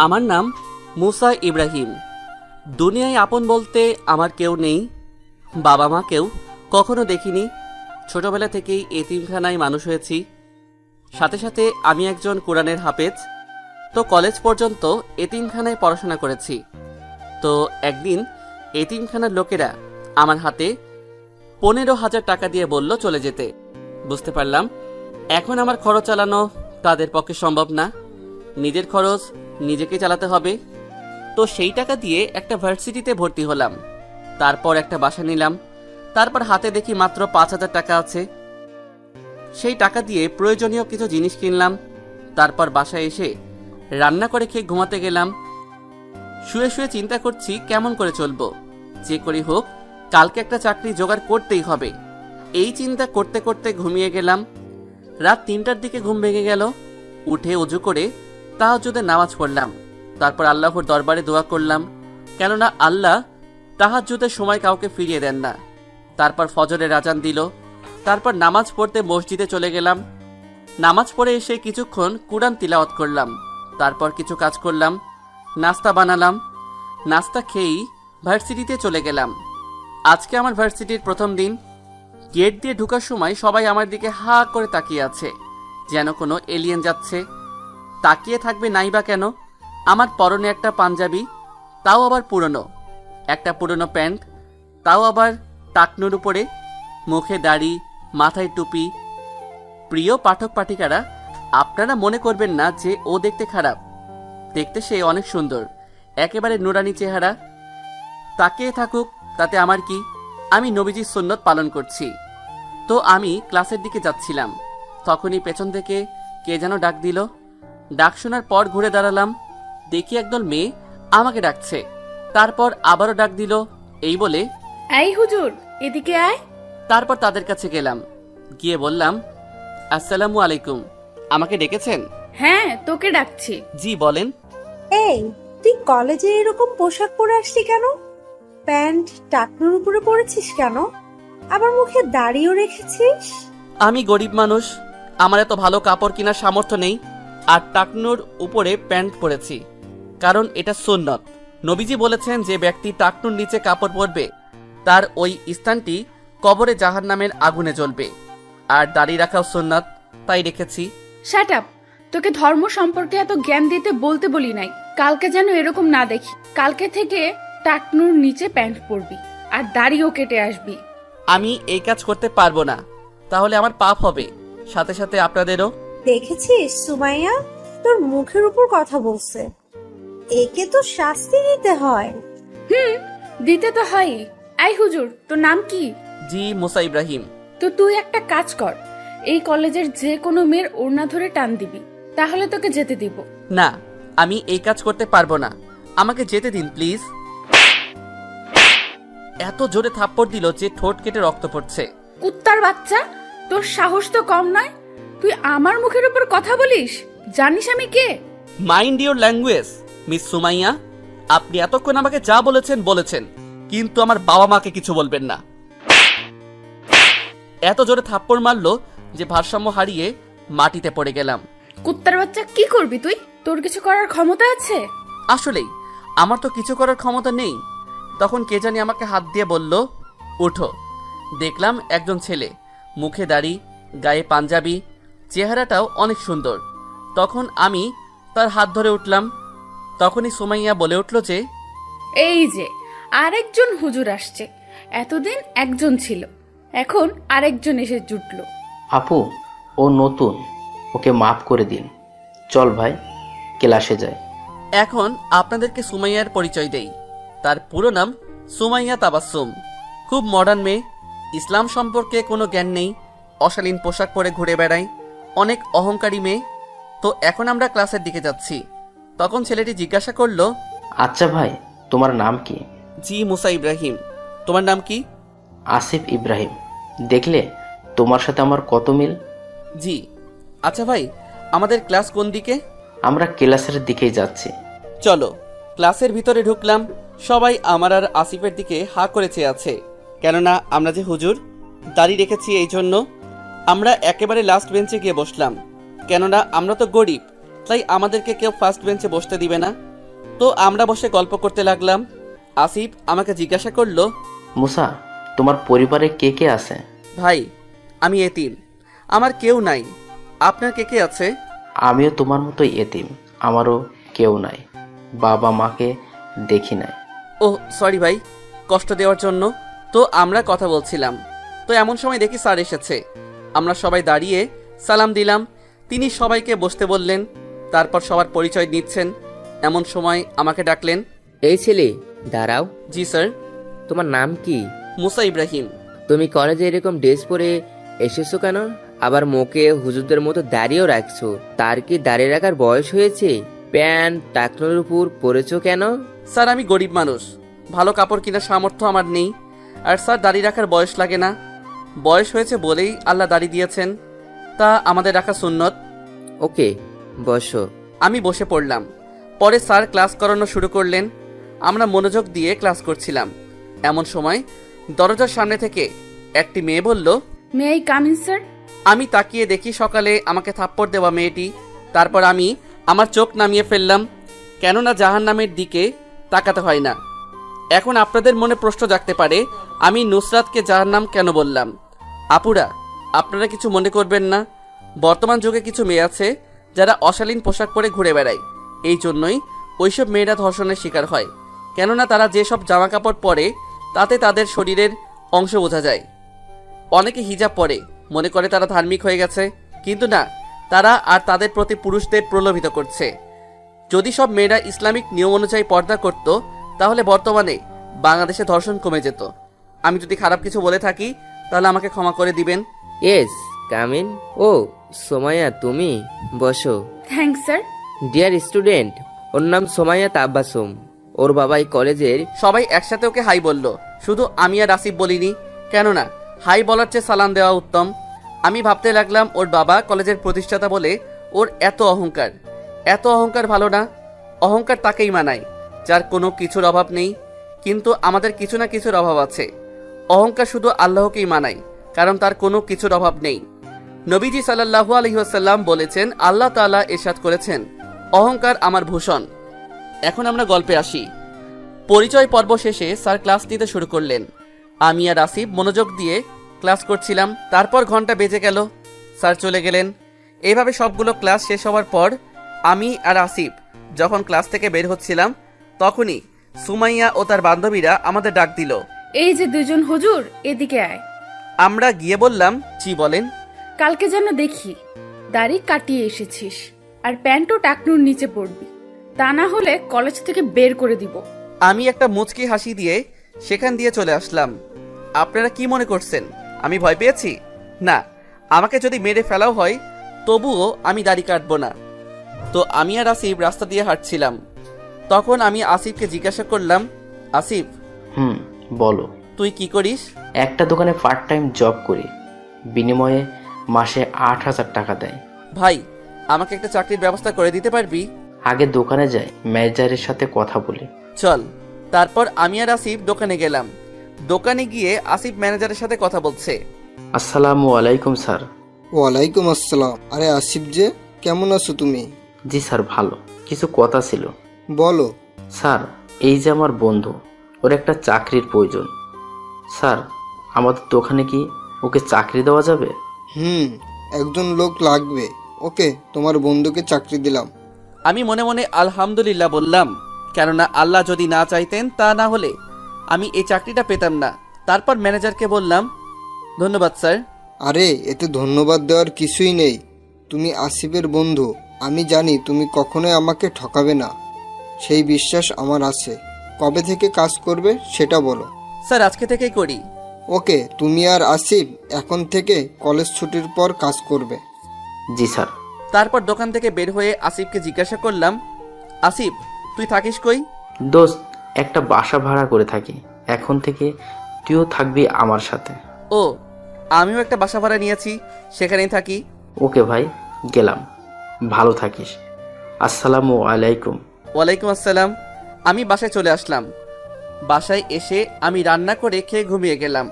আমার নাম মুসা ইব্রাহিম। দুনিয়ায় আপন বলতে আমার কেউ নেই, বাবা মাকেও কখনো দেখিনি। ছোটবেলা থেকেই এতিমখানায় মানুষ হয়েছি। সাথে সাথে আমি একজন কোরআনের হাফেজ। তো কলেজ পর্যন্ত এতিমখানায় পড়াশোনা করেছি। তো একদিন এতিমখানার লোকেরা আমার হাতে 15,000 টাকা দিয়ে বলল চলে যেতে। বুঝতে পারলাম এখন আমার খরচ চালানো তাদের পক্ষে সম্ভব না, নিজের খরচ নিজেকে চালাতে হবে। তো সেই টাকা দিয়ে একটা ভার্সিটিতে ভর্তি হলাম, তারপর একটা বাসা নিলাম। তারপর হাতে দেখি মাত্র 5,000 টাকা আছে। সেই টাকা দিয়ে প্রয়োজনীয় কিছু জিনিস কিনলাম। তারপর বাসায় এসে রান্না করে খেয়ে ঘুমাতে গেলাম। শুয়ে শুয়ে চিন্তা করছি কেমন করে চলবো, যে করি হোক কালকে একটা চাকরি জোগাড় করতেই হবে। এই চিন্তা করতে করতে ঘুমিয়ে গেলাম। রাত 3টার দিকে ঘুম ভেঙে গেল। উঠে ওযু করে তাহাজ্জুদের নামাজ পড়লাম। তারপর আল্লাহর দরবারে দোয়া করলাম, কেননা আল্লাহ তাহাজ্জুদের সময় কাউকে ফিরিয়ে দেন না। তারপর ফজরের আজান দিল। তারপর নামাজ পড়তে মসজিদে চলে গেলাম। নামাজ পড়ে এসে কিছুক্ষণ কুরআন তিলাওয়াত করলাম। তারপর কিছু কাজ করলাম, নাস্তা বানালাম। নাস্তা খেয়েই ভার্সিটিতে চলে গেলাম। আজকে আমার ভার্সিটির প্রথম দিন। গেট দিয়ে ঢোকার সময় সবাই আমার দিকে হা করে তাকিয়ে আছে, যেন কোনো এলিয়েন যাচ্ছে। তাকিয়ে থাকবে নাই বা কেন? আমার পরনে একটা পাঞ্জাবি, তাও আবার পুরনো, একটা পুরনো প্যান্ট, তাও আবার টাকনুর উপরে, মুখে দাড়ি, মাথায় টুপি। প্রিয় পাঠক পাঠিকারা, আপনারা মনে করবেন না যে ও দেখতে খারাপ। দেখতে সে অনেক সুন্দর, একেবারে নুরানি চেহারা। তাকিয়ে থাকুক, তাতে আমার কি? আমি নবীজির সুন্নত পালন করছি। তো আমি ক্লাসের দিকে যাচ্ছিলাম, তখনই পেছন থেকে কে যেন ডাক দিল। ডাক শোনার পর ঘুরে দাঁড়ালাম, দেখি একদল মেয়ে আমাকে ডাকছে। তারপর আবারও ডাক দিল, এই বলে, এই হুজুর এদিকে আয়। তারপর তাদের কাছে গেলাম, গিয়ে বললাম, আসসালামু আলাইকুম, আমাকে ডেকেছেন? হ্যাঁ, তোকে ডাকছি। জি বলেন। এই, তুই কলেজে এরকম পোশাক পরে আসলি কেন? প্যান্ট টাকনুর উপরে পরেছিস কেন? আবার মুখে দাড়িও রেখেছিস? আমি গরিব মানুষ, আমার এত ভালো কাপড় কেনার সামর্থ্য নেই। আর টাকনুর উপরে প্যান্ট পরেছি, কারণ এটা সুন্নত। নবীজি বলেছেন যে ব্যক্তি টাকনুর নিচে কাপড় পরবে তার ওই স্থানটি কবরে জাহান্নামের আগুনে জ্বলবে। আর দাড়ি রাখাও সুন্নত, তাই রেখেছি। শাট আপ, তোকে ধর্ম সম্পর্কে এত জ্ঞান দিতে বলতে বলি নাই। কালকে যেন এরকম না দেখি। কালকে থেকে টাকনুর নিচে প্যান্ট পরবি আর দাড়িও কেটে আসবি। আমি এই কাজ করতে পারবো না, তাহলে আমার পাপ হবে, সাথে সাথে আপনাদেরও। দেখেছিস সুমাইয়া, তোর মুখের উপর কথা বলছে। একে তো শাস্তি দিতে হয়। দিতে তো হয়। এই হুজুর, তোর নাম কি? জি মুসা ইব্রাহিম। তো তুই একটা কাজ কর, এই কলেজের যে কোনো মেয়ের ওড়না ধরে টান দিবি, তাহলে তোকে যেতে দিব। না, আমি এই কাজ করতে পারবো না, আমাকে যেতে দিন প্লিজ। এত জোরে থাপ্পড় দিল যে ঠোঁট কেটে রক্ত পড়ছে। কুত্তার বাচ্চা, তোর সাহস তো কম নয়। তুই আমার মুখের উপর কথা বলিস? জানিস আমি কে? Mind your language miss Sumaiya. আপনি এতক্ষণ আমাকে যা বলেছেন, কিন্তু আমার বাবা মাকে কিছু বলবেন না। এত জোরে থাপ্পড় মারলো যে ভারসাম্য হারিয়ে মাটিতে পড়ে গেলাম। কুত্তার বাচ্চা, কি করবি তুই? তোর কিছু করার ক্ষমতা আছে? আসলেই আমার তো কিছু করার ক্ষমতা নেই। তখন কে জানি আমাকে হাত দিয়ে বলল, উঠো। দেখলাম একজন ছেলে, মুখে দাড়ি, গায়ে পাঞ্জাবি, চেহারাটাও অনেক সুন্দর। তখন আমি তার হাত ধরে উঠলাম। তখনই সুমাইয়া বলে উঠল যে, এই যে আরেকজন হুজুর আসছে। এতদিন একজন ছিল, এখন আরেকজন এসে জুটলো। আপু, ও নতুন, ওকে মাফ করে দিন। চল ভাই, ক্লাসে যায়। এখন আপনাদেরকে সুমাইয়ার পরিচয় দেই। তার পুরো নাম সুমাইয়া তাবাসসুম। খুব মডার্ন মেয়ে, ইসলাম সম্পর্কে কোনো জ্ঞান নেই, অশালীন পোশাক পরে ঘুরে বেড়ায়, অনেক অহংকারী মেয়ে। তো এখন আমরা ক্লাসের দিকে যাচ্ছি। তখন ছেলেটি জিজ্ঞাসা করলো, আচ্ছা ভাই, তোমার নাম কি? জি মুসা ইব্রাহিম। তোমার নাম কি? আসিফ ইব্রাহিম। দেখলে তোমার সাথে আমার কত মিল। জি। আচ্ছা ভাই, আমাদের ক্লাস কোন দিকে? আমরা ক্লাসের দিকেই যাচ্ছি। চলো। ক্লাসের ভিতরে ঢুকলাম। সবাই আমার আর আসিফের দিকে হা করে চেয়ে আছে, কেননা আমরা যে হুজুর, দাড়ি রেখেছি এই জন্য। আমরা একেবারে লাস্ট বেঞ্চে গিয়ে বসলাম। কেননা আমরা তো গরিব, তাই আমাদেরকে কেউ ফার্স্ট বেঞ্চে বসতে দিবে না। তো আমরা বসে গল্প করতে লাগলাম। আসিফ আমাকে জিজ্ঞাসা করলো, মুসা, তোমার পরিবারে কে কে আছে? ভাই আমি এতিম, আমার কেউ নাই। আপনার কে কে আছে? আমিও তোমার মতোই এতিম, আমারও কেউ নাই, বাবা মাকে দেখি নাই। ও সরি ভাই, কষ্ট দেওয়ার জন্য। তো আমরা কথা বলছিলাম, তো এমন সময় দেখি স্যার এসেছে। আমরা সবাই দাঁড়িয়ে সালাম দিলাম। তিনি সবাইকে বসতে বললেন, তারপর সবার পরিচয় নিচ্ছেন। এমন সময় আমাকে ডাকলেন। এই ছেলে, দাঁড়াও। জি স্যার। তোমার নাম কি? মুসা ইব্রাহিম। তুমি কলেজে এরকম ড্রেস পরে এসেছো কেন? আবার মুখে হুজুরদের মতো দাড়িয়েও রাখছো। তার কি দাড়ি রাখার বয়স হয়েছে? প্যান্ট টাকনোর উপর পরেছো কেন? স্যার আমি গরিব মানুষ, ভালো কাপড় কেনার সামর্থ্য আমার নেই। আর স্যার দাড়ি রাখার বয়স লাগে না, বয়স হয়েছে বলেই আল্লাহ দাড়ি দিয়েছেন, তা আমাদের রাখা সুন্নত। ওকে, বসো। আমি বসে পড়লাম। পরে স্যার ক্লাস করানো শুরু করলেন। আমরা মনোযোগ দিয়ে ক্লাস করছিলাম। এমন সময় দরজার সামনে থেকে একটি মেয়ে বলল, may I come in sir? আমি তাকিয়ে দেখি সকালে আমাকে থাপ্পড় দেওয়া মেয়েটি। তারপর আমি আমার চোখ নামিয়ে ফেললাম, কেননা জাহান্নামের দিকে তাকাতে হয় না। এখন আপনাদের মনে প্রশ্ন জাগতে পারে, আমি নুসরাতকে জাহান্নাম কেন বললাম। আপুরা, আপনারা কিছু মনে করবেন না। বর্তমান যুগে কিছু মেয়ে আছে যারা অশালীন পোশাক পরে ঘুরে বেড়ায়, এই জন্যই ওইসব মেয়েরা ধর্ষণের শিকার হয়। কেননা তারা যেসব জামা কাপড় পরে তাতে তাদের শরীরের অংশ বোঝা যায়। অনেকে হিজাব পরে, মনে করে তারা ধার্মিক হয়ে গেছে, কিন্তু না, তারা আর তাদের প্রতি পুরুষদের প্রলোভিত করছে। যদি সব মেয়েরা ইসলামিক নিয়ম অনুযায়ী পর্দা করত, তাহলে বর্তমানে বাংলাদেশে ধর্ষণ কমে যেত। আমি যদি খারাপ কিছু বলে থাকি তাহলে আমাকে ক্ষমা করে দিবেন। Yes, come in. ও সোমাইয়া, তুমি বসো। Thanks sir. ডিয়ার স্টুডেন্ট, ওর নাম সোমাইয়া তাব্বাসুম। ওর বাবা এই কলেজের। সবাই একসাথে ওকে হাই বলল, শুধু আমি আর আসিফ বলিনি। কেননা হাই বলার চেয়ে সালাম দেওয়া উত্তম। আমি ভাবতে লাগলাম, ওর বাবা কলেজের প্রতিষ্ঠাতা বলে ওর এত অহংকার। এত অহংকার ভালো না। অহংকার তাকেই মানায় যার কোনো কিছুর অভাব নেই, কিন্তু আমাদের কিছু না কিছুর অভাব আছে। অহংকার শুধু আল্লাহকেই মানায়, কারণ তার কোনো কিছুর অভাব নেই। নবীজি সাল্লাল্লাহু আলাইহি ওয়াসাল্লাম বলেছেন, আল্লাহ তাআলা ইরশাদ করেছেন, অহংকার আমার ভূষণ। এখন আমরা গল্পে আসি। পরিচয় পর্ব শেষে স্যার ক্লাস নিতে শুরু করলেন। আমি আর আসিফ মনোযোগ দিয়ে ক্লাস করছিলাম। তারপর ঘন্টা বেজে গেল, স্যার চলে গেলেন। এইভাবে সবগুলো ক্লাস শেষ হওয়ার পর আমি আর আসিফ যখন ক্লাস থেকে বের হচ্ছিলাম, তখনই সুমাইয়া ও তার বান্ধবীরা আমাদের ডাক দিল। এই যে দুজন হুজুর, এদিকে আয়। আমরা গিয়ে বললাম, জি বলেন। কালকে যেন দেখি দাড়ি কাটিয়ে এসেছিস, আর প্যান্টও টাকনুর নিচে পড়বি, তা না হলে কলেজ থেকে বের করে দিব। আমি একটা মুচকি হাসি দিয়ে সেখান দিয়ে চলে আসলাম। আপনারা কি মনে করছেন আমি ভয় পেয়েছি? না, আমাকে যদি মেরে ফেলাও হয় তবুও আমি দাড়ি কাটবো না। তো আমি আর আসিফ রাস্তা দিয়ে হাঁটছিলাম। তখন আমি আসিফকে জিজ্ঞাসা করলাম, আসিফ বলো। তুই কি করিস? একটা দোকানে পার্ট টাইম জব করি, বিনিময়ে মাসে 8,000 টাকা দেয়। ভাই, আমাকে একটা চাকরির ব্যবস্থা করে দিতে পারবি? আগে দোকানে যাই, ম্যানেজারের সাথে কথা বলি। চল। তারপর আমি আর আসিফ দোকানে গেলাম। দোকানে গিয়ে আসিফ ম্যানেজারের সাথে কথা বলছে। আসসালামু আলাইকুম স্যার। ওয়ালাইকুম আসসালাম। আরে আসিফ যে, কেমন আছো তুমি? জি স্যার, ভালো। কিছু কথা ছিল। বলো। স্যার, এই যে আমার বন্ধু, ওর একটা চাকরির প্রয়োজন। স্যার, আমাদের দোকানে কি ওকে চাকরি দেওয়া যাবে? একজন লোক লাগবে। ওকে, তোমার বন্ধুকে চাকরি দিলাম। আমি মনে মনে আলহামদুলিল্লাহ বললাম, কেননা আল্লাহ যদি না চাইতেন তা না হলে আমি এই চাকরিটা পেতাম না। তারপর ম্যানেজারকে বললাম, ধন্যবাদ স্যার। আরে এতে ধন্যবাদ দেওয়ার কিছুই নেই। তুমি আসিফের বন্ধু, আমি জানি তুমি কখনোই আমাকে ঠকাবে না, সেই বিশ্বাস আমার আছে। কবে থেকে কাজ করবে সেটা বলো। স্যার আজকে থেকেই করি। ওকে, তুমি আর আসিফ এখন থেকে কলেজ ছুটির পর কাজ করবে। জি স্যার। তারপর দোকান থেকে বের হয়ে আসিফকে জিজ্ঞাসা করলাম, আসিফ তুই থাকিস কই? দোস্ত, একটা বাসা ভাড়া করে থাকি, এখন থেকে তুইও থাকবি আমার সাথে। ও, আমিও একটা বাসা ভাড়া নিয়েছি, সেখানেই থাকি। ওকে ভাই, গেলাম, ভালো থাকিস। আসসালামু আলাইকুম। ওয়ালাইকুম আসসালাম। আমি বাসায় চলে আসলাম। বাসায় এসে আমি রান্না করে খেয়ে ঘুমিয়ে গেলাম।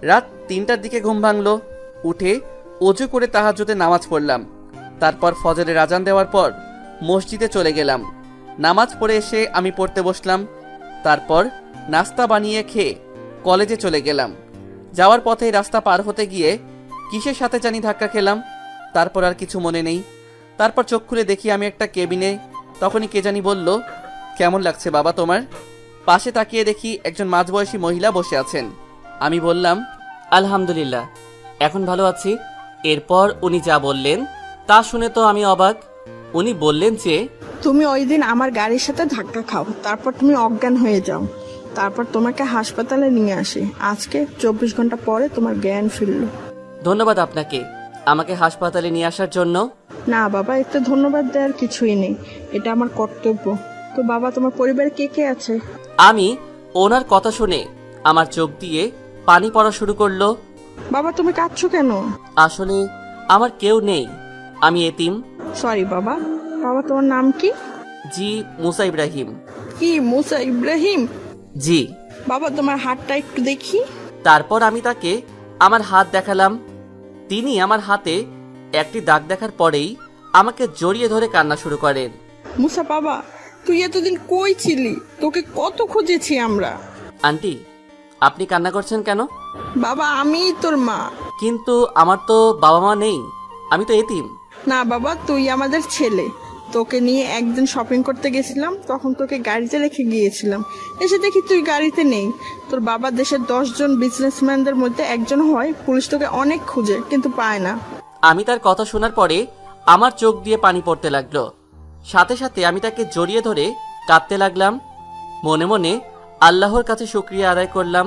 রাত 3টার দিকে ঘুম ভাঙলো। উঠে অজু করে তাহাজ্জুদের নামাজ পড়লাম। তারপর ফজরের আজান দেওয়ার পর মসজিদে চলে গেলাম। নামাজ পড়ে এসে আমি পড়তে বসলাম। তারপর নাস্তা বানিয়ে খেয়ে কলেজে চলে গেলাম। যাওয়ার পথে রাস্তা পার হতে গিয়ে কিসের সাথে জানি ধাক্কা খেলাম। তারপর আর কিছু মনে নেই। তারপর চোখ খুলে দেখি আমি একটা কেবিনে। তখনই কে জানি বলল, কেমন লাগছে বাবা তোমার? পাশে তাকিয়ে দেখি একজন মাঝবয়সী মহিলা বসে আছেন। আমি বললাম, আলহামদুলিল্লাহ, এখন ভালো আছি। এরপর উনি যা বললেন তা শুনে তো আমি অবাক। উনি বললেন যে, তুমি ওই দিন আমার গাড়ির সাথে ধাক্কা খাও, তারপর তুমি অজ্ঞান হয়ে যাও, তারপর তোমাকে হাসপাতালে নিয়ে আসি। আজকে 24 ঘন্টা পরে তোমার জ্ঞান ফিরল। ধন্যবাদ আপনাকে আমাকে হাসপাতালে নিয়ে আসার জন্য। না বাবা, এতে ধন্যবাদ দেওয়ার কিছুই নেই, এটা আমার কর্তব্য। তো বাবা, তোমার পরিবারে কে কে আছে? আমি ওনার কথা শুনে আমার চোখ দিয়ে পানি পড়া শুরু করলো। বাবা, তুমি কাঁদছো কেন? আসলে আমার কেউ নেই, আমি এতিম। সরি বাবা। বাবা, তোমার নাম কি? জি, মুসা ইব্রাহিম। কি, মুসা ইব্রাহিম? জি। বাবা, তোমার হাতটা একটু দেখি। তারপর আমি তাকে আমার হাত দেখালাম। তিনি আমার হাতে একটি দাগ দেখার পরেই আমাকে জড়িয়ে ধরে কান্না শুরু করেন। মুসা বাবা, তুই এতদিন কই ছিলি? তোকে কত খুঁজেছি আমরা। আন্টি, আপনি কান্না করছেন কেন? বাবা, আমিই তোর মা। কিন্তু আমার তো বাবা মা নেই, আমি তো এতিম। না বাবা, তুই আমাদের ছেলে। তোকে নিয়ে একদিন শপিং করতে গেছিলাম, তখন তোকে গাড়িতে রেখে গিয়েছিলাম। এসে দেখি তুই গাড়িতে নেই। তোর বাবা দেশের 10 জন বিজনেসম্যানদের মধ্যে একজন হয়। পুলিশ তোকে অনেক খুঁজে কিন্তু পায় না। আমি তার কথা শোনার পরে আমার চোখ দিয়ে পানি পড়তে লাগলো। সাথে সাথে আমি তাকে জড়িয়ে ধরে কাঁদতে লাগলাম। মনে মনে আল্লাহর কাছে শুকরিয়া আদায় করলাম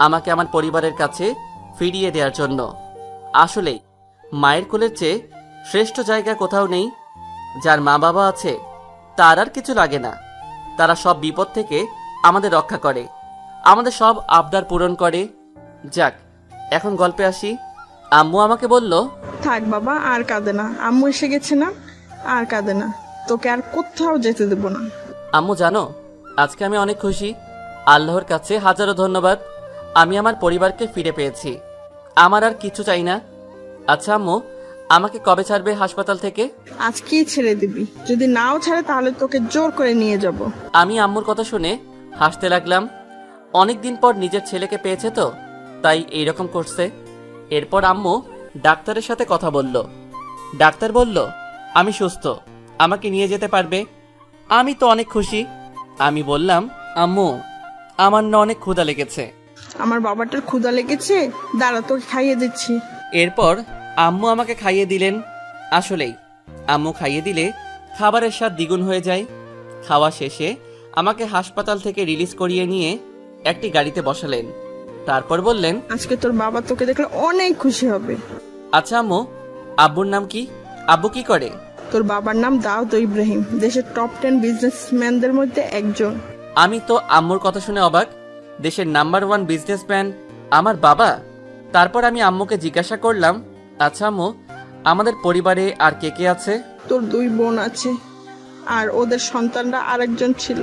আমাকে আমার পরিবারের কাছে ফিরিয়ে দেওয়ার জন্য। আসলেই মায়ের কোলের চেয়ে শ্রেষ্ঠ জায়গা কোথাও নেই। যার মা বাবা আছে তার আর কিছু লাগে না। তারা সব বিপদ থেকে আমাদের রক্ষা করে, আমাদের সব আবদার পূরণ করে। যাক, এখন গল্পে আসি। আম্মু আমাকে বলল, থাক বাবা, আর কাঁদে না। আম্মু এসে গেছে না, আর কাঁদে না। তোকে আর কোথাও যেতে দেব না। আম্মু জানো, আজকে আমি অনেক খুশি। আল্লাহর কাছে হাজারো ধন্যবাদ, আমি আমার পরিবারকে ফিরে পেয়েছি। আমার আর কিছু চাই না। আচ্ছা আম্মু, আমাকে কবে ছাড়বে হাসপাতাল থেকে? আজকেই ছেড়ে দিবি। যদি নাও ছাড়ে তাহলে তোকে জোর করে নিয়ে যাব। আমি আম্মুর কথা শুনে হাসতে লাগলাম। অনেকদিন পর নিজের ছেলেকে পেয়েছে তো, তাই এইরকম করছে। এরপর আম্মু ডাক্তারের সাথে কথা বলল। ডাক্তার বলল আমি সুস্থ, আমাকে নিয়ে যেতে পারবে। আমি তো অনেক খুশি। আমি বললাম, আম্মু, আমার না অনেক ক্ষুধা লেগেছে। আমার বাবাটার ক্ষুধা লেগেছে, দাঁড়া তোকে খাইয়ে দিচ্ছি। এরপর আম্মু আমাকে খাইয়ে দিলেন। আসলেই আম্মু খাইয়ে দিলে খাবারের স্বাদ দ্বিগুণ হয়ে যায়। খাওয়া শেষে আমাকে হাসপাতাল থেকে রিলিজ করিয়ে নিয়ে একটি গাড়িতে বসালেন। তারপর বললেন, আজকে তোর বাবা তোকে দেখলে অনেক খুশি হবে। আচ্ছা আম্মু, আব্বুর নাম কি? আব্বু কি করে? তোর বাবার নাম দাউদ ইব্রাহিম, দেশের টপ 10 বিজনেসম্যানদের মধ্যে একজন। আমি তো আম্মুর কথা শুনে অবাক। দেশের নাম্বার 1 বিজনেসম্যান আমার বাবা? তারপর আমি আম্মুকে জিজ্ঞাসা করলাম, আচ্ছা আম্মু, আমাদের পরিবারে আর কে কে আছে? তোর 2 বোন আছে, আর ওদের সন্তানরা আরেকজন ছিল।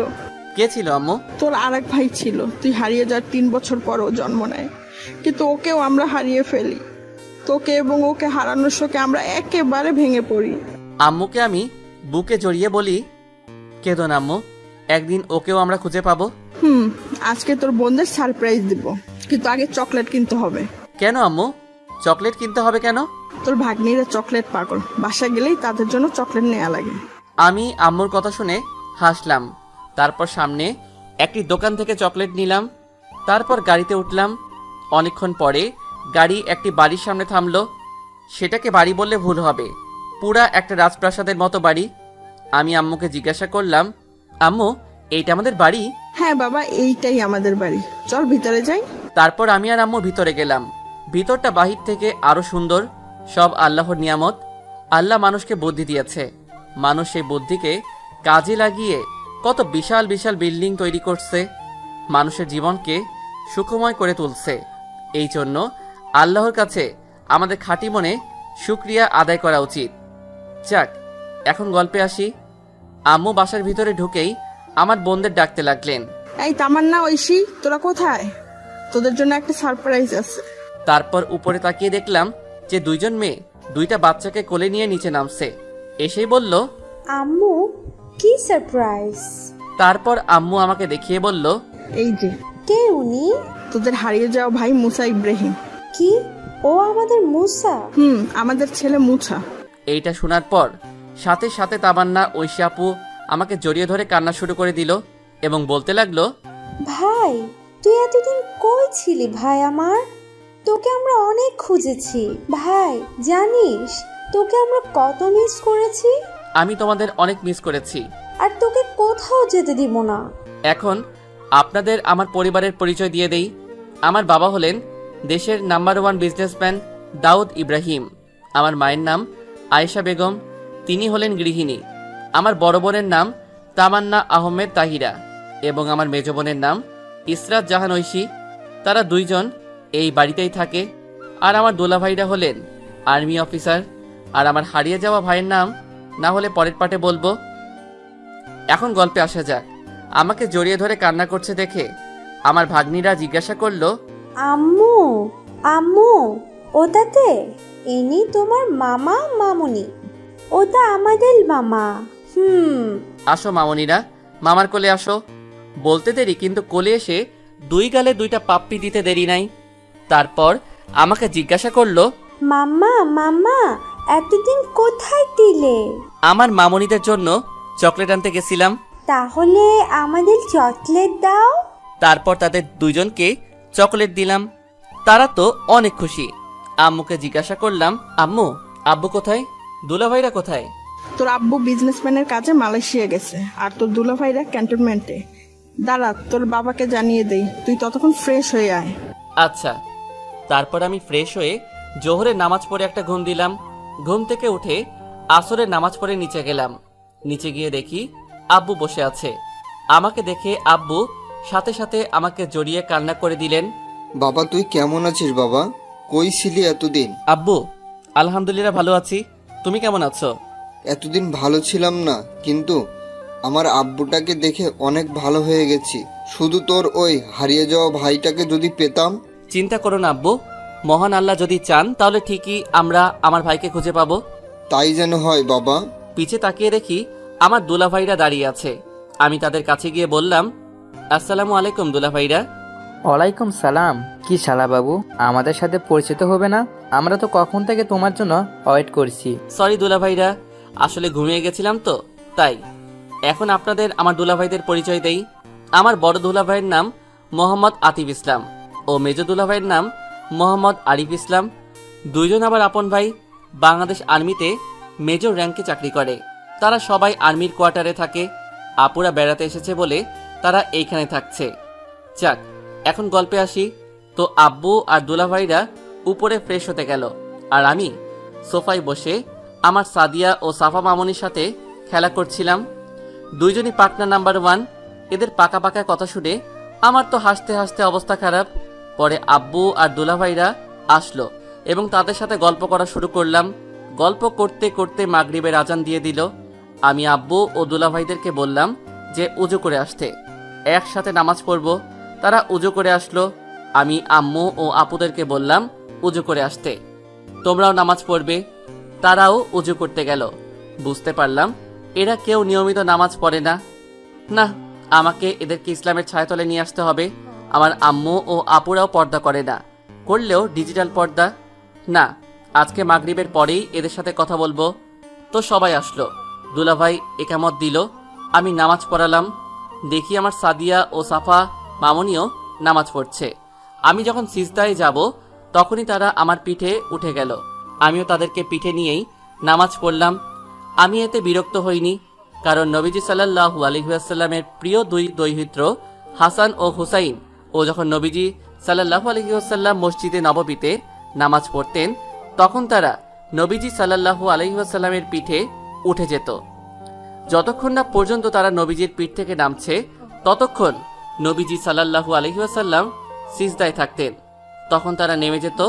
কে ছিল আম্মু? তোর আরেক ভাই ছিল, তুই হারিয়ে যাওয়ার 3 বছর পর ও জন্ম নেয়। কিন্তু ওকেও আমরা হারিয়ে ফেলি। তোকে এবং ওকে হারানোর শোকে আমরা একেবারে ভেঙে পড়ি। আম্মুকে আমি বুকে জড়িয়ে বলি, কেঁদো না আম্মু, একদিন ওকেও আমরা খুঁজে পাবো। আজকে তোর বোনদের সারপ্রাইজ দিব, কিন্তু আগে চকলেট কিনতে হবে। কেন আম্মু? চকলেট কিনতে হবে কেন? তোর ভাগ্নিরা চকলেট পাগল, বাসা গেলেই তাদের জন্য চকলেট নেওয়া লাগে। আমি আম্মুর কথা শুনে হাসলাম। তারপর সামনে একটি দোকান থেকে চকলেট নিলাম। তারপর গাড়িতে উঠলাম। অনেকক্ষণ পরে গাড়ি একটি বাড়ির সামনে থামলো। সেটাকে বাড়ি বললে ভুল হবে, পুরা একটা রাজপ্রাসাদের মতো বাড়ি। আমি আম্মুকে জিজ্ঞাসা করলাম, আম্মু, এইটা আমাদের বাড়ি? হ্যাঁ বাবা, এইটাই আমাদের বাড়ি, চল ভিতরে যাই। তারপর আমি আর আম্মু ভিতরে গেলাম। ভিতরটা বাহির থেকে আরো সুন্দর। সব আল্লাহর নিয়ামত। আল্লাহ মানুষকে বুদ্ধি দিয়েছে, মানুষ সেই বুদ্ধিকে কাজে লাগিয়ে কত বিশাল বিশাল বিল্ডিং তৈরি করছে, মানুষের জীবনকে সুখময় করে তুলছে। এই জন্য আল্লাহর কাছে আমাদের খাঁটি মনে শুকরিয়া আদায় করা উচিত। যাক, এখন গল্পে আসি। আম্মু বাসার ভিতরে ঢুকেই আমার বোনদের ডাকতে লাগলেন, এই তামান্না, ঐশী, তোরা কোথায়? তোদের জন্য একটা সারপ্রাইজ আছে। তারপর উপরে তাকিয়ে দেখলাম যে 2জন মেয়ে 2টা বাচ্চাকে কোলে নিয়ে নিচে নামছে। এসেই বলল, আম্মু কি সারপ্রাইজ! তারপর আম্মু আমাকে দেখিয়ে বলল, এই যে কে উনি? তোদের হারিয়ে যাওয়া ভাই মুসা ইব্রাহিম। কি ও আমাদের মুসা? আমাদের ছেলে মুছা। এইটা শোনার পর সাথে সাথে তামান্না ঐশী আপু আমাকে জড়িয়ে ধরে কান্না শুরু করে দিল এবং বলতে লাগলো, ভাই তুই এতদিন কই ছিলি ভাই আমার? তোকে আমরা অনেক খুঁজেছি ভাই, জানিস তোকে আমরা কত মিস করেছি। আমি তোমাদের অনেক মিস করেছি। আর তোকে কোথাও যেতে দিব না। এখন আপনাদের আমার পরিবারের পরিচয় দিয়ে দেই। আমার বাবা হলেন দেশের নাম্বার 1 বিজনেসম্যান দাউদ ইব্রাহিম। আমার মায়ের নাম আয়েশা বেগম, তিনি হলেন গৃহিণী। আমার বড় বোনের নাম তামান্না আহমেদ তাহিরা এবং আমার মেজ বোনের নাম ইসরাত জাহান ঐশী। তারা দুইজন এই বাড়িতেই থাকে। আর আমার দোলাভাইরা হলেন আর্মি অফিসার। আর আমার হারিয়ে যাওয়া ভাইয়ের নাম না হলে পরের পাটে বলবো। এখন গল্পে আসা যাক। আমাকে জড়িয়ে ধরে কান্না করছে দেখে আমার ভাগ্নিরা জিজ্ঞাসা করলো, আম্মু আম্মু ওটাতে ইনি তোমার মামা মামুনি, ওটা আমাদের মামা। আসো মামনিরা, মামার কোলে আসো। বলতে দেরি কিন্তু কোলে এসে দুই গালে দুইটা পাপ্পি দিতে দেরি নাই। তারপর আমাকে জিজ্ঞাসা করলো, মাম্মা মাম্মা এতদিন কোথায় দিলে? আমার মামনিদের জন্য চকলেট আনতে গেছিলাম। তাহলে আমাদের চকলেট দাও। তারপর তাদের দুইজনকে চকলেট দিলাম। তারা তো অনেক খুশি। আম্মুকে জিজ্ঞাসা করলাম, আম্মু আব্বু কোথায়, দুলাভাইরা কোথায়? তোর আব্বু বিজনেসম্যানের কাজে মালয়েশিয়া গেছে, আর তোর দুলাভাইরা ক্যান্টনমেন্টে। দাঁড়া, তোর বাবাকে জানিয়ে দেই, তুই ততক্ষণ ফ্রেশ হয়ে আয়। আচ্ছা। তারপর আমি ফ্রেশ হয়ে জোহরের নামাজ পড়ে একটা ঘুম দিলাম। ঘুম থেকে উঠে আসরের নামাজ পড়ে নিচে গেলাম। নিচে গিয়ে দেখি আব্বু বসে আছে। আমাকে দেখে আব্বু সাথে সাথে আমাকে জড়িয়ে কান্না করে দিলেন। বাবা তুই কেমন আছিস বাবা? কই ছিলি এতদিন? আব্বু আলহামদুলিল্লাহ ভালো আছি, তুমি কেমন আছো? এতদিন ভালো ছিলাম না, কিন্তু আমার আব্বুটাকে দেখে অনেক ভালো হয়ে গেছি। শুধু তোর ওই হারিয়ে যাওয়া ভাইটাকে যদি পেতাম। চিন্তা করো না আব্বু, মহান আল্লাহ যদি চান তাহলে ঠিকই আমরা আমার ভাইকে খুঁজে পাবো। তাই যেন হয় বাবা। পিছে তাকিয়ে দেখি আমার দুলাভাইরা দাঁড়িয়ে আছে। আমি তাদের কাছে গিয়ে বললাম, আসসালামু আলাইকুম দুলাভাইরা। ওয়ালাইকুম সালাম। কি শালা বাবু, আমাদের সাথে পরিচিত হবে না? আমরা তো কখন থেকে তোমার জন্য ওয়েট করছি। সরি দুলাভাইরা, আসলে ঘুমিয়ে গেছিলাম তো তাই। এখন আপনাদের আমার দুলাভাইদের পরিচয় দেই। আমার বড় দুলাভাইয়ের নাম মোহাম্মদ আতিফ ইসলাম ও মেজ দুলাভাইয়ের নাম মোহাম্মদ আরিফ ইসলাম। দুইজন আবার আপন ভাই, বাংলাদেশ আর্মিতে মেজর র্যাঙ্কে চাকরি করে। তারা সবাই আর্মির কোয়ার্টারে থাকে। আপুরা বেড়াতে এসেছে বলে তারা এইখানে থাকছে। যাক, এখন গল্পে আসি। তো আব্বু আর দুলাভাইরা উপরে ফ্রেশ হতে গেল, আর আমি সোফায় বসে আমার সাদিয়া ও সাফা মামনির সাথে খেলা করছিলাম। দুইজনই পার্টনার নাম্বার 1। এদের পাকা পাকা কথা শুনে আমার তো হাসতে হাসতে অবস্থা খারাপ। পরে আব্বু আর দুলাভাইরা আসলো এবং তাদের সাথে গল্প করা শুরু করলাম। গল্প করতে করতে মাগরিবের আজান দিয়ে দিল। আমি আব্বু ও দুলাভাইদেরকে বললাম যে উজু করে আসতে, একসাথে নামাজ পড়ব। তারা উজু করে আসলো। আমি আম্মু ও আপুদেরকে বললাম উজু করে আসতে, তোমরাও নামাজ পড়বে। তারাও উজু করতে গেল। বুঝতে পারলাম এরা কেউ নিয়মিত নামাজ পড়ে না। না, আমাকে এদেরকে ইসলামের ছায়াতলে নিয়ে আসতে হবে। আমার আম্মু ও আপুরাও পর্দা করে না, করলেও ডিজিটাল পর্দা। না, আজকে মাগরিবের পরেই এদের সাথে কথা বলবো। তো সবাই আসলো। দুলাভাই একামত দিল, আমি নামাজ পড়ালাম। দেখি আমার সাদিয়া ও সাফা মামনিও নামাজ পড়ছে। আমি যখন সিজদায় যাব তখনই তারা আমার পিঠে উঠে গেল। আমিও তাদেরকে পিঠে নিয়েই নামাজ পড়লাম। আমি এতে বিরক্ত হইনি, কারণ নবীজি সাল্লাল্লাহু আলাইহি ওয়াসাল্লামের প্রিয় দুই দৌহিত্র হাসান ও হুসাইন ও যখন নবীজি সাল্লাল্লাহু আলাইহি ওয়াসাল্লাম মসজিদে নববীতে নামাজ পড়তেন তখন তারা নবীজি সাল্লাল্লাহু আলাইহি ওয়াসাল্লামের পিঠে উঠে যেত। যতক্ষণ না পর্যন্ত তারা নবীজির পিঠ থেকে নামছে ততক্ষণ নবীজি সাল্লাল্লাহু আলাইহি ওয়াসাল্লাম সিজদায় থাকতেন। তখন তারা নেমে যেত,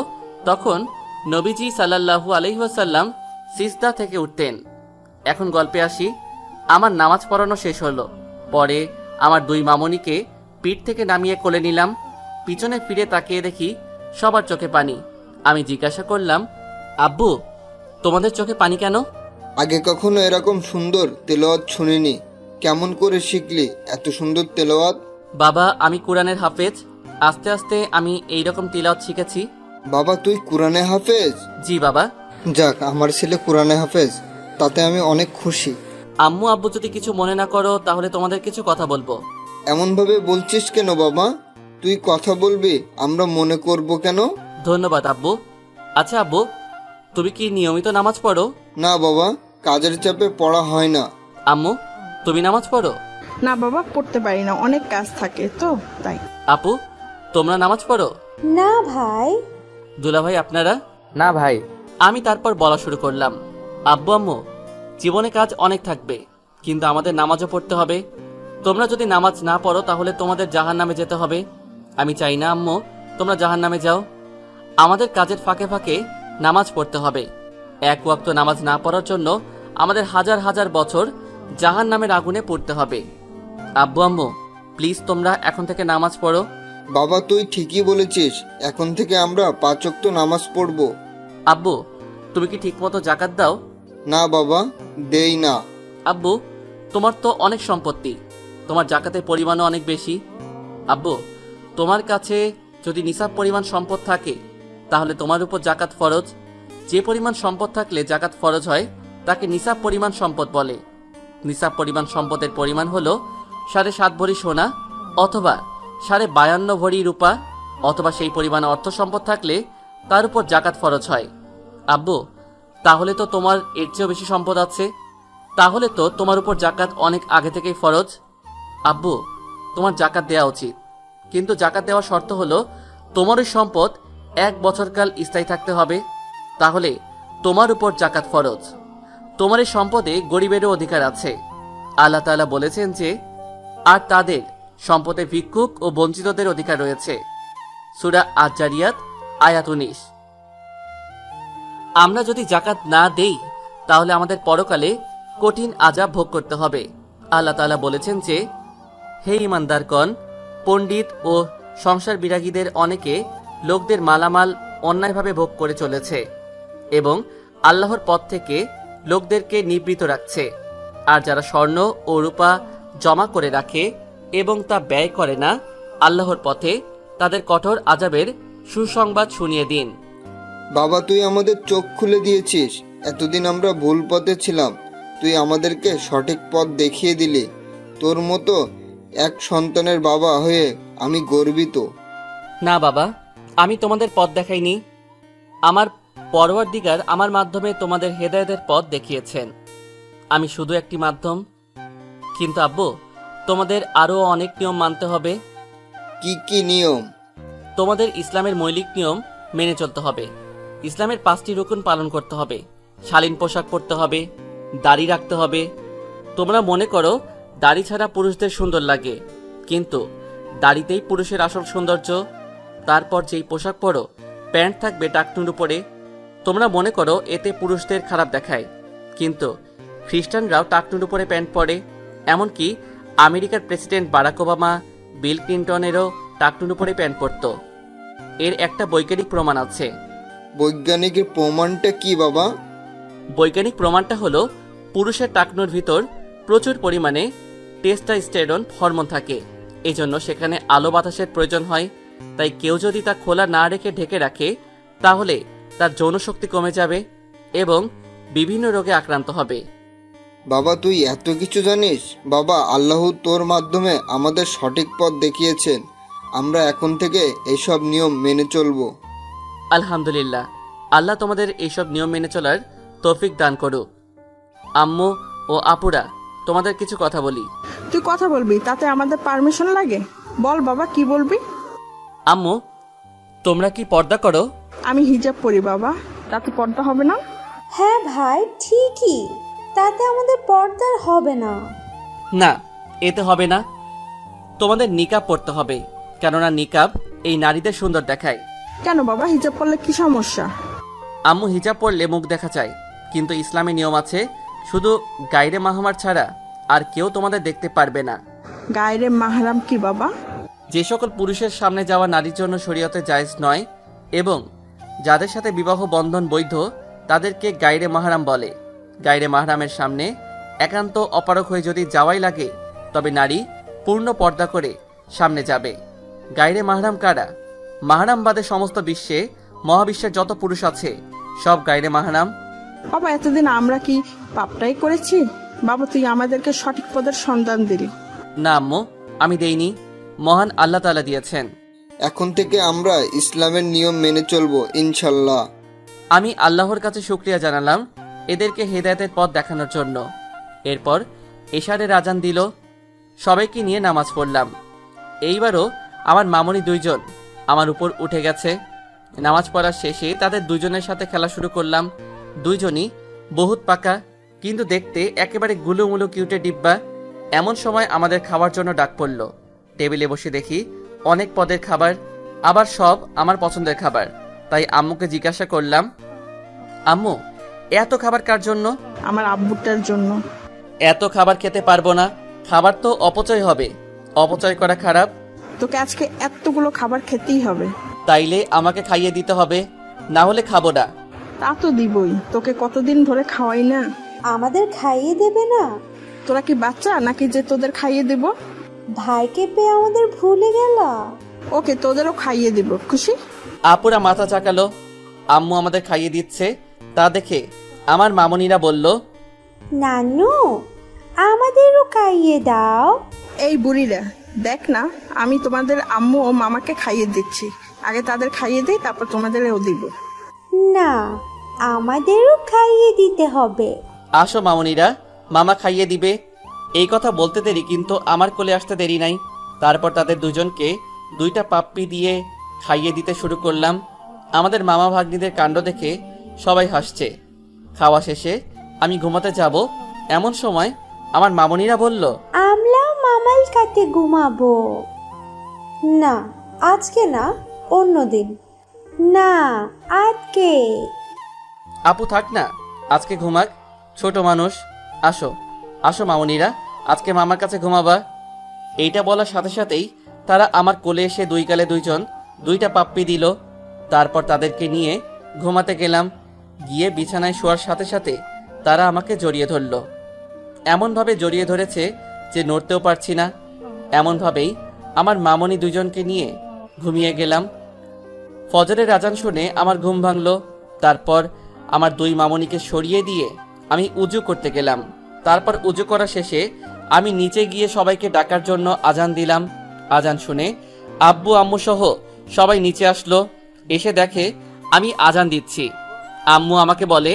তখন নবীজি সাল্লাল্লাহু আলাইহি ওয়াসাল্লাম সিজদা থেকে উঠতেন। এখন গল্পে আসি। আমার নামাজ পড়ানো শেষ হলো। পরে আমার দুই মামনিকে পিঠ থেকে নামিয়ে কোলে নিলাম। পিছনে ফিরে তাকিয়ে দেখি সবার চোখে পানি। আমি জিজ্ঞাসা করলাম, আব্বু তোমাদের চোখে পানি কেন? আগে কখনো এরকম সুন্দর তেলাওয়াত শুনিনি। কেমন করে শিখলি এত সুন্দর তেলাওয়াত? বাবা, আমি কোরআনের হাফেজ। আস্তে আস্তে আমি এইরকম তিলাওয়াত শিখেছি। বাবা, তুই কোরআনে হাফেজ? জি বাবা। যাক, আমার ছেলে কোরআনে হাফেজ, তাতে আমি অনেক খুশি। আম্মু আব্বু যদি কিছু মনে না করো তাহলে তোমাদের কিছু কথা বলবো। এমনভাবে বলছিস কেন বাবা? তুই কথা বলবি, আমরা মনে করব কেন? ধন্যবাদ আব্বু। আচ্ছা আব্বু, তুমি কি নিয়মিত নামাজ পড়ো? না বাবা, কাজের চাপে পড়া হয় না। আম্মু, তুমি নামাজ পড়ো? না বাবা, পড়তে পারি না, অনেক কাজ থাকে তো তাই। আপু, তোমরা নামাজ পড়ো? না ভাই। দুলাভাই, আপনারা? না ভাই। আমি তারপর বলা শুরু করলাম, আব্বু আম্মু, জীবনে কাজ অনেক থাকবে, কিন্তু আমাদের নামাজও পড়তে হবে। তোমরা যদি নামাজ না পড়ো তাহলে তোমাদের জাহান্নামে যেতে হবে। আমি চাই না আম্মু তোমরা জাহান্নামে যাও। আমাদের কাজের ফাঁকে ফাঁকে নামাজ পড়তে হবে। এক ওয়াক্ত নামাজ না পড়ার জন্য আমাদের হাজার হাজার বছর জাহান্নামের আগুনে পড়তে হবে। আব্বু আম্মু, প্লিজ তোমরা এখন থেকে নামাজ পড়ো। বাবা, তুই ঠিকই বলেছিস, এখন থেকে আমরা 5 ওয়াক্ত নামাজ পড়ব। আব্বু, তুমি কি ঠিকমতো জাকাত দাও? না বাবা, দেই না। আব্বু, তোমার তো অনেক সম্পত্তি, তোমার জাকাতের পরিমাণও অনেক বেশি। আব্বু, তোমার কাছে যদি নিসাব পরিমাণ সম্পদ থাকে তাহলে তোমার উপর জাকাত ফরজ। যে পরিমাণ সম্পদ থাকলে জাকাত ফরজ হয় তাকে নিসাব পরিমাণ সম্পদ বলে। নিসাব পরিমাণ সম্পদের পরিমাণ হলো 7.5 ভরি সোনা অথবা 52.5 ভরি রূপা, অথবা সেই পরিমাণ অর্থ সম্পদ থাকলে তার উপর জাকাত ফরজ হয়। আব্বু, তাহলে তো তোমার এর চেয়েও বেশি সম্পদ আছে, তাহলে তো তোমার উপর জাকাত অনেক আগে থেকেই ফরজ। আব্বু, তোমার জাকাত দেওয়া উচিত, কিন্তু জাকাত দেওয়ার শর্ত হলো তোমার ওই সম্পদ 1 বছরকাল স্থায়ী থাকতে হবে, তাহলে তোমার উপর জাকাত ফরজ। তোমার এই সম্পদে গরিবেরও অধিকার আছে। আল্লাহ তাআলা বলেছেন যে, আর তাদের সম্পদে ভিক্ষুক ও বঞ্চিতদের অধিকার রয়েছে। সূরা আজ-জারিয়াত আয়াত 19। আমরা যদি জাকাত না দেই তাহলে আমাদের পরকালে কঠিন আযাব ভোগ করতে হবে। আল্লাহ তাআলা বলেছেন যে, হে ঈমানদারগণ, পণ্ডিত ও সংসার বিরাগীদের অনেকে লোকদের মালামাল অন্যায়ভাবে ভোগ করে চলেছে এবং আল্লাহর পথ থেকে লোকদেরকে নিবৃত রাখছে। আর যারা স্বর্ণ ও রূপা জমা করে রাখে এবং তা ব্যয় করে না আল্লাহর পথে, তাদের কঠোর আযাবের সুসংবাদ শুনিয়ে দিন। বাবা, তুই আমাদের চোখ খুলে দিয়েছিস। এতদিন আমরা ভুল পথে ছিলাম, তুই আমাদেরকে সঠিক পথ দেখিয়ে দিলি। তোর মতো এক সন্তানের বাবা হয়ে আমি গর্বিত। না বাবা, আমি তোমাদের পথ দেখাইনি, আমার পরওয়ারদিগার আমার মাধ্যমে তোমাদের হেদায়েতের পথ দেখিয়েছেন। আমি শুধু একটি মাধ্যম। কিন্তু আব্বু, তোমাদের আরও অনেক নিয়ম মানতে হবে। কি কি নিয়ম? তোমাদের ইসলামের মৌলিক নিয়ম মেনে চলতে হবে। ইসলামের 5টি রুকুন পালন করতে হবে। শালীন পোশাক পরতে হবে, দাড়ি রাখতে হবে। তোমরা মনে করো দাড়ি ছাড়া পুরুষদের সুন্দর লাগে, কিন্তু দাড়িতেই পুরুষের আসল সৌন্দর্য। তারপর যেই পোশাক পরো, প্যান্ট থাকবে টাকনুর উপরে। তোমরা মনে করো এতে পুরুষদের খারাপ দেখায়, কিন্তু খ্রিস্টানরাও টাকনুর উপরে প্যান্ট পরে। এমনকি আমেরিকার প্রেসিডেন্ট বারাক ওবামা, বিল ক্লিন্টনেরও টাকনুর উপরে প্যান্ট পরত। এর একটা বৈজ্ঞানিক প্রমাণ আছে। বৈজ্ঞানিক প্রমাণটা কি বাবা? বৈজ্ঞানিক প্রমাণটা হলো পুরুষের টাকনুর ভিতর প্রচুর পরিমাণে টেস্টোস্টেরন হরমোন থাকে, এজন্য সেখানে আলো বাতাসের প্রয়োজন হয়। তাই কেউ যদি তা খোলা না রেখে ঢেকে রাখে তাহলে তার যৌনশক্তি কমে যাবে এবং বিভিন্ন রোগে আক্রান্ত হবে। বাবা, তুই এত কিছু জানিস? বাবা, আল্লাহ তোর মাধ্যমে আমাদের সঠিক পথ দেখিয়েছেন। আমরা এখন থেকে এইসব নিয়ম মেনে চলবো। আলহামদুলিল্লাহ, আল্লাহ তোমাদের এইসব নিয়ম মেনে চলার তৌফিক দান করুক। আম্মু ও আপুরা, তোমাদের কিছু কথা বলি। তুই কথা বলবি, তাতে আমাদের পারমিশন লাগে? বল বাবা, কি বলবি? আম্মু, তোমরা কি পর্দা করো? আমি হিজাব পরি বাবা, তাতে পর্দা হবে না? হ্যাঁ ভাই, ঠিকই, তাতে আমাদের পর্দার হবে না। না, এতে হবে না। তোমাদের নিকাব পড়তে হবে, কেননা নিকাব এই নারীদের সুন্দর দেখায়। কেন বাবা, হিজাব পরলে কি সমস্যা? আম্মু, হিজাব পরলে মুখ দেখা যায়, কিন্তু ইসলামে নিয়ম আছে, শুধু গায়রে মাহরাম ছাড়া আর কেউ তোমাদের দেখতে পারবে না। গায়রে মাহরাম কি বাবা? যে সকল পুরুষের সামনে যাওয়া নারীর জন্য শরীয়তে জায়েজ নয় এবং যাদের সাথে বিবাহ বন্ধন বৈধ, তাদেরকে গায়রে মাহরাম বলে। গায়রে মাহরামের সামনে একান্ত অপারক হয়ে যদি যাওয়াই লাগে তবে নারী পূর্ণ পর্দা করে সামনে যাবে। গায়রে মাহরাম কারা? মাহরাম বাদে সমস্ত বিশ্বে মহাবিশ্বের যত পুরুষ আছে সব গায়রে মাহরাম। বাবা এতদিন আমরা কি পাপটাই করেছি? বাবা তুই আমাদেরকে সঠিক পদের সন্ধান দিলি। না আম্মু, আমি দেইনি, মহান আল্লাহ তাআলা দিয়েছেন। এখন থেকে আমরা ইসলামের নিয়ম মেনে চলবো ইনশাল্লাহ। আমি আল্লাহর কাছে শুকরিয়া জানালাম এদেরকে হেদায়েতের পথ দেখানোর জন্য। এরপর এশারের আজান দিল, সবাইকে নিয়ে নামাজ পড়লাম। এইবারও আমার মামনি দুইজন আমার উপর উঠে গেছে। নামাজ পড়ার শেষে তাদের দুইজনের সাথে খেলা শুরু করলাম। দুইজনই বহুত পাকা, কিন্তু দেখতে একেবারে গুলুমুলু কিউটে ডিব্বা। এমন সময় আমাদের খাওয়ার জন্য ডাক পড়ল। টেবিলে বসে দেখি অনেক পদের খাবার, আবার সব আমার পছন্দের খাবার। তাই আম্মুকে জিজ্ঞাসা করলাম, আম্মু এত খাবার কার জন্য? আমার আব্বুটার জন্য। এত খাবার খেতে পারবো না, খাবার তো অপচয় হবে। অপচয় করা খারাপ। তোকে আজকে এতগুলো খাবার খেতেই হবে। তাইলে আমাকে খাইয়ে দিতে হবে, না হলে খাবো না। তা তো দিবই, তোকে কতদিন ধরে খাওয়াই না। আমাদের খাইয়ে দেবে না? তোরা কি বাচ্চা নাকি যে তোদের খাইয়ে দেব? ভাইকে পেয়ে আমাদের ভুলে গেলা? ওকে তোদেরও খাইয়ে দেব, খুশি? আপুরা মাথা চাকালো। আম্মু আমাদের খাইয়ে দিচ্ছে তা দেখে আমার মামনিরা বলল, নানু আমাদেরও খাইয়ে দাও। এই বুড়িরা দেখ না, আমি তোমাদের আম্মু ও মামাকে খাইয়ে দিচ্ছি। আগে তাদের খাইয়ে দিই, তারপর তোমাদেরও দিব। না, আমাদেরও খাইয়ে দিতে হবে। আসো মামনিরা, মামা খাইয়ে দিবে। এই কথা বলতে দেরি, কিন্তু আমার কোলে আসতে দেরি নাই। তারপর তাদের দুজনকে দুইটা পাপ্পি দিয়ে খাইয়ে দিতে শুরু করলাম। আমাদের মামা ভাগ্নিদের কাণ্ড দেখে সবাই হাসছে। খাওয়া শেষে আমি ঘুমাতে যাব, এমন সময় আমার মামনিরা বলল, আমরাও মামাল কাতে ঘুমাবো। না আজকে না, অন্যদিন। না আজকে। আপু থাক না, আজকে ঘুমাক, ছোট মানুষ। আসো আসো মামনিরা, আজকে মামার কাছে ঘুমাবা। এইটা বলার সাথে সাথেই তারা আমার কোলে এসে দুই গালে দুইজন দুইটা পাপ্পি দিল। তারপর তাদেরকে নিয়ে ঘুমাতে গেলাম। গিয়ে বিছানায় শোয়ার সাথে সাথে তারা আমাকে জড়িয়ে ধরল। এমনভাবে জড়িয়ে ধরেছে যে নড়তেও পারছি না। এমনভাবেই আমার মামনি দুজনকে নিয়ে ঘুমিয়ে গেলাম। ফজরের আজান শুনে আমার ঘুম ভাঙল। তারপর আমার দুই মামনিকে সরিয়ে দিয়ে আমি উজু করতে গেলাম। তারপর উজু করা শেষে আমি নিচে গিয়ে সবাইকে ডাকার জন্য আজান দিলাম। আজান শুনে আব্বু আম্মু সহ সবাই নিচে আসলো। এসে দেখে আমি আজান দিচ্ছি। আম্মু আমাকে বলে,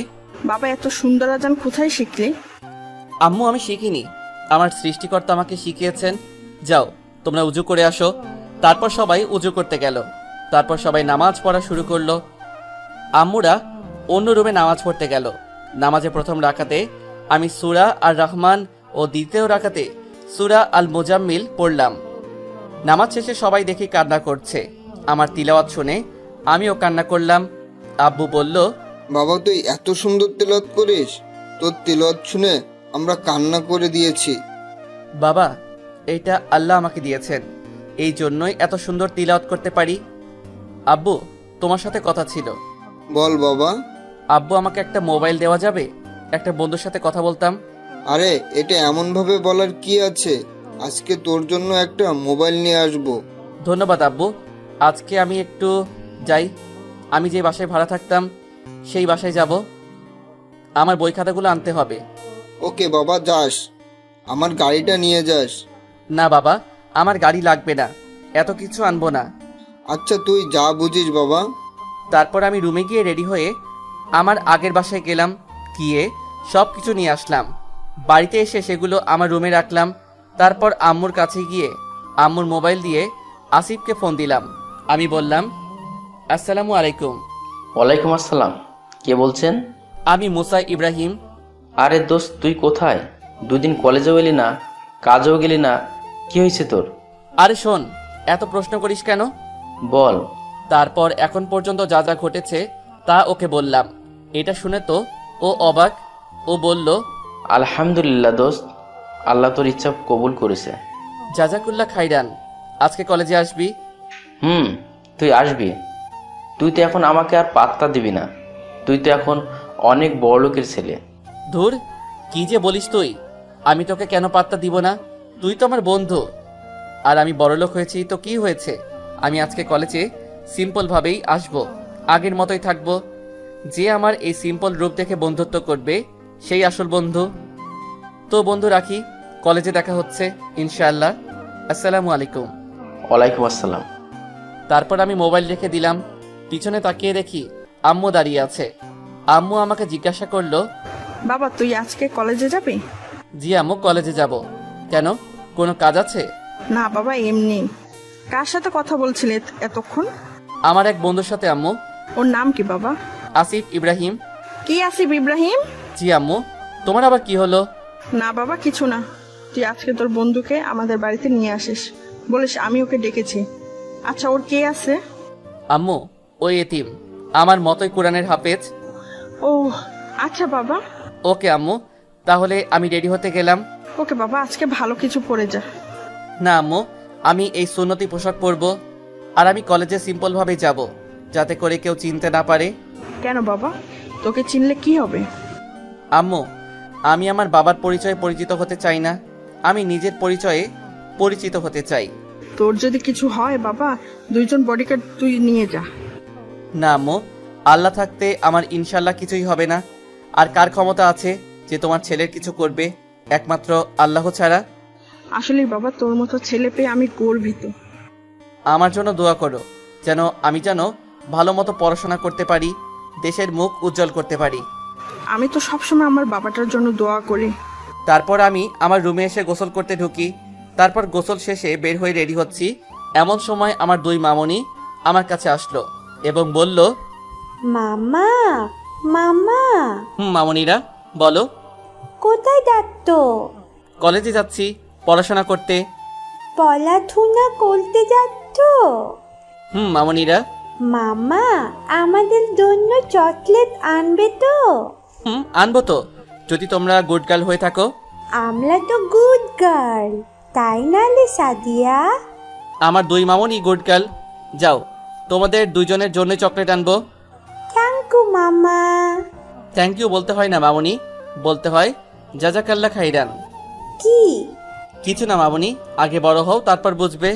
বাবা এত সুন্দর আজান কোথায় শিখলি? আম্মু আমি শিখিনি, আমার সৃষ্টিকর্তা আমাকে শিখিয়েছেন। যাও তোমরা উজু করে আসো। তারপর সবাই উজু করতে গেল। তারপর সবাই নামাজ পড়া শুরু করলো। আম্মুরা অন্য রুমে নামাজ পড়তে গেল। নামাজে প্রথম রাকাতে আমি সূরা আর রহমান ও দ্বিতীয় রাকাতে সূরা আল মুজাম্মিল পড়লাম। নামাজ শেষে সবাই দেখি কান্না করছে। আমার তিলাওয়াত শুনে আমিও কান্না করলাম। আব্বু বলল, বাবা তুই এত সুন্দর তেলাওয়াত করিস, তোর তেলাওয়াত শুনে আমরা কান্না করে দিয়েছি। বাবা এইটা আল্লাহ আমাকে দিয়েছেন, এই জন্যই এত সুন্দর তিলাওয়াত করতে পারি। আব্বু তোমার সাথে কথা ছিল। বল বাবা। আব্বু আমাকে একটা মোবাইল দেওয়া যাবে? একটা বন্ধুর সাথে কথা বলতাম। আরে এটা এমনভাবে বলার কি আছে, আজকে তোর জন্য একটা মোবাইল নিয়ে আসবো। ধন্যবাদ আব্বু, আজকে আমি একটু যাই। আমি যে বাসায় ভাড়া থাকতাম সেই বাসায় যাব। আমার বই খাতাগুলো আনতে হবে। ওকে বাবা, যাস, আমার গাড়িটা নিয়ে যাস। না বাবা, আমার গাড়ি লাগবে না, এত কিছু আনবো না। আচ্ছা তুই যা বুঝিস বাবা। তারপর আমি রুমে গিয়ে রেডি হয়ে আমার আগের বাসায় গেলাম। গিয়ে সব কিছু নিয়ে আসলাম। বাড়িতে এসে সেগুলো আমার রুমে রাখলাম। তারপর আম্মুর কাছে গিয়ে আম্মুর মোবাইল দিয়ে আসিফকে ফোন দিলাম। আমি বললাম, আসসালামু আলাইকুম। ওয়ালাইকুম আসসালাম, কে বলছেন? আমি মুসা ইব্রাহিম। আরে দোস্ত তুই কোথায়? 2 দিন কলেজেও গেলি না, কাজেও গেলি না, কি হয়েছে তোর? আরে শোন, এত প্রশ্ন করিস কেন? বল। তারপর এখন পর্যন্ত যা যা ঘটেছে তা ওকে বললাম। এটা শুনে তো ও অবাক। ও বলল, আলহামদুলিল্লাহ দোস্ত, আল্লাহ তোর ইচ্ছা কবুল করেছে। জাজাকুল্লাহ খাইরান। আজকে কলেজে আসবি? তুই আসবি। তুই তো এখন আমাকে আর পাত্তা দিবি না, তুই তো এখন অনেক বড় লোকের ছেলে। ধুর, কি যে বলিস তুই। আমি তোকে কেন পাত্তা দিব না? তুই তো আমার বন্ধু। আর আমি বড়লোক হয়েছি তো কি হয়েছে? আমি আজকে কলেজে সিম্পলভাবেই আসবো, আগের মতোই থাকবো। যে আমার এই সিম্পল রূপ দেখে বন্ধুত্ব করবে সেই আসল বন্ধু। তো বন্ধু রাখি, কলেজে দেখা হচ্ছে ইনশাআল্লাহ। আসসালামু আলাইকুম। ওয়ালাইকুম আসসালাম। তারপর আমি মোবাইল রেখে দিলাম। পিছনে তাকিয়ে দেখি আম্মু দাঁড়িয়ে আছে। আম্মু আমাকে জিজ্ঞাসা করলো, বাবা তুই আজকে কলেজে যাবি? জি আম্মু, কলেজে যাব। কেন, কোনো কাজ আছে? না বাবা, এমনি। কার সাথে কথা বলছিলে এতক্ষণ? আমার এক বন্ধুর সাথে আম্মু। ওর নাম কি বাবা? আসিফ ইব্রাহিম। কি আসিফ ইব্রাহিম? জি আম্মু। তোমার আবার কি হলো? না বাবা, কিছু না। তুই আজকে তোর বন্ধুকে আমাদের বাড়িতে নিয়ে আসিস, বলিস আমি ওকে ডেকেছি। আচ্ছা, ওর কে আছে? আম্মু, ওই এতিম, আমার মতোই কোরআনের হাফেজ। ও আচ্ছা বাবা। ওকে আম্মু, তাহলে আমি রেডি হতে গেলাম। ওকে বাবা, আজকে ভালো কিছু পরে যা। না আম্মু, আমি এই সুন্নতি পোশাক পরবো। আর আমি কলেজে সিম্পল ভাবে যাব, যাতে করে কেউ চিনতে না পারে। কেন বাবা, তোকে চিনলে কি হবে? আম্মু, আমি আমার বাবার পরিচয়ে পরিচিত হতে চাই না, আমি নিজের পরিচয়ে পরিচিত হতে চাই। তোর যদি কিছু হয় বাবা, 2 জন বডিগার্ড তুই নিয়ে যা। না আম্মু, আল্লাহ থাকতে আমার ইনশাল্লাহ কিছুই হবে না। আর কার ক্ষমতা আছে যে তোমার ছেলের কিছু করবে? একমাত্র আল্লাহ ছাড়া। আসলে বাবা, তোর মতো ছেলে পেয়ে আমি গর্বিত। আমার জন্য দোয়া করো, আমি যেন ভালো মতো পড়াশোনা করতে পারি, দেশের মুখ উজ্জ্বল করতে পারি। আমি তো সবসময় আমার বাবাটার জন্য দোয়া করি। তারপর আমি আমার রুমে এসে গোসল করতে ঢুকি। তারপর গোসল শেষে বের হয়ে রেডি হচ্ছি, এমন সময় আমার 2 মামনি আমার কাছে আসলো এবং বলল, মামা, মামা, মামনিরা বলো। কোথায় যাচ্ছো? কলেজে যাচ্ছি পড়াশোনা করতে। পড়াশোনা করতে যাচ্ছো? মামনিরা। মামা, আমাদের জন্য চকলেট আনবে তো? আনবো তো, যদি তোমরা গুড গার্ল হয়ে থাকো। আমরা তো গুড গার্ল, তাই না রে সাদিয়া? আমার 2 মামনি গুড গার্ল। যাও, তোমাদের 2 জনের জন্য চকলেট আনবো। থ্যাংক ইউ মামা। থ্যাংক ইউ বলতে হয় না মামনি, বলতে হয় জাজাকাল্লাহ খাইরান। কি? কিছু না মামনি, আগে বড় হও, তারপর বুঝবে।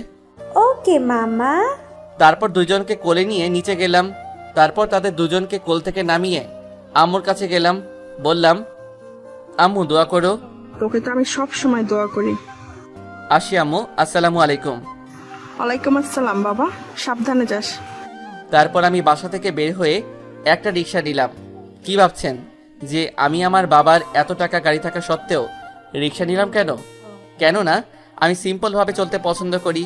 ওকে মামা। তারপর 2 জনকে কোলে নিয়ে নিচে গেলাম। তারপর তাদের 2 জনকে কোল থেকে নামিয়ে আম্মুর কাছে গেলাম। বললাম, আম্মু দোয়া করো। তোকে তো আমি সব সময় দোয়া করি। আসি আম্মু, আসসালামু আলাইকুম। ওয়ালাইকুম আসসালাম বাবা, সাবধানে যাস। তারপর আমি বাসা থেকে বের হয়ে একটা রিক্সা নিলাম। কি ভাবছেন যে আমি আমার বাবার এত টাকা গাড়ি থাকা সত্ত্বেও রিক্সা নিলাম কেন? কেননা আমি সিম্পলভাবে চলতে পছন্দ করি।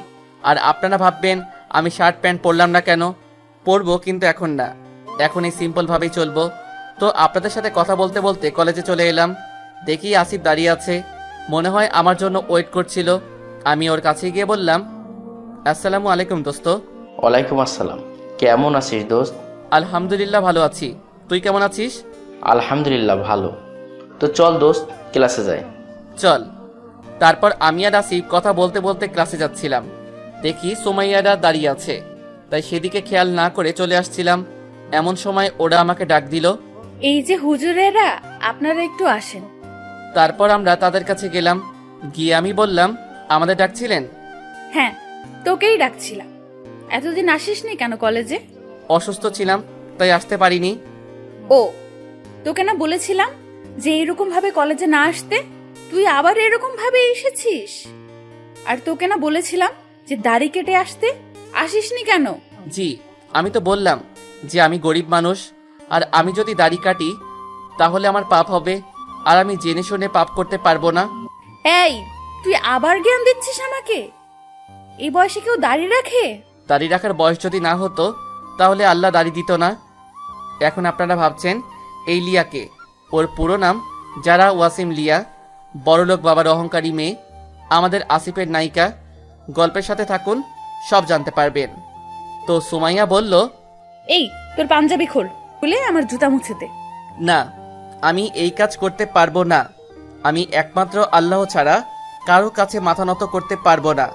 আর আপনারা ভাববেন আমি শার্ট প্যান্ট পরলাম না কেন? পরবো, কিন্তু এখন না, এখন এই সিম্পলভাবেই চলবো। তো আপনাদের সাথে কথা বলতে বলতে কলেজে চলে এলাম। দেখি আসিফ দাঁড়িয়ে আছে, মনে হয় আমার জন্য ওয়েট করছিল। আমি ওর কাছে গিয়ে বললাম, আসসালামু আলাইকুম দোস্ত। ওয়ালাইকুম আসসালাম। কেমন আছিস দোস্ত? আলহামদুলিল্লাহ ভালো আছি, তুই কেমন আছিস? আলহামদুলিল্লাহ ভালো। তো চল দোস্ত, ক্লাসে যাই। চল। তারপর আমি আর আসিফ কথা বলতে বলতে ক্লাসে যাচ্ছিলাম। দেখি সুমাইয়ারা দাঁড়িয়ে আছে, তাই সেদিকে খেয়াল না করে চলে আসছিলাম। এমন সময় ওরা আমাকে ডাক দিল। এই যে হুজুরেরা, আপনারা একটু আসেন। তারপর আমরা তাদের কাছে গেলাম। গিয়ে আমি বললাম, আমাদের ডাকছিলেন? হ্যাঁ, তোকেই ডাকছিলাম। এতদিন আসিসনি কেন কলেজে? অসুস্থ ছিলাম, তাই আসতে পারিনি। ও, তোকে না বলেছিলাম যে এরকম ভাবে কলেজে না আসতে? তুই আবার এরকম ভাবে এসেছিস। আর তোকে না বলেছিলাম যে দাড়ি কেটে আসতে? আসিসনি কেন? জি, আমি তো বললাম যে আমি গরিব মানুষ, আর আমি যদি দাড়ি কাটি তাহলে আমার পাপ হবে, আর আমি জেনে শুনে পাপ করতে পারবো না। এই, তুই আবার জ্ঞান দিচ্ছিস আমাকে? এই বয়সে কেউ দাড়ি রাখে? দাড়ি রাখার বয়স যদি না হতো তাহলে আল্লাহ দাড়ি দিত না। এখন আপনারা ভাবছেন এই লিয়াকে, ওর পুরো নাম যারা ওয়াসিম লিয়া, বড়লোক বাবার অহংকারী মেয়ে, আমাদের আসিফের নায়িকা। গল্পের সাথে থাকুন, সব জানতে পারবেন। তো সুমাইয়া বলল, এই, তোর পাঞ্জাবি খোল, খুলে আমার জুতা মুছে দে। না, আমি এই কাজ করতে পারবো না। আমি একমাত্র আল্লাহ ছাড়া কারো কাছে মাথা নত করতে পারবো না।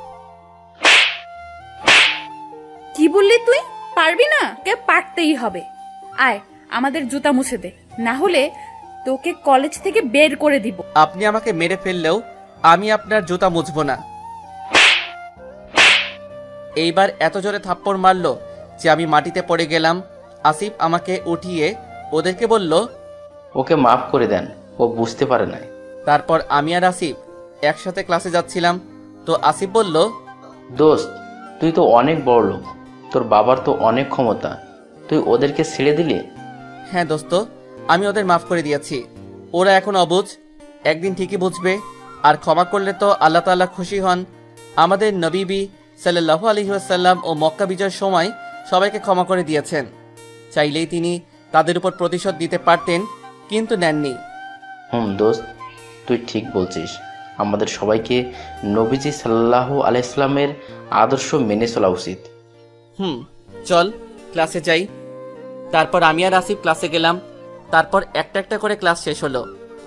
কি বললি তুই? পারবি না? কে পারতেই হবে। আয়, আমাদের জুতা মুছে দে, না হলে তোকে কলেজ থেকে বের করে দিব। আপনি আমাকে মেরে ফেললেও আমি আপনার জুতা মুছবো না। এইবার এত জোরে থাপ্পড় মারলো যে আমি মাটিতে পড়ে গেলাম। আসিফ আমাকে উঠিয়ে ওদেরকে বলল, ওকে মাফ করে দেন, ও বুঝতে পারে নাই। তারপর আমি আর আসিফ একসাথে ক্লাসে যাচ্ছিলাম। তো আসিফ বলল, দোস্ত, তুই তো অনেক বড় লোক, তোর বাবার তো অনেক ক্ষমতা, তুই ওদেরকে ছেড়ে দিলি? হ্যাঁ দোস্ত, আমি ওদের মাফ করে দিয়েছি। ওরা এখন অবুঝ, একদিন ঠিকই বুঝবে। আর ক্ষমা করলে তো আল্লাহ তাআলা খুশি হন। আমাদের নবী সাল্লাল্লাহু আলাইহি ওয়াসাল্লাম ও মক্কা বিজয়ের সময় সবাইকে ক্ষমা করে দিয়েছেন। চাইলেই তিনি তাদের উপর প্রতিশোধ দিতে পারতেন, কিন্তু নেননি। দোস্ত, তুই ঠিক বলছিস। আমাদের সবাইকে নবীজি সাল্লাল্লাহু আলাইহি সাল্লামের আদর্শ মেনে চলা উচিত। চল ক্লাসে যাই। তারপর আমি আর আসিফ ক্লাসে গেলাম। তারপর একটা একটা করে ক্লাস শেষ হলো।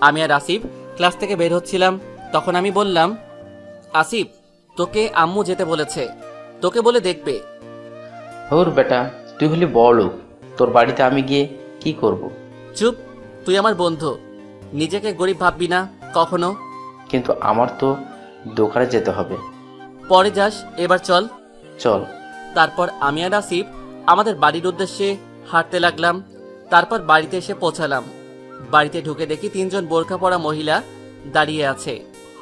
আমি আর আসিফ ক্লাস থেকে বের হচ্ছিলাম। তখন আমি বললাম, আসিফ, তোকে আম্মু যেতে বলেছে, তোকে বলে দেখবে। ওর বেটা, তুই হলি বড় লোক, তোর বাড়িতে আমি গিয়ে কি করব? চুপ, তুই আমার বন্ধু, নিজেকে গরিব ভাববি না কখনো। কিন্তু আমার তো দোকানে যেতে হবে। পরে যাস, এবার চল। চল। তারপর আমি আর আসিফ আমাদের বাড়ির উদ্দেশ্যে হাঁটতে লাগলাম। তারপর বাড়িতে এসে পৌঁছালাম। বাড়িতে ঢুকে দেখি 3 জন বোরকা পরা মহিলা দাঁড়িয়ে আছে,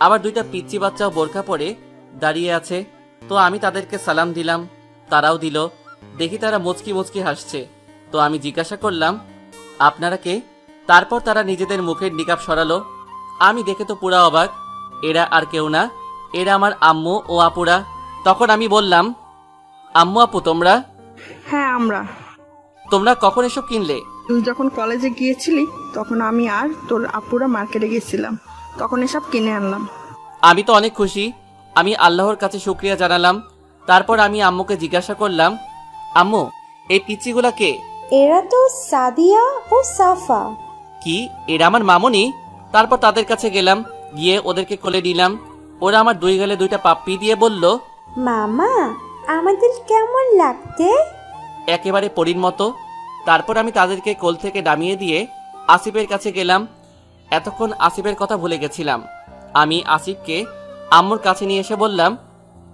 আবার 2টা পিচ্চি বাচ্চাও বোরকা পরে দাঁড়িয়ে আছে। তো আমি তাদেরকে সালাম দিলাম, তারাও দিল। দেখি তারা মুচকি মুচকি হাসছে। তো আমি জিজ্ঞাসা করলাম, আপনারা কে? তারপর তারা নিজেদের মুখের নিকাব সরালো। আমি দেখে তো পুরা অবাক। এরা আর কেউ না, এরা আমার আম্মু ও আপুরা। তখন আমি বললাম, আম্মু আপু তোমরা হ্যাঁ, তোমরা কখন এসব কিনলে? তুই যখন কলেজে গিয়েছিলি তখন আমি আর তোর আপুরা মার্কেটে গেছিলাম, তখন এসব কিনে আনলাম। আমি তো অনেক খুশি। আমি আল্লাহর কাছে শুকরিয়া জানালাম। তারপর আমি আম্মুকে জিজ্ঞাসা করলাম, আম্মু, এই পিচ্চিগুলা কে? এরা তো সাদিয়া ও সাফা। কি, এরা আমার মামুনি? তারপর তাদের কাছে গেলাম, গিয়ে ওদেরকে কোলে নিলাম। ওরা আমার 2 গালে 2টা পাপ্পি দিয়ে বলল, মামা, আমাদের কেমন লাগতে? একেবারে পরীর মতো। তারপর আমি তাদেরকে কোল থেকে নামিয়ে দিয়ে আসিফের কাছে গেলাম। এতক্ষণ আসিফের কথা ভুলে গেছিলাম। আমি আসিফকে আম্মুর কাছে নিয়ে এসে বললাম,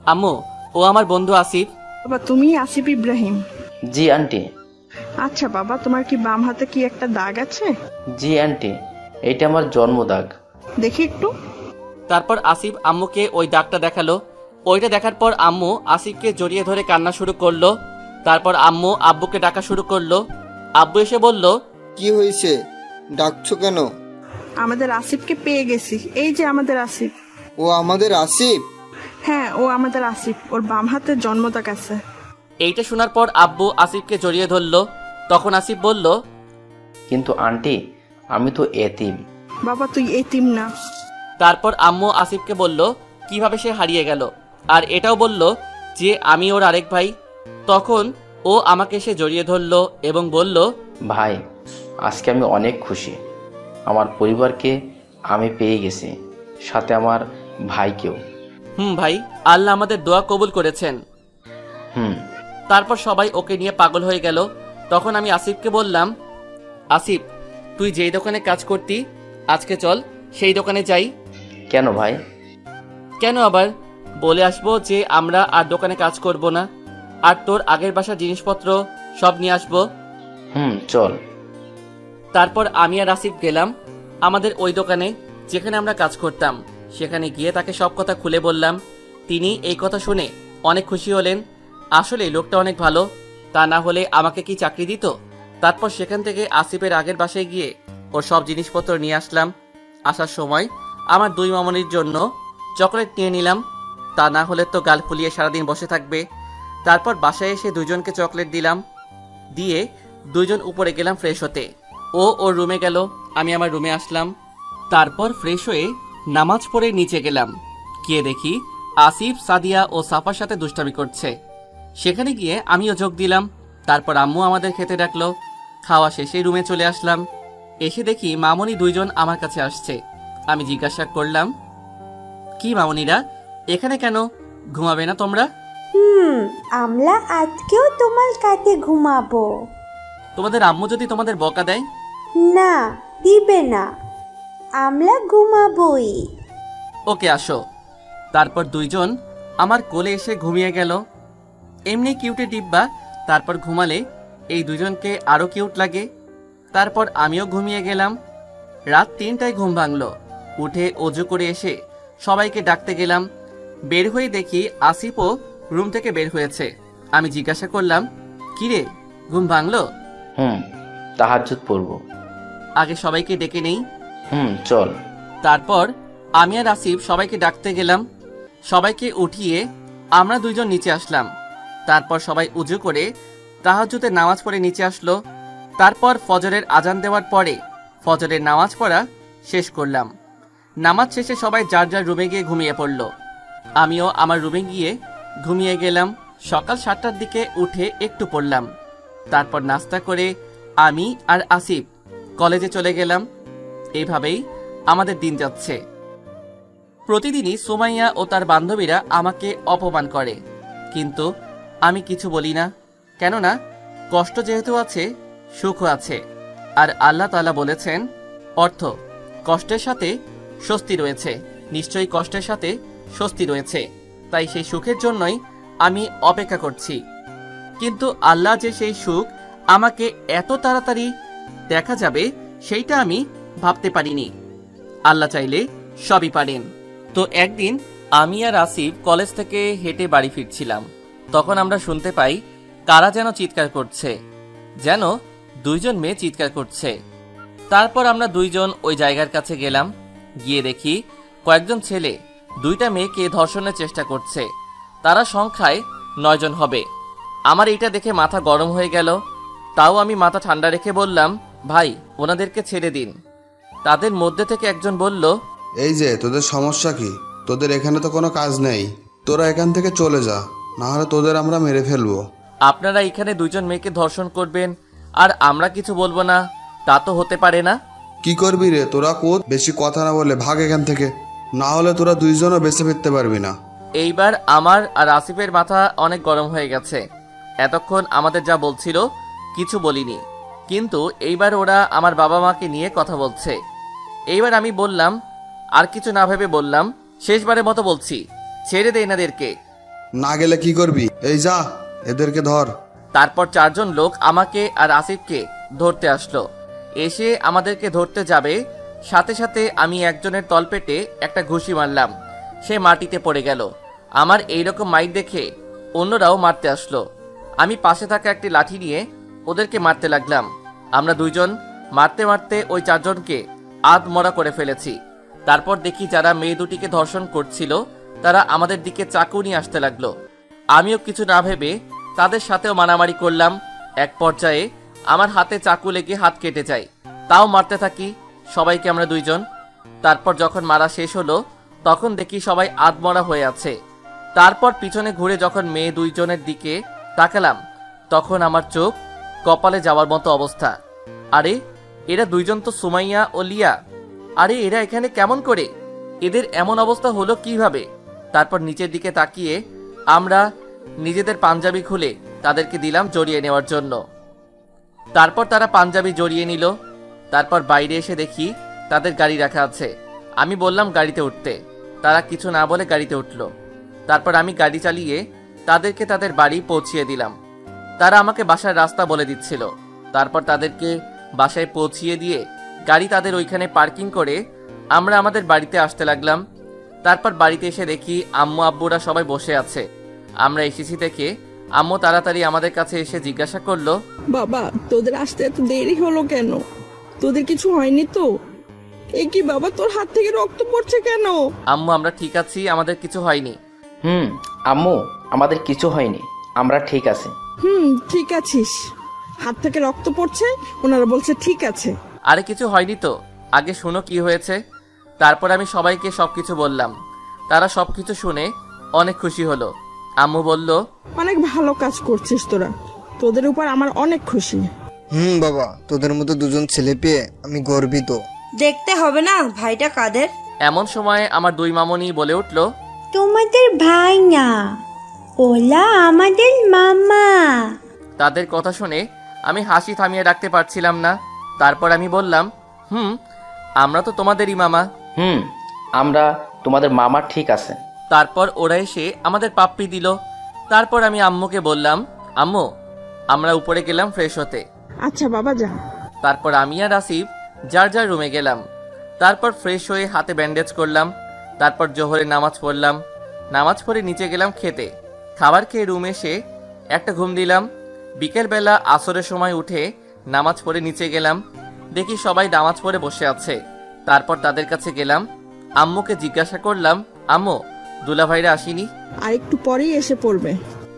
আম্মু, ও আমার বন্ধু আসিফ। বাবা, তুমি আসিফ ইব্রাহিম? জি আন্টি। আচ্ছা বাবা, তোমার কি বাম হাতে কি একটা দাগ আছে? জি আন্টি, এইটা আমার জন্ম দাগ। দেখি একটু। তারপর আসিফ আম্মুকে ওই দাগটা দেখালো। ওইটা দেখার পর আম্মু আসিফকে জড়িয়ে ধরে কান্না শুরু করলো। তারপর আম্মু আব্বুকে ডাকা শুরু করলো। আব্বু এসে বলল, কি হয়েছে, ডাকছো কেন? আমাদের আসিফকে পেয়ে গেছি, এই যে আমাদের আসিফ। ও আমাদের আসিফ? হ্যাঁ, ও আমাদের আসিফ, ওর বাম হাতে জন্মদাগ আছে। এইটা শোনার পর আব্বু আসিফকে জড়িয়ে ধরলো। তখন আসিফ বলল, কিন্তু আন্টি, আমি তো এতিম। বাবা, তুই এতিম না। তারপর আম্মু আসিফকে বলল কিভাবে সে হারিয়ে গেল, আর এটাও বলল যে আমি ওর আরেক ভাই। তখন ও আমাকে সে জড়িয়ে ধরলো এবং বলল, ভাই, আজকে আমি অনেক খুশি। আমার পরিবারকে আমি পেয়ে গেছি, সাথে আমার ভাইকেও। ভাই, আল্লাহ আমাদের দোয়া কবুল করেছেন। তারপর সবাই ওকে নিয়ে পাগল হয়ে গেল। তখন আমি আসিফকে বললাম, আসিফ, তুই যেই দোকানে কাজ করতি, আজকে চল সেই দোকানে যাই। কেন ভাই? কেন আবার? বলে আসবো যে আমরা আর দোকানে কাজ করব না, আর তোর আগের বাসার জিনিসপত্র সব নিয়ে আসবো। চল। তারপর আমি আর আসিফ গেলাম আমাদের ওই দোকানে যেখানে আমরা কাজ করতাম। সেখানে গিয়ে তাকে সব কথা খুলে বললাম। তিনি এই কথা শুনে অনেক খুশি হলেন। আসলে লোকটা অনেক ভালো, তা না হলে আমাকে কি চাকরি দিত? তারপর সেখান থেকে আসিফের আগের বাসায় গিয়ে ওর সব জিনিসপত্র নিয়ে আসলাম। আসার সময় আমার 2 মামনির জন্য চকলেট নিয়ে নিলাম, তা না হলে তো গাল ফুলিয়ে সারাদিন বসে থাকবে। তারপর বাসায় এসে 2 জনকে চকলেট দিলাম, দিয়ে 2 জন উপরে গেলাম ফ্রেশ হতে। ও ওর রুমে গেল, আমি আমার রুমে আসলাম। তারপর ফ্রেশ হয়ে নামাজ পড়ে নিচে গেলাম, গিয়ে দেখি আসিফ, সাদিয়া ও সাফার সাথে দুষ্টামি করছে। সেখানে গিয়ে আমিও যোগ দিলাম। তারপর আম্মু আমাদের খেতে ডাকলো। খাওয়া শেষে রুমে চলে আসলাম। এসে দেখি মামনি 2 জন আমার কাছে আসছে। আমি জিজ্ঞাসা করলাম, কি মামনিরা, এখানে কেন? ঘুমাবে না তোমরা? আমরা আজকেও তোমার কাছে ঘুমাবো। তোমাদের আম্মু যদি তোমাদের বকা দেয়? না, দিবে না, আমরা ঘুমাবই। ওকে আসো। তারপর দুইজন আমার কোলে এসে ঘুমিয়ে গেল। এমনি কিউটে ডিব্বা, তারপর ঘুমালে এই দুজনকে আরও কিউট লাগে। তারপর আমিও ঘুমিয়ে গেলাম। রাত 3টায় ঘুম ভাঙল। উঠে অজু করে এসে সবাইকে ডাকতে গেলাম। বের হয়ে দেখি আসিফও রুম থেকে বের হয়েছে। আমি জিজ্ঞাসা করলাম, কিরে ঘুম ভাঙলো? তাহাজ্জুদ পড়ব। আগে সবাইকে ডেকে নেই। চল। তারপর আমি আর আসিফ সবাইকে ডাকতে গেলাম। সবাইকে উঠিয়ে আমরা দুইজন নিচে আসলাম। তারপর সবাই উজু করে তাহাজ্জুদের নামাজ পড়ে নিচে আসলো। তারপর ফজরের আজান দেওয়ার পরে ফজরের নামাজ পড়া শেষ করলাম। নামাজ শেষে সবাই যার যার রুমে গিয়ে ঘুমিয়ে পড়ল। আমিও আমার রুমে গিয়ে ঘুমিয়ে গেলাম। সকাল 7টার দিকে উঠে একটু পড়লাম। তারপর নাস্তা করে আমি আর আসিফ কলেজে চলে গেলাম। এইভাবেই আমাদের দিন যাচ্ছে। প্রতিদিনই সুমাইয়া ও তার বান্ধবীরা আমাকে অপমান করে, কিন্তু আমি কিছু বলি না। কেননা কষ্ট যেহেতু আছে, সুখও আছে। আর আল্লাহ তাআলা বলেছেন, অর্থ কষ্টের সাথে স্বস্তি রয়েছে, নিশ্চয়ই কষ্টের সাথে স্বস্তি রয়েছে। তাই সেই সুখের জন্যই আমি অপেক্ষা করছি। কিন্তু আল্লাহ যে সেই সুখ আমাকে এত তাড়াতাড়ি দেখা যাবে সেইটা আমি ভাবতে পারিনি। আল্লাহ চাইলে সবই পারেন। তো একদিন আমি আর আসিফ কলেজ থেকে হেঁটে বাড়ি ফিরছিলাম। তখন আমরা শুনতে পাই কারা যেন চিৎকার করছে, যেন দুইজন মেয়ে চিৎকার করছে। তারপর আমরা দুইজন ওই জায়গার কাছে গেলাম। গিয়ে দেখি কয়েকজন ছেলে দুইটা মেয়েকে ধর্ষণের চেষ্টা করছে। তারা সংখ্যায় 9 জন হবে। আমার এইটা দেখে মাথা গরম হয়ে গেল। তাও আমি মাথা ঠান্ডা রেখে বললাম, ভাই ওনাদেরকে ছেড়ে দিন। তাদের মধ্যে থেকে একজন বলল, এই যে তোদের সমস্যা কি? তোদের এখানে তো কোনো কাজ নেই, তোরা এখান থেকে চলে যা, না হলে তোদের আমরা মেরে ফেলবো। আপনারা এখানে দুইজন মেয়েকে ধর্ষণ করবেন আর আমরা কিছু বলবো না, তা তো হতে পারে না। কি করবি রে তোরা? কোত বেশি কথা না বলে ভাগ এখান থেকে, না হলে তোরা দুইজনও বেঁচে ফিরতে পারবি না। এইবার আমার আর আসিফের মাথা অনেক গরম হয়ে গেছে। এতক্ষণ আমাদের যা বলছিল কিছু বলিনি, কিন্তু এইবার ওরা আমার বাবা মাকে নিয়ে কথা বলছে। এইবার আমি বললাম, আর কিছু না ভেবে বললাম, শেষবারের মতো বলছি, ছেড়ে দে এনাদেরকে। না গেলে কি করবি? এই যা, এদেরকে ধর। তারপর 4 জন লোক আমাকে আর আসিফকে ধরতে আসলো। এসে আমাদেরকে ধরতে যাবে, সাথে সাথে আমি একজনের তলপেটে একটা ঘুষি মারলাম। সে মাটিতে পড়ে গেল। আমার এইরকম মাইর দেখে অন্যরাও মারতে আসলো। আমি পাশে থাকা একটি লাঠি নিয়ে ওদেরকে মারতে লাগলাম। আমরা দুইজন মারতে মারতে ওই 4 জনকে আধমরা করে ফেলেছি। তারপর দেখি যারা মেয়ে দুটিকে ধর্ষণ করছিল তারা আমাদের দিকে চাকু নিয়ে আসতে লাগলো। আমিও কিছু না ভেবে তাদের সাথেও মারামারি করলাম। এক পর্যায়ে আমার হাতে চাকু লেগে হাত কেটে যায়। তাও মারতে থাকি সবাইকে আমরা দুইজন। তারপর যখন মারা শেষ হলো তখন দেখি সবাই আধমরা হয়ে আছে। তারপর পিছনে ঘুরে যখন মেয়ে দুইজনের দিকে তাকালাম তখন আমার চোখ কপালে যাওয়ার মতো অবস্থা। আরে এরা দুইজন তো সুমাইয়া ও লিয়া। আরে এরা এখানে কেমন করে? এদের এমন অবস্থা হলো কিভাবে? তারপর নিচের দিকে তাকিয়ে আমরা নিজেদের পাঞ্জাবি খুলে তাদেরকে দিলাম জড়িয়ে নেওয়ার জন্য। তারপর তারা পাঞ্জাবি জড়িয়ে নিল। তারপর বাইরে এসে দেখি তাদের গাড়ি রাখা আছে। আমি বললাম গাড়িতে উঠতে, তারা কিছু না বলে গাড়িতে উঠল। তারপর আমি গাড়ি চালিয়ে তাদেরকে তাদের বাড়ি পৌঁছিয়ে দিলাম। তারা আমাকে বাসার রাস্তা বলে দিচ্ছিল। তারপর তাদেরকে বাসায় পৌঁছিয়ে দিয়ে গাড়ি তাদের ওইখানে পার্কিং করে আমরা আমাদের বাড়িতে আসতে লাগলাম। তারপর বাড়িতে এসে দেখি আম্মু আব্বুরা সবাই বসে আছে। আমরা এসেছি দেখে আম্মু তাড়াতাড়ি আমাদের কাছে এসে জিজ্ঞাসা করলো, বাবা তোদের আসতে এত দেরি হলো কেন? তোদের কিছু হয়নি তো? এ কি বাবা, তোর হাত থেকে রক্ত পড়ছে কেন? আম্মু আমরা ঠিক আছি, আমাদের কিছু হয়নি। আম্মু আমাদের কিছু হয়নি, আমরা ঠিক আছি। ঠিক আছিস? হাত থেকে রক্ত পড়ছে, ওনারা বলছে ঠিক আছে। আরে কিছু হয়নি তো, আগে শোনো কি হয়েছে। তারপর আমি সবাইকে সবকিছু বললাম। তারা সবকিছু শুনে অনেক খুশি হলো। আম্মু বলল, অনেক ভালো কাজ করছিস তোরা, তোদের উপর আমার অনেক খুশি। বাবা, তোদের মতো দুজন ছেলে পেয়ে আমি গর্বিত। দেখতে হবে না ভাইটা কাদের? এমন সময় আমার দুই মামনি বলে উঠল, তোমাদের ভাই না, ওলা আমাদের মামা। তাদের কথা শুনে আমি হাসি থামিয়ে রাখতে পারছিলাম না। তারপর আমি বললাম, হুম, আমরা তো তোমাদেরই মামা। আমরা তোমাদের মামা, ঠিক আছে। তারপর ওরা এসে আমাদের পাপ্পি দিল। তারপর আমি আম্মুকে বললাম, আম্মু আমরা উপরে গেলাম ফ্রেশ হতে। আচ্ছা বাবা, যা। তারপর আমি আর আসিফ যার যার রুমে গেলাম। তারপর ফ্রেশ হয়ে হাতে ব্যান্ডেজ করলাম। তারপর জোহরে নামাজ পড়লাম। নামাজ পড়ে নিচে গেলাম খেতে। খাবার খেয়ে রুমে এসে একটা ঘুম দিলাম। বিকেলবেলা আসরের সময় উঠে নামাজ পড়ে নিচে গেলাম। দেখি সবাই নামাজ পড়ে বসে আছে। তারপর তাদের কাছে গেলাম। আম্মুকে জিজ্ঞাসা করলাম, আম্মু দুলাভাইরা আসেনি? আর একটু পরেই এসে পড়বে।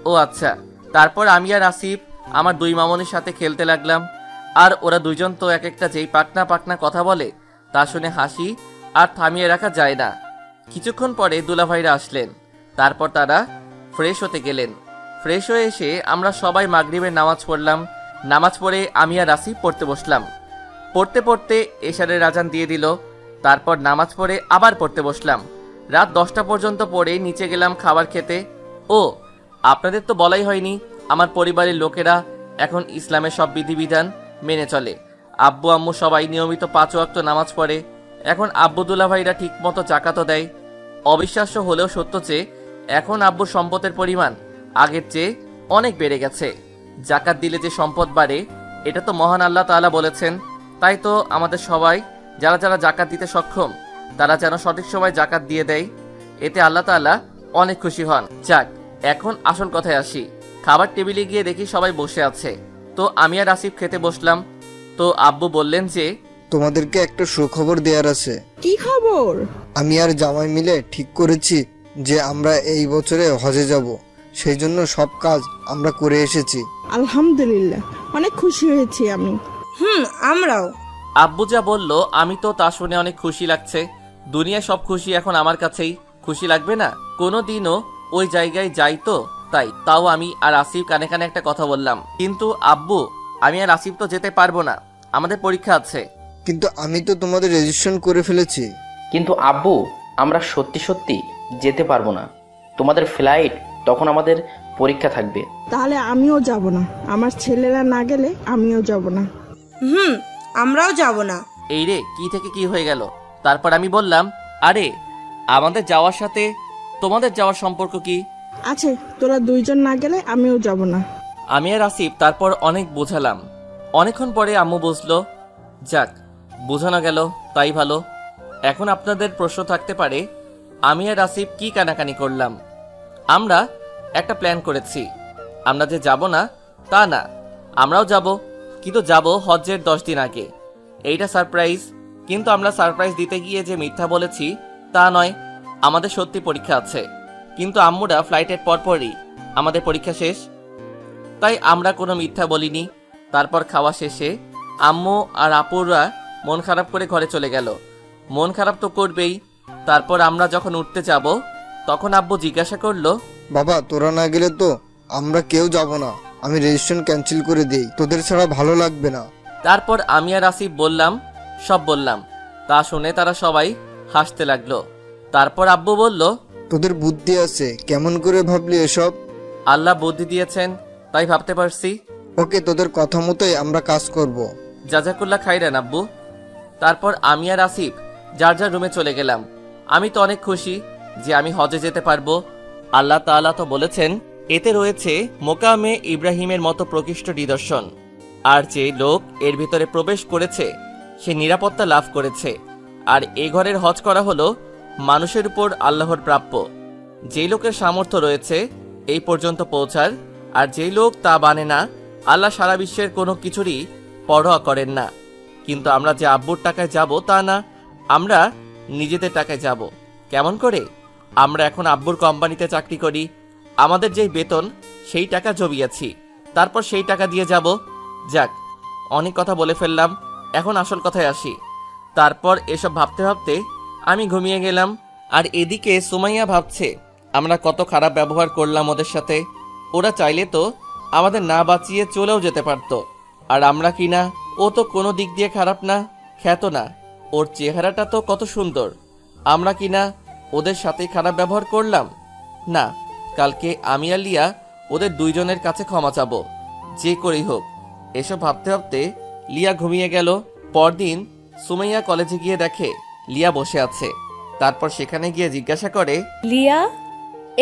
ও আচ্ছা। তারপর আমি আর আসিফ আমার দুই মামনির সাথে খেলতে লাগলাম। আর ওরা দুইজন তো এক একটা যেই পাকনা পাকনা কথা বলে তা শুনে হাসি আর থামিয়ে রাখা যায় না। কিছুক্ষণ পরে দুলাভাইরা আসলেন। তারপর তারা ফ্রেশ হতে গেলেন। ফ্রেশ হয়ে এসে আমরা সবাই মাগরিবের নামাজ পড়লাম। নামাজ পড়ে আমি আর আসিফ পড়তে বসলাম। পড়তে পড়তে এশারের আজান দিয়ে দিল। তারপর নামাজ পড়ে আবার পড়তে বসলাম। রাত 10টা পর্যন্ত পড়ে নিচে গেলাম খাবার খেতে। ও আপনাদের তো বলাই হয়নি, আমার পরিবারের লোকেরা এখন ইসলামের সব বিধিবিধান মেনে চলে। আব্বু আম্মু সবাই নিয়মিত 5 ওয়াক্ত নামাজ পড়ে। এখন আব্বু দুলাভাইরা ঠিক মতো জাকাতও দেয়। অবিশ্বাস্য হলেও সত্য যে এখন আব্বুর সম্পদের পরিমাণ আগের চেয়ে অনেক বেড়ে গেছে। জাকাত দিলে যে সম্পদ বাড়ে এটা তো মহান আল্লাহ তাআলা বলেছেন। তাই তো আমাদের সবাই যারা যারা জাকাত দিতে সক্ষম তারা যেন সঠিক সময় জাকাত দিয়ে দেয়। এতে আল্লাহ তাআলা অনেক খুশি হন। যাক, এখন আসল কথায় আসি। খাবার টেবিলে গিয়ে দেখি সবাই বসে আছে। তো আমি আর আসিফ খেতে বসলাম। তো আব্বু বললেন যে তোমাদেরকে একটা সুখবর দেওয়ার আছে। কি খবর? আমি আর জামাই মিলে ঠিক করেছি যে আমরা এই বছরে হজে যাব। সেই জন্য সব কাজ আমরা করে এসেছি। আলহামদুলিল্লাহ, অনেক খুশি হয়েছি আমি। আমরাও। আব্বু যা বলল আমি তো তা শুনে অনেক খুশি লাগছে। দুনিয়ায় সব খুশি এখন আমার কাছেই। খুশি লাগবে না? কোনোদিনও ওই জায়গায় যাই তো তাই। তাও আমি আর আসিফ কানে কানে একটা কথা বললাম, কিন্তু আব্বু আমি আর আসিফ তো যেতে পারবো না, আমাদের পরীক্ষা আছে। কিন্তু আমি তো তোমাদের রেজিস্ট্রেশন করে ফেলেছি। কিন্তু আব্বু, আমরা সত্যি সত্যি যেতে পারবো না। তোমাদের ফ্লাইট তখন আমাদের পরীক্ষা থাকবে। তাহলে আমিও যাব না। আমার ছেলেরা না গেলে আমিও যাব না। আমরাও যাব না। এই রে, কি থেকে কি হয়ে গেল? তারপর আমি বললাম, আরে আমাদের যাওয়ার সাথে তোমাদের যাওয়ার সম্পর্ক কি? আছে, তোরা দুইজন না গেলে আমিও যাব না। আমি আর আসিফ তারপর অনেক বোঝালাম। অনেকক্ষণ পরে আম্মু বুঝলো। যাক, বোঝানো গেল তাই ভালো। এখন আপনাদের প্রশ্ন থাকতে পারে আমি আর আসিফ কি কানাকানি করলাম। আমরা একটা প্ল্যান করেছি। আমরা যে যাব না তা না, আমরাও যাব, কিন্তু যাব হজ্জের 10 দিন আগে। এইটা সারপ্রাইজ। কিন্তু আমরা সারপ্রাইজ দিতে গিয়ে যে মিথ্যা বলেছি তা নয়, আমাদের সত্যি পরীক্ষা আছে। কিন্তু আম্মুরা ফ্লাইটের পরপরই আমাদের পরীক্ষা শেষ, তাই আমরা কোনো মিথ্যা বলিনি। তারপর খাওয়া শেষে আম্মু আর আপুরা মন খারাপ করে ঘরে চলে গেল। মন খারাপ তো করবেই। তারপর আমরা যখন উঠতে যাব তখন আব্বু জিজ্ঞাসা করলো, বাবা তোরা না গেলে তো আমরা কেউ যাব না। আমি রেজিস্ট্রেশন ক্যান্সেল করে দেই, তোদের ছাড়া ভালো লাগবে না। তারপর আমি আর আসিফ বললাম, সব বললাম। তা শুনে তারা সবাই হাসতে লাগলো। তারপর আব্বু বলল, তোদের বুদ্ধি আছে, কেমন করে ভাবলি এসব? আল্লাহ বুদ্ধি দিয়েছেন তাই ভাবতে পারছি। ওকে, তোদের কথা মতোই আমরা কাজ করব। জাজাকুল্লাহ খাইরান আব্বু। তারপর আমি আর আসিফ যার যার রুমে চলে গেলাম। আমি তো অনেক খুশি যে আমি হজে যেতে পারবো। আল্লাহ তাআলা তো বলেছেন, এতে রয়েছে মোকামে ইব্রাহিমের মতো প্রকৃষ্ট নিদর্শন। আর যে লোক এর ভিতরে প্রবেশ করেছে সে নিরাপত্তা লাভ করেছে। আর এ ঘরের হজ করা হলো মানুষের উপর আল্লাহর প্রাপ্য। যেই লোকের সামর্থ্য রয়েছে এই পর্যন্ত পৌঁছার, আর যেই লোক তা মানে না, আল্লাহ সারা বিশ্বের কোনো কিছুরই পরোয়া করেন না। কিন্তু আমরা যে আব্বুর টাকায় যাব তা না, আমরা নিজেদের টাকায় যাব। কেমন করে? আমরা এখন আব্বুর কোম্পানিতে চাকরি করি। আমাদের যেই বেতন সেই টাকা জমিয়েছি, তারপর সেই টাকা দিয়ে যাব। যাক, অনেক কথা বলে ফেললাম, এখন আসল কথায় আসি। তারপর এসব ভাবতে ভাবতে আমি ঘুমিয়ে গেলাম। আর এদিকে সুমাইয়া ভাবছে আমরা কত খারাপ ব্যবহার করলাম ওদের সাথে। ওরা চাইলে তো আমাদের না বাঁচিয়ে চলেও যেতে পারতো। আর আমরা কিনা, ও তো কোনো দিক দিয়ে খারাপ না, খ্যাত না, ওর চেহারাটা তো কত সুন্দর। আমরা কিনা ওদের সাথে খারাপ ব্যবহার করলাম। না, কালকে আমি আর লিয়া ওদের দুইজনের কাছে ক্ষমা চাবো, যে করেই হোক। এসব ভাবতে ভাবতে লিয়া ঘুমিয়ে গেল। পরদিন সুমাইয়া কলেজে গিয়ে দেখে লিয়া বসে আছে। তারপর সেখানে গিয়ে জিজ্ঞাসা করে, লিয়া,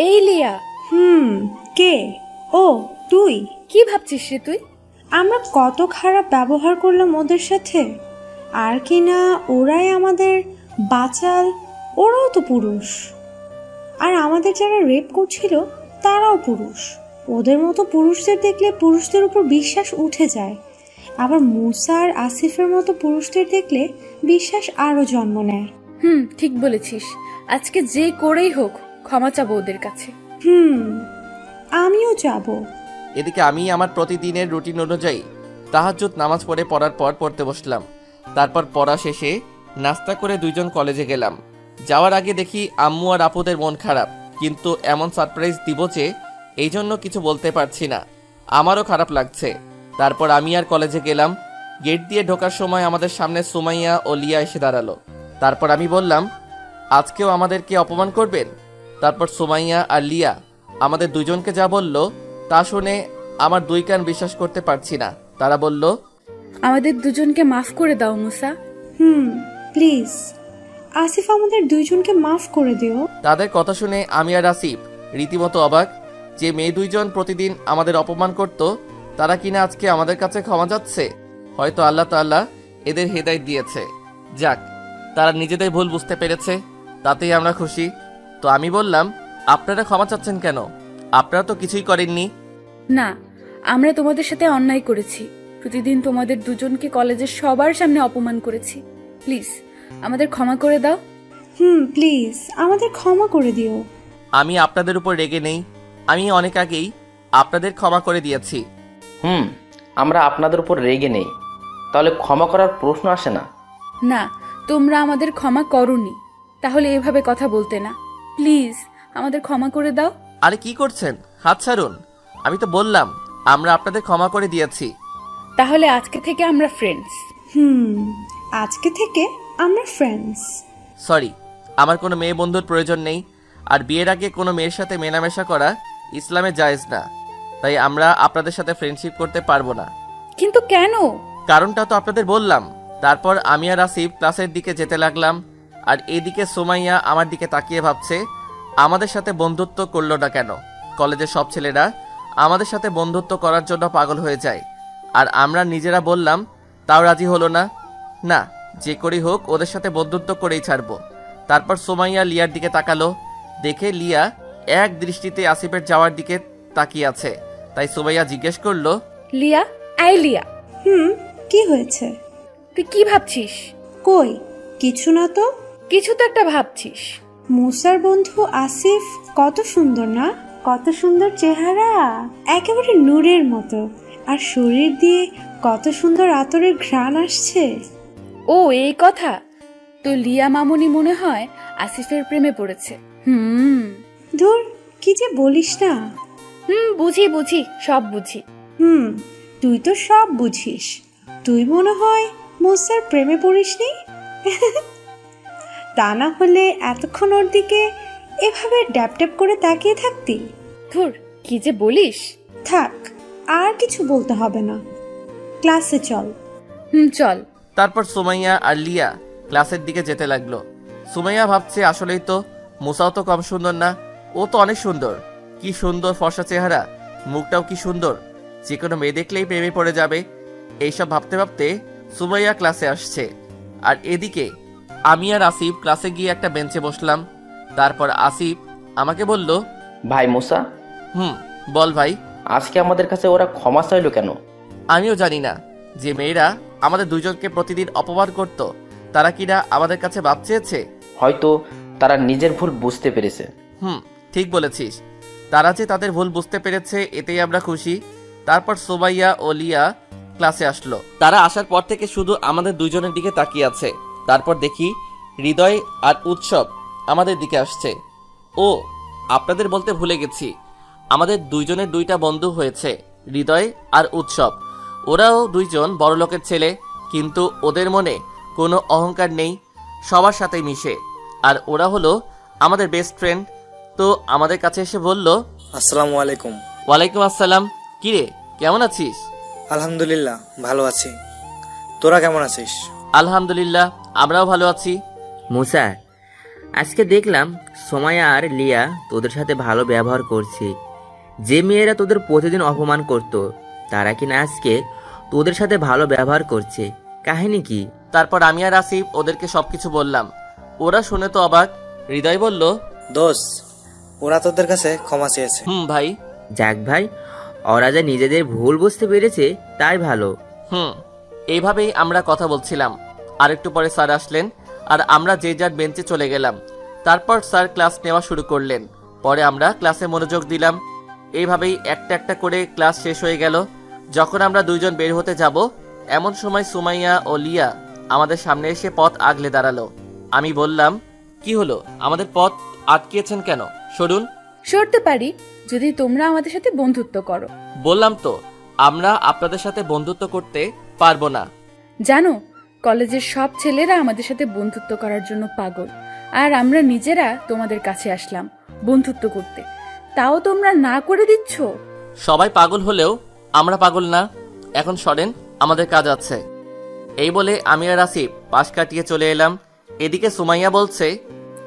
এই লিয়া, কে? ও তুই? কি ভাবছিস রে তুই? আমরা কত খারাপ ব্যবহার করলাম ওদের সাথে, আর কি না ওরাই আমাদের বাঁচাল। ওরাও তো পুরুষ, আর আমাদের যারা রেপ করছিল তারাও পুরুষ। ওদের মতো পুরুষদের দেখলে পুরুষদের উপর বিশ্বাস উঠে যায়, আবার মুসা আর আসিফের মতো পুরুষদের দেখলে বিশ্বাস আরো জন্ম নেয়। ঠিক বলেছিস। আজকে যে করেই হোক ক্ষমা চাবো ওদের কাছে। আমিও যাব। এদিকে আমি আমার প্রতিদিনের রুটিন অনুযায়ী তাহাজ্জুদ নামাজ পড়ার পর পড়তে বসলাম। তারপর পড়া শেষে নাস্তা করে দুইজন কলেজে গেলাম। যাওয়ার আগে দেখি আম্মু আর আপুদের মন খারাপ, কিন্তু এমন সারপ্রাইজ দিব যে এই জন্য কিছু বলতে পারছি না। আমারও খারাপ লাগছে। তারপর আমি আর কলেজে গেলাম। গেট দিয়ে ঢোকার সময় আমাদের সামনে সুমাইয়া ও লিয়া এসে দাঁড়ালো। তারপর আমি বললাম, আজকেও আমাদেরকে অপমান করবেন? তারপর সুমাইয়া আর লিয়া আমাদের দুইজনকে যা বলল তা শুনে আমার দুই কান বিশ্বাস করতে পারছি না। তারা বলল, আমাদের দুজনকে মাফ করে দাও মুসা। প্লিজ আসিফ, আমাদের দুইজনকে মাফ করে দিও। তাদের কথা শুনে আমি আর আসিফ রীতিমতো অবাক, যে মেয়ে দুইজন প্রতিদিন আমাদের অপমান করত তারা কিনা আজকে আমাদের কাছে ক্ষমা যাচ্ছে। হয়তো আল্লাহ তাআলা এদের হেদায়েত দিয়েছে। যাক, তারা নিজেদের ভুল বুঝতে পেরেছে, তাতেই আমরা খুশি। তো আমি বললাম, আপনারা ক্ষমা চাচ্ছেন কেন? আপনারা তো কিছুই করেননি। না, আমরা তোমাদের সাথে অন্যায় করেছি। প্রতিদিন তোমাদের দুজনকে কলেজের সবার সামনে অপমান করেছি। প্লিজ আমাদের ক্ষমা করে দাও। প্লিজ আমাদের ক্ষমা করে দিও। আমি আপনাদের উপর রেগে নেই। আমি অনেক আগেই আপনাদের ক্ষমা করে দিয়েছি। আমরা আপনাদের উপর রেগে নেই, তাহলে ক্ষমা করার প্রশ্ন আসে না। না, তোমরা আমাদের ক্ষমা করোনি, তাহলে এভাবে কথা বলতে না। প্লিজ আমাদের ক্ষমা করে দাও। আরে কি করছেন? হাত ছাড়ুন। আমি তো বললাম আমরা আপনাদের ক্ষমা করে দিয়েছি। তাহলে আজকে থেকে আমরা ফ্রেন্ডস। আজকে থেকে আমরা ফ্রেন্ডস। সরি, আমার কোনো মেয়ে বন্ধুর প্রয়োজন নেই। আর বিয়ের আগে কোনো মেয়ের সাথে মেলামেশা করা ইসলামে জায়েজ না, তাই আমরা আপনাদের সাথে ফ্রেন্ডশিপ করতে পারবো না। কিন্তু কেন? কারণটা তো আপনাদের বললাম। তারপর আমি আর আসিফ ক্লাসের দিকে যেতে লাগলাম, আর এদিকে সুমাইয়া আমার দিকে তাকিয়ে ভাবছে আমাদের সাথে বন্ধুত্ব করলো না কেন। কলেজের সব ছেলেরা আমাদের সাথে বন্ধুত্ব করার জন্য পাগল হয়ে যায়, আর আমরা নিজেরা বললাম তাও রাজি হলো না। না, যে করেই হোক ওদের সাথে বন্ধুত্ব করেই ছাড়বো। তারপর সুমাইয়া লিয়ার দিকে তাকালো, দেখে লিয়া এক দৃষ্টিতে আসিফের যাওয়ার দিকে তাকিয়ে আছে। তাই সুমাইয়া জিজ্ঞেস করলো, লিয়া, আই লিয়া। কি হয়েছে? তুই কি ভাবছিস? কই কিছু না তো। কিছু তো একটা ভাবছিস। মুসার বন্ধু আসিফ কত সুন্দর না? কত সুন্দর চেহারা, একেবারে নূরের মতো। আর শরীর দিয়ে কত সুন্দর আতরের ঘ্রাণ আসছে। ও এই কথা। তো লিয়া মামুনি মনে হয় আসিফের প্রেমে পড়েছে। ধুর, কি যে বলিস না। বুঝি, সব বুঝি। তুই তো সব বুঝিস। তুই মনে হয় মুসার প্রেমে পড়িসনি। তা না হলে এতক্ষণ ওর দিকে এভাবে ড্যাপ ড্যাপ করে তাকিয়ে থাকতি? ধুর, কি যে বলিস। থাক, আর কিছু বলতে হবে না, ক্লাসে চল। চল। তারপর সুমাইয়া আর লিয়া ক্লাসের দিকে যেতে লাগলো। সুমাইয়া ভাবছে আসলেই তো মুসাও তো কম সুন্দর না, ও তো অনেক সুন্দর। কি সুন্দর ফর্সা চেহারা, মুখটাও কি সুন্দর, যে কোনো মেয়ে দেখলেই প্রেমে পড়ে যাবে। এইসব ভাবতে ভাবতে সুমাইয়া ক্লাসে আসছে, আর এদিকে আমি আর আসিফ ক্লাসে গিয়ে একটা বেঞ্চে বসলাম। তারপর আসিফ আমাকে বলল, ভাই মুসা। বল ভাই। আজকে আমাদের কাছে ওরা ক্ষমা চাইলো কেন? আমিও জানি না। যে মেয়েরা আমাদের দুজনকে প্রতিদিন অপমান করত তারা কিনা আমাদের কাছে মাপ চেয়েছে। হয়তো তারা নিজের ভুল বুঝতে পেরেছে। ঠিক বলেছিস। তারা যে তাদের ভুল বুঝতে পেরেছে এতেই আমরা খুশি। তারপর সুমাইয়া ও লিয়া ক্লাসে আসলো। তারা আসার পর থেকে শুধু আমাদের দুইজনের দিকে তাকিয়ে আছে। তারপর দেখি হৃদয় আর উৎসব আমাদের দিকে আসছে। ও, আপনাদের বলতে ভুলে গেছি, আমাদের দুইজনের দুইটা বন্ধু হয়েছে, হৃদয় আর উৎসব। ওরাও দুইজন বড়লোকের ছেলে, কিন্তু ওদের মনে কোনো অহংকার নেই, সবার সাথেই মিশে। আর ওরা হলো আমাদের বেস্ট ফ্রেন্ড। তো আমাদের কাছে এসে বলল, আসসালামু আলাইকুম। ওয়ালাইকুম আসসালাম। কিরে, কেমন আছিস? আলহামদুলিল্লাহ, ভালো আছি। তোরা কেমন আছিস? আলহামদুলিল্লাহ, আমরাও ভালো আছি। মুসা, আজকে দেখলাম সোমায়া আর লিয়া তোদের সাথে ভালো ব্যবহার করছে। যে মেয়েরা তোদের প্রতিদিন অপমান করত, তারা কিনা আজকে তোদের সাথে ভালো ব্যবহার করছে। কাহিনী কি? তারপর আমি আর আসিফ ওদেরকে সবকিছু বললাম। ওরা শুনে তো অবাক। হৃদয় বলল, দোস্ত, ওরা তোদের কাছে ক্ষমা চেয়েছে। ভাই। যাক ভাই, ওরা যা নিজেদের ভুল বুঝতে পেরেছে তাই ভালো। এইভাবেই আমরা কথা বলছিলাম। আরেকটু পরে স্যার আসলেন আর আমরা যে যার বেঞ্চে চলে গেলাম। তারপর স্যার ক্লাস নেওয়া শুরু করলেন। পরে আমরা ক্লাসে মনোযোগ দিলাম। এইভাবেই একটা একটা করে ক্লাস শেষ হয়ে গেল। যখন আমরা দুইজন বের হতে যাব, এমন সময় সুমাইয়া ও লিয়া আমাদের সামনে এসে পথ আগলে দাঁড়ালো। আমি বললাম, কি হলো, আমাদের পথ আটকিয়েছেন কেন? সরুন। সরতে পারি যদি তোমরা আমাদের সাথে বন্ধুত্ব করো। বললাম তো, আমরা আপনাদের সাথে বন্ধুত্ব করতে পারবো না। জানো, কলেজের সব ছেলেরা আমাদের সাথে বন্ধুত্ব করার জন্য পাগল, আর আমরা নিজেরা তোমাদের কাছে আসলাম বন্ধুত্ব করতে, তাও তোমরা না করে দিচ্ছ। সবাই পাগল হলেও আমরা পাগল না। এখন সরেন, আমাদের কাজ আছে। এই বলে আমি আর আসিফ পাশ কাটিয়ে চলে এলাম। এদিকে সুমাইয়া বলছে,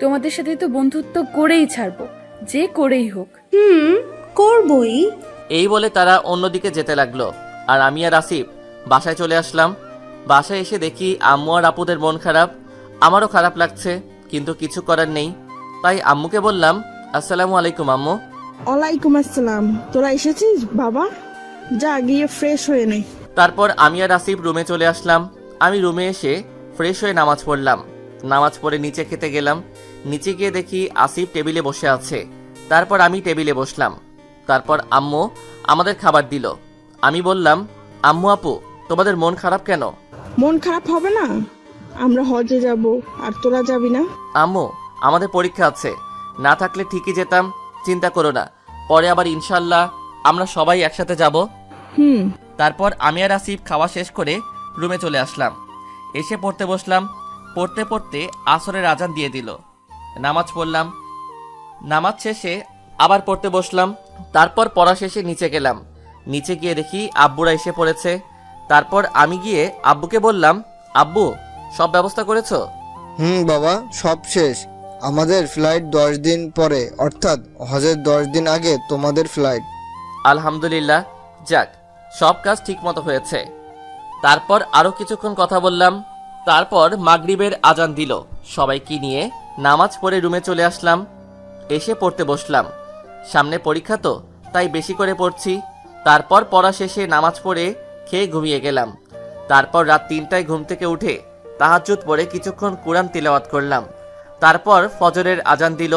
তোমাদের সাথে তো বন্ধুত্ব করেই ছাড়বো, যে করেই হোক। করবই। এই বলে তারা অন্যদিকে যেতে লাগলো। আর আমি আর আসিফ বাসায় চলে আসলাম। বাসায় এসে দেখি আম্মু আর আপুদের মন খারাপ। আমারও খারাপ লাগছে, কিন্তু কিছু করার নেই। তাই আম্মুকে বললাম, আসসালামু আলাইকুম আম্মু। ওয়ালাইকুম আসসালাম। তোরা এসেছিস বাবা? যা গিয়ে ফ্রেশ হয়ে নে। তারপর আমি আর আসিফ রুমে চলে আসলাম। আমি রুমে এসে ফ্রেশ হয়ে নামাজ পড়লাম। নামাজ পড়ে নিচে খেতে গেলাম। নিচে গিয়ে দেখি আসিফ টেবিলে বসে আছে। তারপর আমি টেবিলে বসলাম। তারপর আম্মু আমাদের খাবার দিল। আমি বললাম, আম্মু আপু, তোমাদের মন খারাপ কেন? মন খারাপ হবে না? আমরা হজে যাব, আর তোরা যাবি না? আম্মু, আমাদের পরীক্ষা আছে, না থাকলে ঠিকই যেতাম, চিন্তা করো না। পরে আবার ইনশাল্লাহ আমরা সবাই একসাথে যাব। তারপর আমি আর আসিফ খাওয়া শেষ করে রুমে চলে আসলাম। এসে পড়তে বসলাম। পড়তে পড়তে আসরের আজান দিয়ে দিল। নামাজ পড়লাম। নামাজ শেষে আবার পড়তে বসলাম। তারপর পড়া শেষে নিচে গেলাম। নিচে গিয়ে দেখি আব্বুরা এসে পড়েছে। তারপর আমি গিয়ে আব্বুকে বললাম, আব্বু, সব ব্যবস্থা করেছো? বাবা, সব শেষ। আমাদের ফ্লাইট 10 দিন পরে, অর্থাৎ হজের 10 দিন আগে তোমাদের ফ্লাইট। আলহামদুলিল্লাহ, যাক, সব কাজ ঠিক মতো হয়েছে। তারপর আরো কিছুক্ষণ কথা বললাম। তারপর মাগরিবের আজান দিল। সবাইকে নিয়ে নামাজ পড়ে রুমে চলে আসলাম। এসে পড়তে বসলাম। সামনে পরীক্ষা তো, তাই বেশি করে পড়ছি। তারপর পড়া শেষে নামাজ পড়ে খেয়ে ঘুমিয়ে গেলাম। তারপর রাত 3টায় ঘুম থেকে উঠে তাহাজ্জুদ পড়ে কিছুক্ষণ কুরআন তিলাওয়াত করলাম। তারপর ফজরের আজান দিল।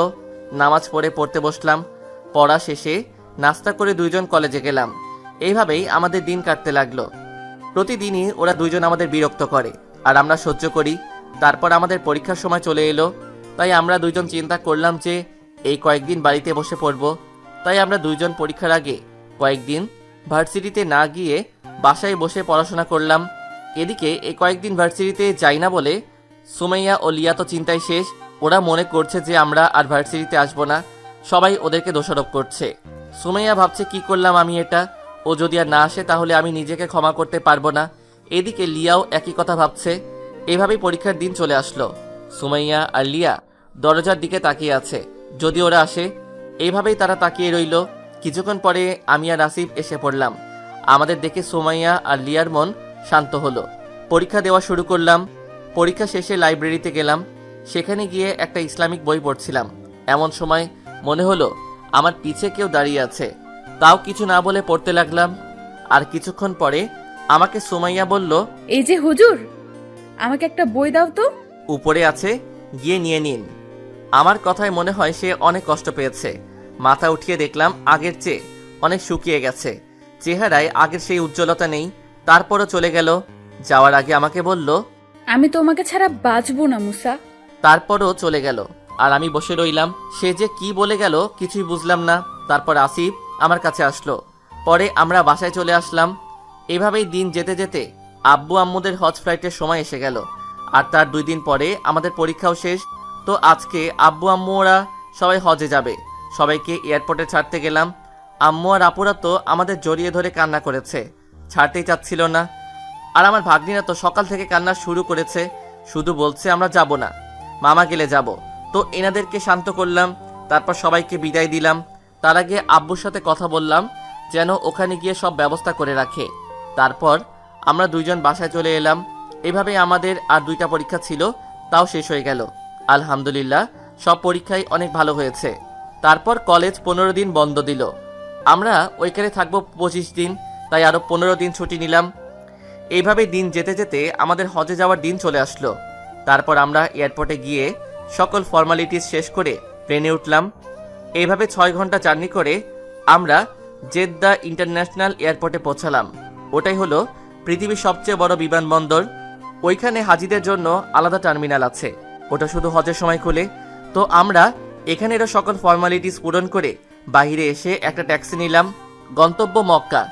নামাজ পড়ে পড়তে বসলাম। পড়া শেষে নাস্তা করে দুইজন কলেজে গেলাম। এইভাবেই আমাদের দিন কাটতে লাগলো। প্রতিদিনই ওরা দুইজন আমাদের বিরক্ত করে, আর আমরা সহ্য করি। তারপর আমাদের পরীক্ষার সময় চলে এলো। তাই আমরা দুইজন চিন্তা করলাম যে এই কয়েকদিন বাড়িতে বসে পড়ব। তাই আমরা দুইজন পরীক্ষার আগে কয়েকদিন ভার্সিটিতে না গিয়ে বাসায় বসে পড়াশোনা করলাম। এদিকে এই কয়েকদিন ভার্সিটিতে যাই না বলে সুমাইয়া ও লিয়া তো চিন্তায় শেষ। ওরা মনে করছে যে আমরা আর ভার্সিটিতে আসবো না। সবাই ওদেরকে দোষারোপ করছে। সুমাইয়া ভাবছে, কি করলাম আমি এটা? ও যদি আর না আসে তাহলে আমি নিজেকে ক্ষমা করতে পারবো না। এদিকে লিয়াও একই কথা ভাবছে। এভাবেই পরীক্ষার দিন চলে আসলো। সুমাইয়া আর লিয়া দরজার দিকে তাকিয়ে আছে, যদি ওরা আসে। এইভাবেই তারা তাকিয়ে রইল। কিছুক্ষণ পরে আমি আর আসিফ এসে পড়লাম। আমাদের দেখে সুমাইয়া আর লিয়ার মন শান্ত হলো। পরীক্ষা দেওয়া শুরু করলাম। পরীক্ষা শেষে লাইব্রেরিতে গেলাম। সেখানে গিয়ে একটা ইসলামিক বই পড়ছিলাম। এমন সময় মনে হলো আমার পিছে কেউ দাঁড়িয়ে আছে। তাও কিছু না বলে পড়তে লাগলাম। আর কিছুক্ষণ পরে আমাকে সুমাইয়া বলল, এই যে হুজুর, আমাকে একটা বই দাও তো। উপরে আছে, গিয়ে নিয়ে নিন। আমার কথায় মনে হয় সে অনেক কষ্ট পেয়েছে। মাথা উঠিয়ে দেখলাম আগের চেয়ে অনেক শুকিয়ে গেছে। চেহারায় আগের সেই উজ্জ্বলতা নেই। তারপরও চলে গেল। যাওয়ার আগে আমাকে বলল, আমি তোমাকে ছাড়া বাঁচবো না মুসা। তারপরও চলে গেল। আর আমি বসে রইলাম। সে যে কি বলে গেল কিছুই বুঝলাম না। তারপর আসিফ আমার কাছে আসলো। পরে আমরা বাসায় চলে আসলাম। এভাবেই দিন যেতে যেতে আব্বু আম্মুদের হজ ফ্লাইটের সময় এসে গেল। আর তার 2 দিন পরে আমাদের পরীক্ষাও শেষ। তো আজকে আব্বু আম্মু ওরা সবাই হজে যাবে। সবাইকে এয়ারপোর্টে ছাড়তে গেলাম। আম্মু আর আপুরা তো আমাদের জড়িয়ে ধরে কান্না করেছে, ছাড়তেই চাচ্ছিল না। আর আমার ভাগ্নিরা তো সকাল থেকে কান্না শুরু করেছে, শুধু বলছে আমরা যাব না, মামা গেলে যাব। তো এনাদেরকে শান্ত করলাম, তারপর সবাইকে বিদায় দিলাম। তার আগে আব্বুর সাথে কথা বললাম যেন ওখানে গিয়ে সব ব্যবস্থা করে রাখে। তারপর আমরা দুইজন বাসায় চলে এলাম। এভাবে আমাদের আর 2টা পরীক্ষা ছিল, তাও শেষ হয়ে গেল। আলহামদুলিল্লাহ সব পরীক্ষাই অনেক ভালো হয়েছে। তারপর কলেজ 15 দিন বন্ধ দিল। আমরা ওইখানে থাকবো 25 দিন, তাই আরো 15 দিন ছুটি নিলাম। এইভাবে দিন যেতে যেতে আমাদের হজে যাওয়ার দিন চলে আসলো। তারপর আমরা এয়ারপোর্টে গিয়ে সকল ফর্মালিটিস শেষ করে ট্রেনে উঠলাম। এইভাবে 6 ঘন্টা জার্নি করে আমরা জেদ্দা ইন্টারন্যাশনাল এয়ারপোর্টে পৌঁছালাম। ওটাই হলো পৃথিবীর সবচেয়ে বড় বিমানবন্দর। ওইখানে হাজিদের জন্য আলাদা টার্মিনাল আছে, ওটা শুধু হজের সময় খোলে। তো আমরা এখানেরও সকল ফর্মালিটিস পূরণ করে বাইরে এসে একটা ট্যাক্সি নিলাম। গন্তব্য মক্কা।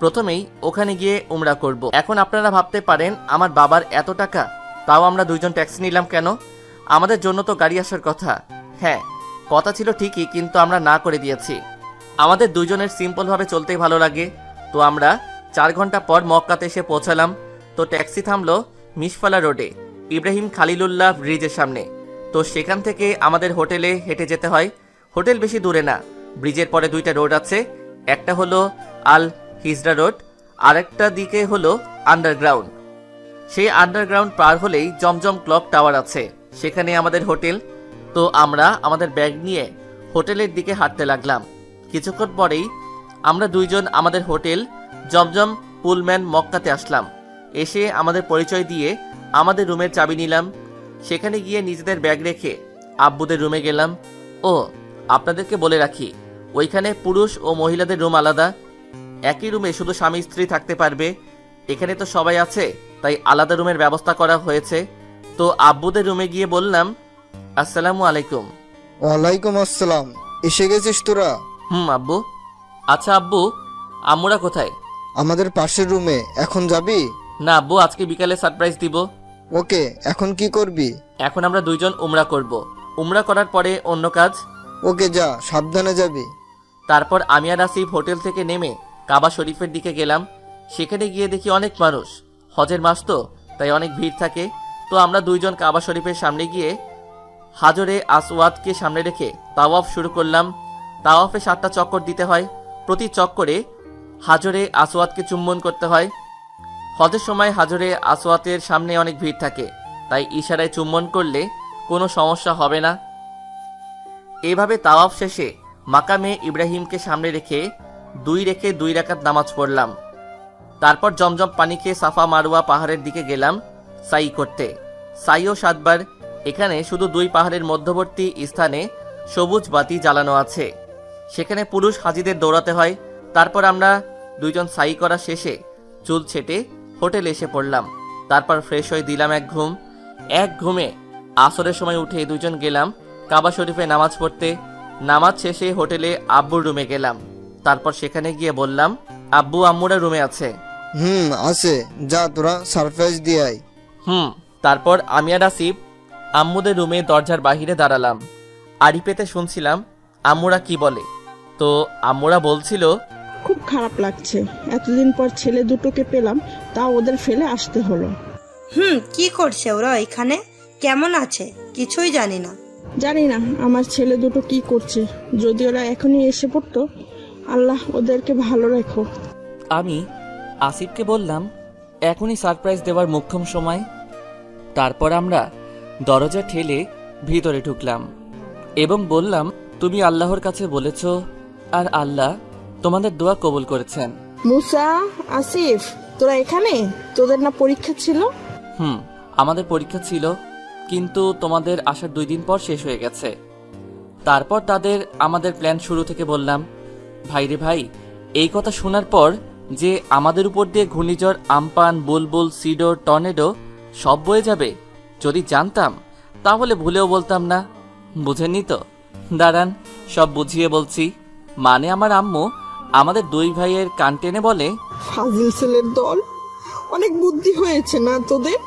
প্রথমেই ওখানে গিয়ে উমরা করব। এখন আপনারা ভাবতে পারেন আমার বাবার এত টাকা, তাও আমরা 2জন ট্যাক্সি নিলাম কেন? আমাদের জন্য তো গাড়ি আসার কথা। হ্যাঁ, কথা ছিল ঠিকই, কিন্তু আমরা না করে দিয়েছি। আমাদের 2জনের সিম্পলভাবে চলতেই ভালো লাগে। তো আমরা 4 ঘন্টা পর মক্কাতে এসে পৌঁছালাম। তো ট্যাক্সি থামলো মিশফালা রোডে, ইব্রাহিম খালিলুল্লাহ ব্রিজের সামনে। তো সেখান থেকে আমাদের হোটেলে হেঁটে যেতে হয়। হোটেল বেশি দূরে না, ব্রিজের পরে 2টা রোড আছে। একটা হলো আল হিজরা রোড, আরেকটা দিকে হলো আন্ডারগ্রাউন্ড। সেই আন্ডারগ্রাউন্ড পার হলেই জমজম ক্লক টাওয়ার আছে, সেখানে আমাদের হোটেল। তো আমরা আমাদের ব্যাগ নিয়ে হোটেলের দিকে হাঁটতে লাগলাম। কিছুক্ষণ পরেই আমরা 2জন আমাদের হোটেল জমজম পুলম্যান মক্কাতে আসলাম। এসে আমাদের পরিচয় দিয়ে আমাদের রুমের চাবি নিলাম। সেখানে গিয়ে নিজেদের ব্যাগ রেখে আব্বুদের রুমে গেলাম। ও আপনাদেরকে বলে রাখি, ওইখানে পুরুষ ও মহিলাদের রুম আলাদা। একই রুমে শুধু স্বামী স্ত্রী থাকতে পারবে। এখানে তো সবাই আছে, তাই আলাদা রুমের ব্যবস্থা করা হয়েছে। তো আব্বুদের রুমে গিয়ে বললাম, আসসালামু আলাইকুম। ওয়ালাইকুম আসসালাম। এসে গেছিস তোরা? আব্বু। আচ্ছা আব্বু, আম্মুরা কোথায়? আমাদের পাশের রুমে। এখন যাবি? না আব্বু, আজকে বিকালে সারপ্রাইজ দিব। ওকে, এখন কি করবি? এখন আমরা 2জন উমরা করব। উমরা করার পরে অন্য কাজ। ওকে, যা, সাবধানে যাবি। তারপর আমি আর আসিফ হোটেল থেকে নেমে কাবা শরীফের দিকে গেলাম। সেখানে গিয়ে দেখি অনেক মানুষ, হজের মাস তো, তাই অনেক ভিড় থাকে। তো আমরা 2জন কাবা শরীফের সামনে গিয়ে হাজরে আসওয়াদকে সামনে রেখে তাওয়াফ শুরু করলাম। তাওয়াফে 7টা চক্কর দিতে হয়। প্রতি চক্করে হাজরে আসওয়াদকে চুম্বন করতে হয়। হজের সময় হাজরে আসওয়াদের সামনে অনেক ভিড় থাকে, তাই ইশারায় চুম্বন করলে কোনো সমস্যা হবে না। এইভাবে তাওয়াফ শেষে মাকামে ইব্রাহিমকে সামনে রেখে 2 রাকাত নামাজ পড়লাম। তারপর জমজম পানি খেয়ে সাফা মারওয়া পাহাড়ের দিকে গেলাম সাই করতে। সাইও 7 বার। এখানে শুধু 2 পাহাড়ের মধ্যবর্তী স্থানে সবুজ বাতি জ্বালানো আছে, সেখানে পুরুষ হাজিদের দৌড়াতে হয়। তারপর আমরা 2জন সাই করা শেষে চুল ছেটে হোটেলে এসে পড়লাম। তারপর ফ্রেশ হয়ে দিলাম এক ঘুমে আসরের সময় উঠে 2জন গেলাম কাবা শরীফে নামাজ পড়তে। নামাজ শেষে হোটেলে আব্বুর রুমে গেলাম। তারপর সেখানে গিয়ে বললাম, আব্বু আম্মুরা রুমে আছে। আছে, যা তোরা সারপ্রাইজ দিয়ে আয়। তারপর আমি আর আসিফ আম্মুদের রুমে দরজার বাহিরে দাঁড়ালাম। আড়ি পেতে শুনছিলাম আম্মুরা কি বলে। তো আম্মুরা বলছিল, খুব খারাপ লাগছে, এতদিন পর ছেলে দুটোকে পেলাম, তা ওদের ফেলে আসতে হলো। কি করছে ওরা এখানে? কেমন আছে? কিছুই জানি না। জানি না আমার ছেলে দুটো কি করছে। যদি ওরা এখনই এসে পড়তো, আল্লাহ ওদেরকে ভালো রেখো। আমি আসিফকে বললাম, এখনই সারপ্রাইজ দেওয়ার মোক্ষম সময়। তারপর আমরা দরজা ঠেলে ভিতরে ঢুকলাম এবং বললাম, তুমি আল্লাহর কাছে বলেছ আর আল্লাহ তোমাদের দোয়া কবুল করেছেন। মুসা, আসিফ, তোরা এখানে? তোদের না পরীক্ষা ছিল? আমাদের পরীক্ষা ছিল, কিন্তু তোমাদের আসার 2 দিন পর শেষ হয়ে গেছে। তারপর তাদের আমাদের প্ল্যান শুরু থেকে বললাম, ভাইরে ভাই, এই কথা শোনার পর যে আমাদের উপর দিয়ে ঘূর্ণিঝড় আমপান, বুলবুল, সিডর, টর্নেডো সব বয়ে যাবে, যদি জানতাম তাহলে ভুলেও বলতাম না। বুঝেননি তো? দাঁড়ান, সব বুঝিয়ে বলছি। মানে আমার আম্মু আমাদের 2 ভাইয়ের কান টেনে বলে, ফাজিল ছেলের দল, অনেক বুদ্ধি হয়েছে না তোদের?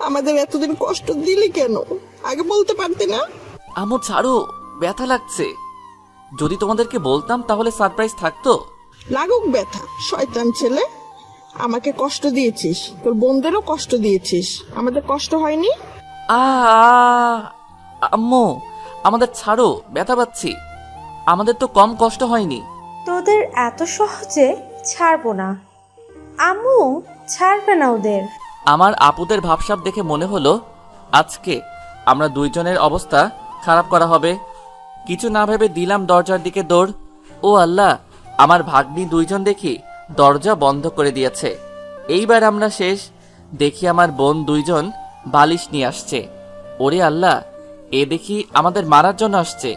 আমাদের এতদিন কষ্ট দিলি কেন? আগে বলতে পারতে না? আম্মু ছাড়ো, ব্যথা লাগছে। যদি তোমাদেরকে বলতাম তাহলে সারপ্রাইজ থাকতো। লাগুক ব্যথা, শয়তান ছেলে। আমাকে কষ্ট দিয়েছিস, তোর বোনদেরও কষ্ট দিয়েছিস, আমাদের কষ্ট হয়নি? আম্মু, আমাদের ছাড়ো, ব্যথা পাচ্ছি। আমাদের তো কম কষ্ট হয়নি। তোদের এত সহজে ছাড়বো না। আম্মু ছাড়বে না ওদের। আমার আপুদের ভাবসাব দেখে মনে হলো আজকে আমরা দুইজনের অবস্থা খারাপ করা হবে। কিছু না ভেবে দিলাম দরজার দিকে দৌড়। ও আল্লাহ, আমার ভাগ্নি দুইজন দেখি দরজা বন্ধ করে দিয়েছে। এইবার আমরা শেষ। দেখি আমার বোন দুইজন বালিশ নিয়ে আসছে। ওরে আল্লাহ, এ দেখি আমাদের মারার জন্য আসছে।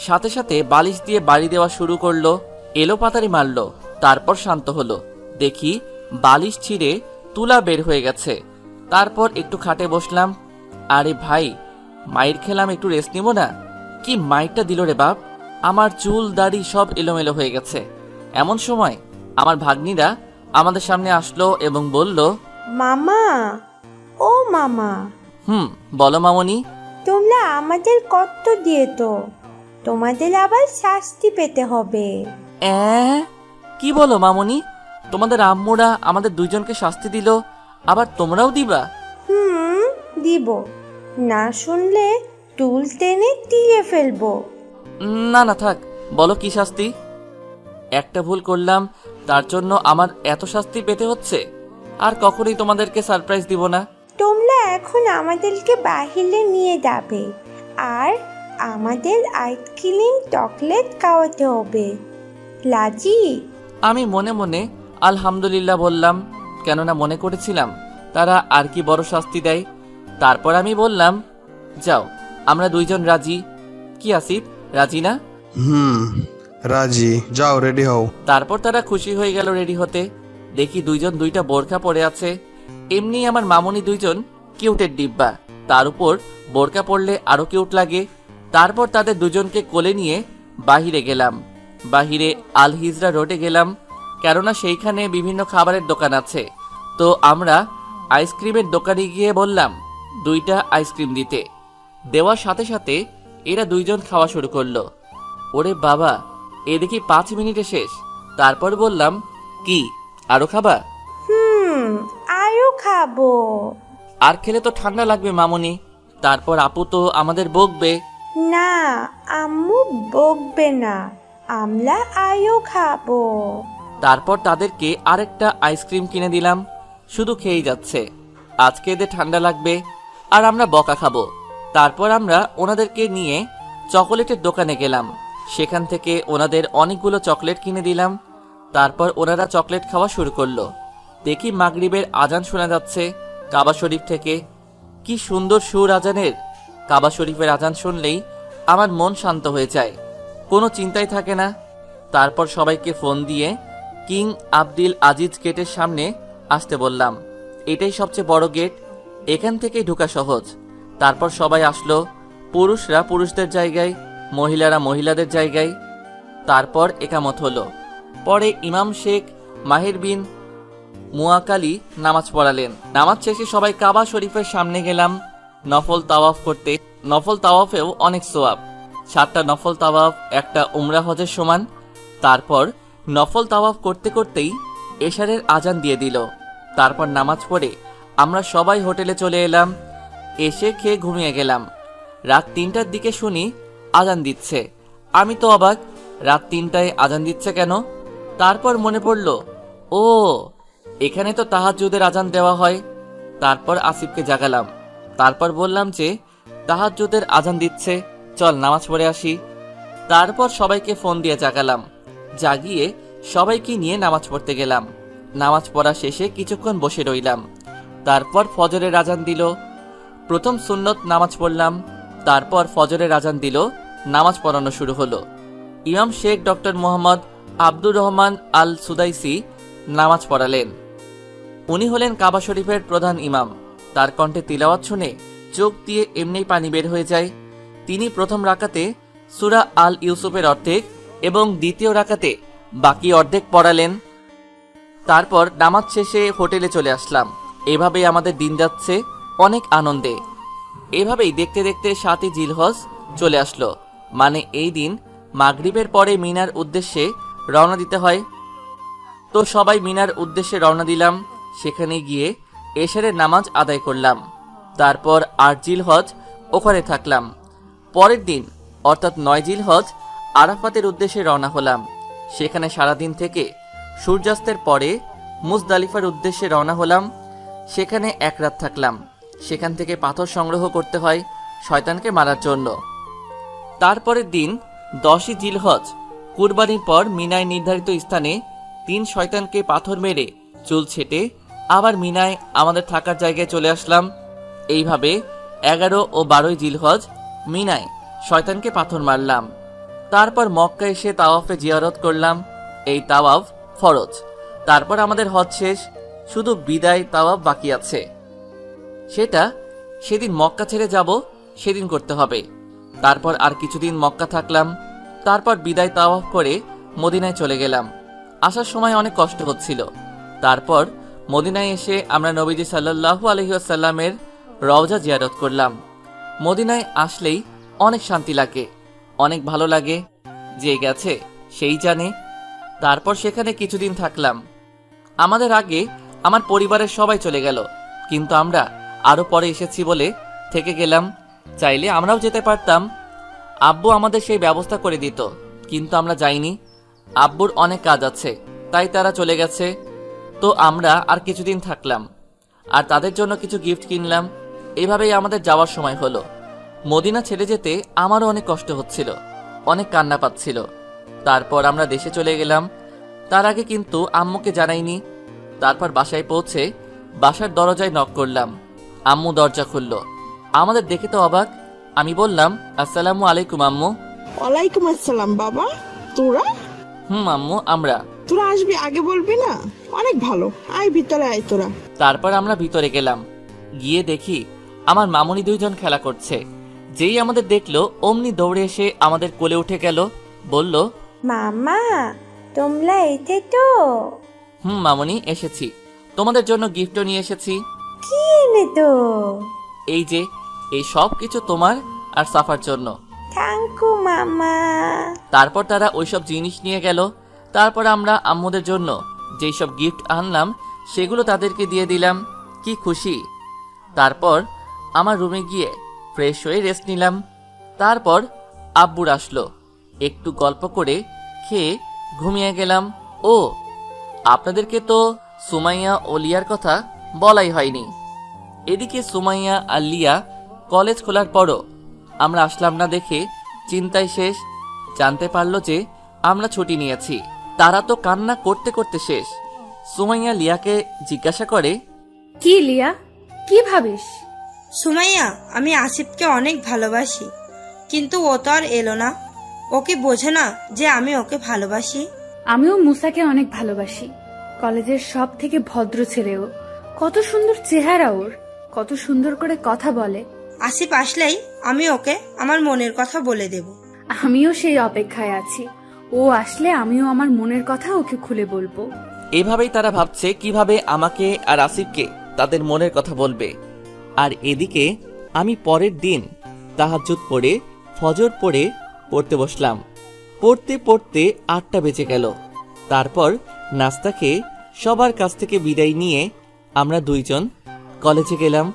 সাথে সাথে বালিশ দিয়ে বাড়ি দেওয়া শুরু করলো। এলো পাতারি মারলো, তারপর শান্ত হলো। দেখি বালিশ ছিঁড়ে তুলা বের হয়ে গেছে। তারপর একটু খাটে বসলাম। আরে ভাই, মাইর খেলাম, একটু রেস্ট নিব না? কি মাইরটা দিল রে বাপ! আমার চুল দাড়ি সব এলোমেলো হয়ে গেছে। এমন সময় আমার ভাগ্নিরা আমাদের সামনে আসলো এবং বলল, মামা, ও মামা। বলো মামনি। তোমরা আমাদের কষ্ট দিয়ে তো, তোমাদের আবার শাস্তি পেতে হবে। কি বলো মামনি? তোমাদের আম্মুরা আমাদের দুইজনকে শাস্তি দিল, আবার তোমরাও দিবা? দিব। না শুনলে টুল টেনে দিয়ে ফেলবো। না না থাক, বলো কি শাস্তি? একটা ভুল করলাম, তার জন্য আমার এত শাস্তি পেতে হচ্ছে? আর কখনোই তোমাদেরকে সারপ্রাইজ দিব না। তোমরা এখন আমাদেরকে বাহিরে নিয়ে যাবে, আর আমাদের আইসক্রিম চকলেট খাওয়াতে হবে। লাজি? আমি মনে মনে আলহামদুলিল্লাহ বললাম, কেননা মনে করেছিলাম তারা আর কি বড় শাস্তি দেয়। তারপর আমি বললাম, যাও, আমরা দুইজন রাজি। কি আসিফ, রাজি না? রাজি, যাও রেডি হও। তারপর তারা খুশি হয়ে গেল রেডি হতে। দেখি দুইজন দুইটা বোরকা পরে আছে। এমনি আমার মামুনি দুইজন কিউটের ডিব্বা, তার উপর বোরকা পরলে আরো কিউট লাগে। তারপর তাদের দুজনকে কোলে নিয়ে বাহিরে গেলাম। বাহিরে আল হিজরা রোডে গেলাম, কেননা সেইখানে বিভিন্ন খাবারের দোকান আছে। তো আমরা আইসক্রিমের দোকানে গিয়ে বললাম 2টা আইসক্রিম দিতে। দেওয়ার সাথে সাথে এরা দুইজন খাওয়া শুরু করলো। ওরে বাবা, এ দেখি 5 মিনিটে শেষ। তারপর বললাম, কি আরো খাবা? আরো খাবো। আর খেলে তো ঠান্ডা লাগবে মামুনি। তারপর আপু তো আমাদের বকবে। না, আম্মু বকবে না, আমরা আরো খাবো। তারপর তাদেরকে আরেকটা আইসক্রিম কিনে দিলাম। শুধু খেয়েই যাচ্ছে। আজকে এদের ঠান্ডা লাগবে আর আমরা বকা খাবো। তারপর আমরা ওনাদেরকে নিয়ে চকোলেটের দোকানে গেলাম। সেখান থেকে ওনাদের অনেকগুলো চকলেট কিনে দিলাম। তারপর ওনারা চকলেট খাওয়া শুরু করলো। দেখি মাগরিবের আজান শোনা যাচ্ছে কাবা শরীফ থেকে। কি সুন্দর সুর আজানের! কাবা শরীফের আজান শুনলেই আমার মন শান্ত হয়ে যায়, কোনো চিন্তাই থাকে না। তারপর সবাইকে ফোন দিয়ে কিং আব্দুল আজিজ গেটের সামনে আসতে বললাম। এটাই সবচেয়ে বড় গেট, এখান থেকেই ঢোকা সহজ। তারপর সবাই আসলো, পুরুষরা পুরুষদের জায়গায়, মহিলারা মহিলাদের জায়গায়। তারপর একামত হলো। পরে ইমাম শেখ মাহির বিন মুয়াকালি নামাজ পড়ালেন। নামাজ শেষে সবাই কাবা শরীফের সামনে গেলাম নফল তাওয়াফ করতে। নফল তাওয়াফেও অনেক সোয়াব। 7টা নফল তাওয়াফ একটা উমরা হজের সমান। তারপর নফল তাওয়াফ করতে করতেই এশারের আজান দিয়ে দিল। তারপর নামাজ পড়ে আমরা সবাই হোটেলে চলে এলাম। এসে খেয়ে ঘুমিয়ে গেলাম। রাত 3টার দিকে শুনি আজান দিচ্ছে। আমি তো অবাক, রাত 3টায় আজান দিচ্ছে কেন? তারপর মনে পড়ল, ও এখানে তো তাহাজ্জুদের আজান দেওয়া হয়। তারপর আসিফকে জাগালাম। তারপর বললাম যে তাহাজ্জুদের আজান দিচ্ছে, চল নামাজ পড়ে আসি। তারপর সবাইকে ফোন দিয়ে জাগালাম। জাগিয়ে সবাইকে নিয়ে নামাজ পড়তে গেলাম। নামাজ পড়া শেষে কিছুক্ষণ বসে রইলাম। তারপর ফজরের আজান দিল। প্রথম সুন্নত নামাজ পড়লাম। তারপর ফজরের আজান দিল, নামাজ পড়ানো শুরু হলো। ইমাম শেখ ডক্টর মোহাম্মদ আব্দুর রহমান আল সুদাইসি নামাজ পড়ালেন। উনি হলেন কাবা শরীফের প্রধান ইমাম। তার কণ্ঠে তিলাওয়াত শুনে চোখ দিয়ে এমনি পানি বের হয়ে যায়। তিনি প্রথম রাকাতে সূরা আল ইউসুফের অর্ধেক এবং দ্বিতীয় রাকাতে বাকি অর্ধেক পড়ালেন। তারপর নামাজ শেষে হোটেলে চলে আসলাম। এভাবেই আমাদের দিন যাচ্ছে অনেক আনন্দে। এভাবেই দেখতে দেখতে 7ই জিলহজ চলে আসলো। মানে এই দিন মাগরিবের পরে মিনার উদ্দেশ্যে রওনা দিতে হয়। তো সবাই মিনার উদ্দেশ্যে রওনা দিলাম। সেখানে গিয়ে এশারের নামাজ আদায় করলাম। তারপর ৮ জিলহজ ওখানে থাকলাম। পরের দিন অর্থাৎ ৯ জিলহজ আরাফাতের উদ্দেশ্যে রওনা হলাম। সেখানে সারাদিন থেকে সূর্যাস্তের পরে মুজদালিফার উদ্দেশ্যে রওনা হলাম। সেখানে ১ রাত থাকলাম। সেখান থেকে পাথর সংগ্রহ করতে হয় শয়তানকে মারার জন্য। তারপরের দিন ১০ই জিলহজ কুরবানির পর মিনায় নির্ধারিত স্থানে ৩ শয়তানকে পাথর মেরে চুল ছেটে আবার মিনায় আমাদের থাকার জায়গায় চলে আসলাম। এইভাবে ১১ ও ১২ই জিলহজ মিনায় শয়তানকে পাথর মারলাম। তারপর মক্কা এসে তাওয়াফে জিয়ারত করলাম। এই তাওয়াফ ফরজ। তারপর আমাদের হজ শেষ, শুধু বিদায় তাওয়াফ বাকি আছে। সেটা সেদিন মক্কা ছেড়ে যাব সেদিন করতে হবে। তারপর আর কিছুদিন মক্কা থাকলাম। তারপর বিদায় তাওয়াফ করে মদিনায় চলে গেলাম। আসার সময় অনেক কষ্ট হচ্ছিল। তারপর মদিনায় এসে আমরা নবীজি সাল্লাল্লাহু আলাইহি ওয়াসাল্লামের রওজা জিয়ারত করলাম। মদিনায় আসলেই অনেক শান্তি লাগে, অনেক ভালো লাগে। যে গেছে সেই জানে। তারপর সেখানে কিছুদিন থাকলাম। আমাদের আগে আমার পরিবারের সবাই চলে গেল, কিন্তু আমরা আরো পরে এসেছি বলে থেকে গেলাম। চাইলে আমরাও যেতে পারতাম। আব্বু আমাদের সেই ব্যবস্থা করে দিত, কিন্তু আমরা যাইনি। আব্বুর অনেক কাজ আছে, তাই তারা চলে গেছে। তো আমরা আর কিছুদিন থাকলাম আর তাদের জন্য কিছু গিফট কিনলাম। এভাবেই আমাদের যাওয়ার সময় হলো। মদিনা ছেড়ে যেতে আমারও অনেক কষ্ট হচ্ছিল, অনেক কান্না পাচ্ছিল। তারপর আমরা দেশে চলে গেলাম। তার আগে কিন্তু আম্মুকে জানাইনি। তারপর বাসায় পৌঁছে বাসার দরজায় নক করলাম। আম্মু দরজা খুলল। আমাদের দেখে তো অবাক। আমি বললাম, আসসালামু আলাইকুম আম্মু। ওয়ালাইকুম আসসালাম বাবা। তোরা? আম্মু আমরা। তোরা আসবি আগে বলবি না? অনেক ভালো, আয় ভিতরে আয় তোরা। তারপর আমরা ভিতরে গেলাম। গিয়ে দেখি আমার মামুনি 2 জন খেলা করছে। যেই আমাদের দেখলো অমনি দৌড়ে এসে আমাদের কোলে উঠে গেল। বলল, মামা তোমরা এতে তো? মামুনি এসেছি, তোমাদের জন্য গিফটও নিয়ে এসেছি। কি এনে তো? এই যে এই সব কিছু তোমার আর সাফার জন্য। থ্যাংক ইউ মামা। তারপর তারা ওইসব জিনিস নিয়ে গেল। তারপর আমরা আম্মুদের জন্য যেই সব গিফট আনলাম সেগুলো তাদেরকে দিয়ে দিলাম। কি খুশি। তারপর আমার রুমে গিয়ে ফ্রেশ হয়ে রেস্ট নিলাম। তারপর আব্বুর আসলো। একটু গল্প করে খেয়ে ঘুমিয়ে গেলাম। ও আপনাদেরকে তো সুমাইয়া ও লিয়ার কথা বলাই হয়নি। এদিকে সুমাইয়া আর লিয়া কলেজ খোলার পরও আমরা আসলাম না দেখে চিন্তায় শেষ। জানতে পারলো যে আমরা ছুটি নিয়েছি। তারা তো কান্না করতে করতে শেষ। সুমাইয়া লিয়াকে জিজ্ঞাসা করে, কি লিয়া, কি ভাবিস? সুমাইয়া, আমি আসিফকে অনেক ভালোবাসি, কিন্তু ও তো আর এলো না। ও কি বোঝে না যে আমি ওকে ভালোবাসি? আমিও মুসাকে অনেক ভালোবাসি। কলেজের সব থেকে ভদ্র ছেলে ও। কত সুন্দর চেহারা ওর, কত সুন্দর করে কথা বলে। আসিফ আসলেই আমি ওকে আমার মনের কথা বলে দেব। আমিও সেই অপেক্ষায় আছি। ও আসলে আমিও আমার মনের কথা ওকে খুলে বলবো। এভাবেই তারা ভাবছে কিভাবে আমাকে আর আসিফকে তাদের মনের কথা বলবে। আর এদিকে আমি পরের দিন তাহাজ্জুদ পড়ে ফজর পড়তে বসলাম। পড়তে পড়তে 8টা বেজে গেল। তারপর নাস্তা খেয়ে সবার কাছ থেকে বিদায় নিয়ে আমরা 2 জন কলেজে গেলাম।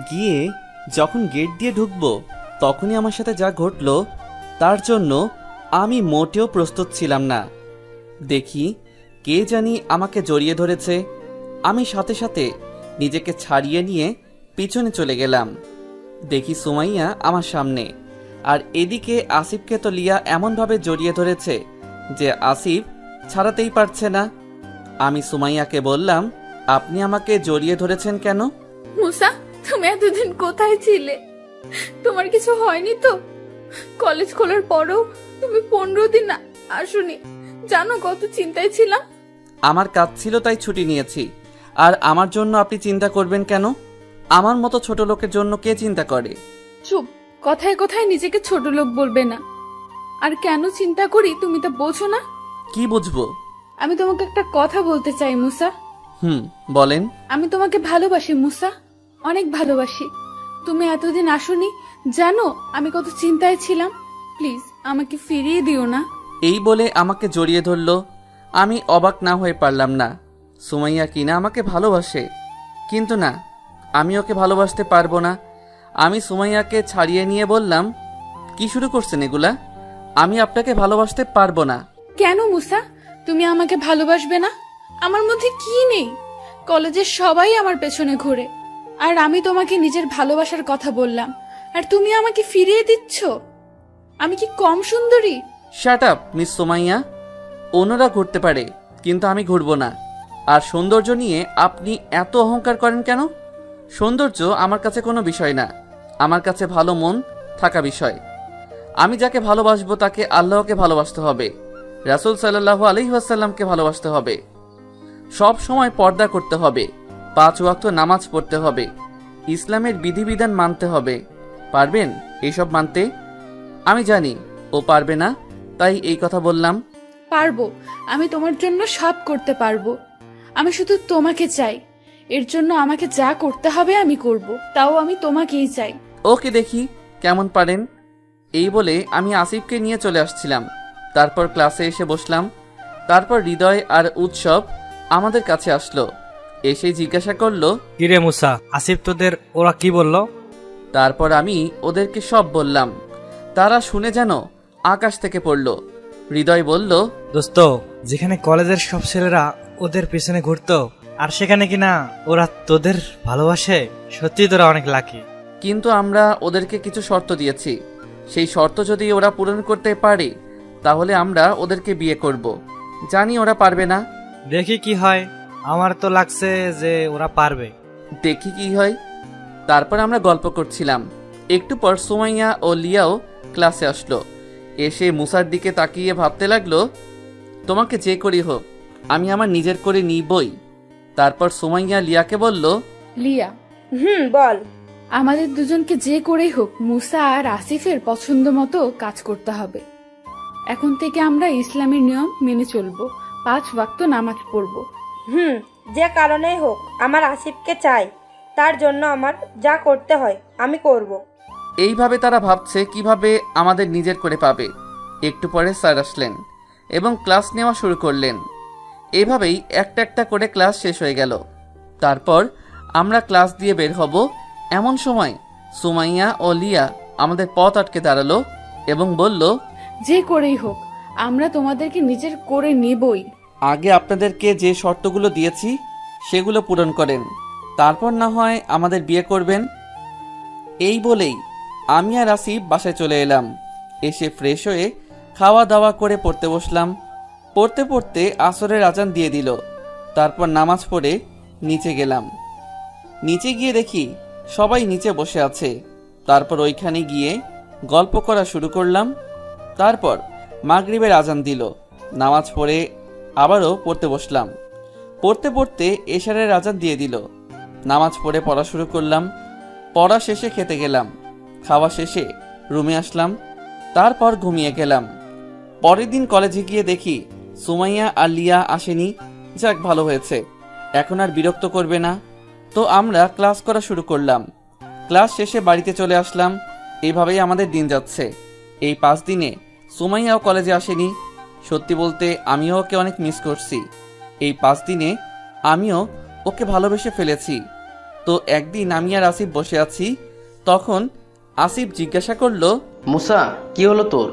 গিয়ে যখন গেট দিয়ে ঢুকবো তখনই আমার সাথে যা ঘটলো তার জন্য আমি মোটেও প্রস্তুত ছিলাম না। দেখি কে জানি আমাকে জড়িয়ে ধরেছে। আমি সাথে সাথে নিজেকে ছাড়িয়ে নিয়ে পিছনে চলে গেলাম। দেখি সুমাইয়া আমার সামনে, আর এদিকে আসিফকে তো লিয়া এমনভাবে জড়িয়ে ধরেছে যে আসিফ ছাড়াতেই পারছে না। আমি সুমাইয়াকে বললাম, আপনি আমাকে জড়িয়ে ধরেছেন কেন? মুসা, তুমি এতদিন কোথায় ছিলে? তোমার কিছু হয়নি তো? কলেজ খোলার পরও তুমি 15 দিন আসোনি। জানো কত চিন্তায় ছিলাম। আমার কাজ ছিল তাই ছুটি নিয়েছি। আর আমার জন্য আপনি চিন্তা করবেন কেন? আমার মতো ছোট লোকের জন্য কে চিন্তা করে? চুপ। কথায় কথায় নিজেকে ছোট লোক বলবে না। আর কেন চিন্তা করি তুমি তা বোঝো না? কি বুঝবো? আমি তোমাকে একটা কথা বলতে চাই মুসা। বলেন। আমি তোমাকে ভালোবাসি মুসা, অনেক ভালোবাসি। তুমি এতদিন আসোনি, জানো আমি কত চিন্তায় ছিলাম। প্লিজ আমাকে ফিরিয়ে দিও না। এই বলে আমাকে জড়িয়ে ধরলো। আমি অবাক না হয়ে পারলাম না। সুমাইয়া কিনা আমাকে ভালোবাসে, কিন্তু না, আমি ওকে ভালোবাসতে পারবো না। আমি সুমাইয়াকে ছাড়িয়ে নিয়ে বললাম, কি শুরু করছেন এগুলা? আমি আপনাকে ভালোবাসতে পারবো না। কেন মুসা, তুমি আমাকে ভালোবাসবে না? আমার মধ্যে কি নেই? কলেজের সবাই আমার পেছনে ঘোরে, আর আমি তোমাকে নিজের ভালোবাসার কথা বললাম, আর তুমি আমাকে ফিরিয়ে দিচ্ছ। আমি কি কম সুন্দরী? Shut up miss Sumaiya. অন্যরা ঘুরতে পারে, কিন্তু আমি ঘুরবো না। আর সৌন্দর্য নিয়ে আপনি এত অহংকার করেন কেন? সৌন্দর্য আমার কাছে কোনো বিষয় না, আমার কাছে ভালো মন থাকা বিষয়। আমি যাকে ভালোবাসবো তাকে আল্লাহকে ভালোবাসতে হবে, রাসূল সাল্লাল্লাহু আলাইহি ওয়াসাল্লামকে ভালোবাসতে হবে, সব সময় পর্দা করতে হবে, 5 ওয়াক্ত নামাজ পড়তে হবে, ইসলামের বিধিবিধান মানতে হবে। পারবেন এইসব মানতে? আমি জানি ও পারবে না, তাই এই কথা বললাম। পারবো, আমি তোমার জন্য সব করতে পারবো। আমি শুধু তোমাকে চাই, এর জন্য আমাকে যা করতে হবে আমি করব, তাও আমি তোমাকেই চাই। ওকে, দেখি কেমন পারেন। এই বলে আমি আসিফকে নিয়ে চলে আসছিলাম। তারপর ক্লাসে এসে বসলাম। তারপর হৃদয় আর উৎসব আমাদের কাছে আসলো, এসে জিজ্ঞাসা করলো, কিরে মুসা, আসিফ তোদের ওরা কি বলল? তারপর আমি ওদেরকে সব বললাম। তারা শুনে যেন আকাশ থেকে পড়ল। হৃদয় বলল, দোস্ত, যেখানে কলেজের সব ছেলেরা ওদের পিছনে ঘুরতো, আর সেখানে কিনা ওরা তোদের ভালোবাসে, সত্যি তোরা অনেক লাকি। কিন্তু আমরা ওদেরকে কিছু শর্ত দিয়েছি, সেই শর্ত যদি ওরা পূরণ করতে পারে তাহলে আমরা ওদেরকে বিয়ে করব। জানি ওরা পারবে না। দেখি কি হয়, আমার তো লাগছে যে ওরা পারবে। দেখি কি হয়। তারপর আমরা গল্প করছিলাম। একটু পর সুমাইয়া ও লিয়াও ক্লাসে আসলো। এসে মুসার দিকে তাকিয়ে ভাবতে লাগলো, তোমাকে যে করি হোক আমি আমার নিজের করে নিবই। তারপর সুমাইয়া লিয়াকে বলল, লিয়া, বল। আমাদের দুজনকে যে করেই হোক মুসা আর আসিফের পছন্দ মতো কাজ করতে হবে। এখন থেকে আমরা ইসলামের নিয়ম মেনে চলবো, 5 ওয়াক্ত নামাজ পড়বো। যে কারণেই হোক আমার আসিফকে চাই, তার জন্য আমার যা করতে হয় আমি করব। এইভাবে তারা ভাবছে কিভাবে আমাদের নিজের করে পাবে। একটু পরে স্যার আসলেন এবং ক্লাস নেওয়া শুরু করলেন। এভাবেই একটা একটা করে ক্লাস শেষ হয়ে গেল। তারপর আমরা ক্লাস দিয়ে বের হব, এমন সময় সুমাইয়া ও লিয়া আমাদের পথ আটকে দাঁড়ালো এবং বলল, যে করেই হোক আমরা তোমাদেরকে নিজের করে নেবই। আগে আপনাদেরকে যে শর্তগুলো দিয়েছি সেগুলো পূরণ করেন, তারপর না হয় আমাদের বিয়ে করবেন। এই বলেই আমি আর আসিফ বাসায় চলে এলাম। এসে ফ্রেশ হয়ে খাওয়া দাওয়া করে পড়তে বসলাম। পড়তে পড়তে আসরের আজান দিয়ে দিল। তারপর নামাজ পড়ে নিচে গেলাম। নিচে গিয়ে দেখি সবাই নিচে বসে আছে। তারপর ওইখানে গিয়ে গল্প করা শুরু করলাম। তারপর মাগরিবের আজান দিল। নামাজ পড়ে আবারও পড়তে বসলাম। পড়তে পড়তে এশারের আজান দিয়ে দিল। নামাজ পড়ে পড়া শুরু করলাম। পড়া শেষে খেতে গেলাম। খাওয়া শেষে রুমে আসলাম। তারপর ঘুমিয়ে গেলাম। পরের দিন কলেজে গিয়ে দেখি সুমাইয়া আর লিয়া আসেনি। যাক, ভালো হয়েছে, এখন আর বিরক্ত করবে না। তো আমরা ক্লাস করা শুরু করলাম। ক্লাস শেষে বাড়িতে চলে আসলাম। এইভাবেই আমাদের দিন যাচ্ছে। এই 5 দিনে সুমাইয়াও কলেজে আসেনি। সত্যি বলতে আমিও ওকে অনেক মিস করছি। এই 5 দিনে আমিও ওকে ভালোবেসে ফেলেছি। তো একদিন আমি আর আসিফ বসে আছি, তখন আসিফ জিজ্ঞাসা করলো, মুসা, কি হলো তোর?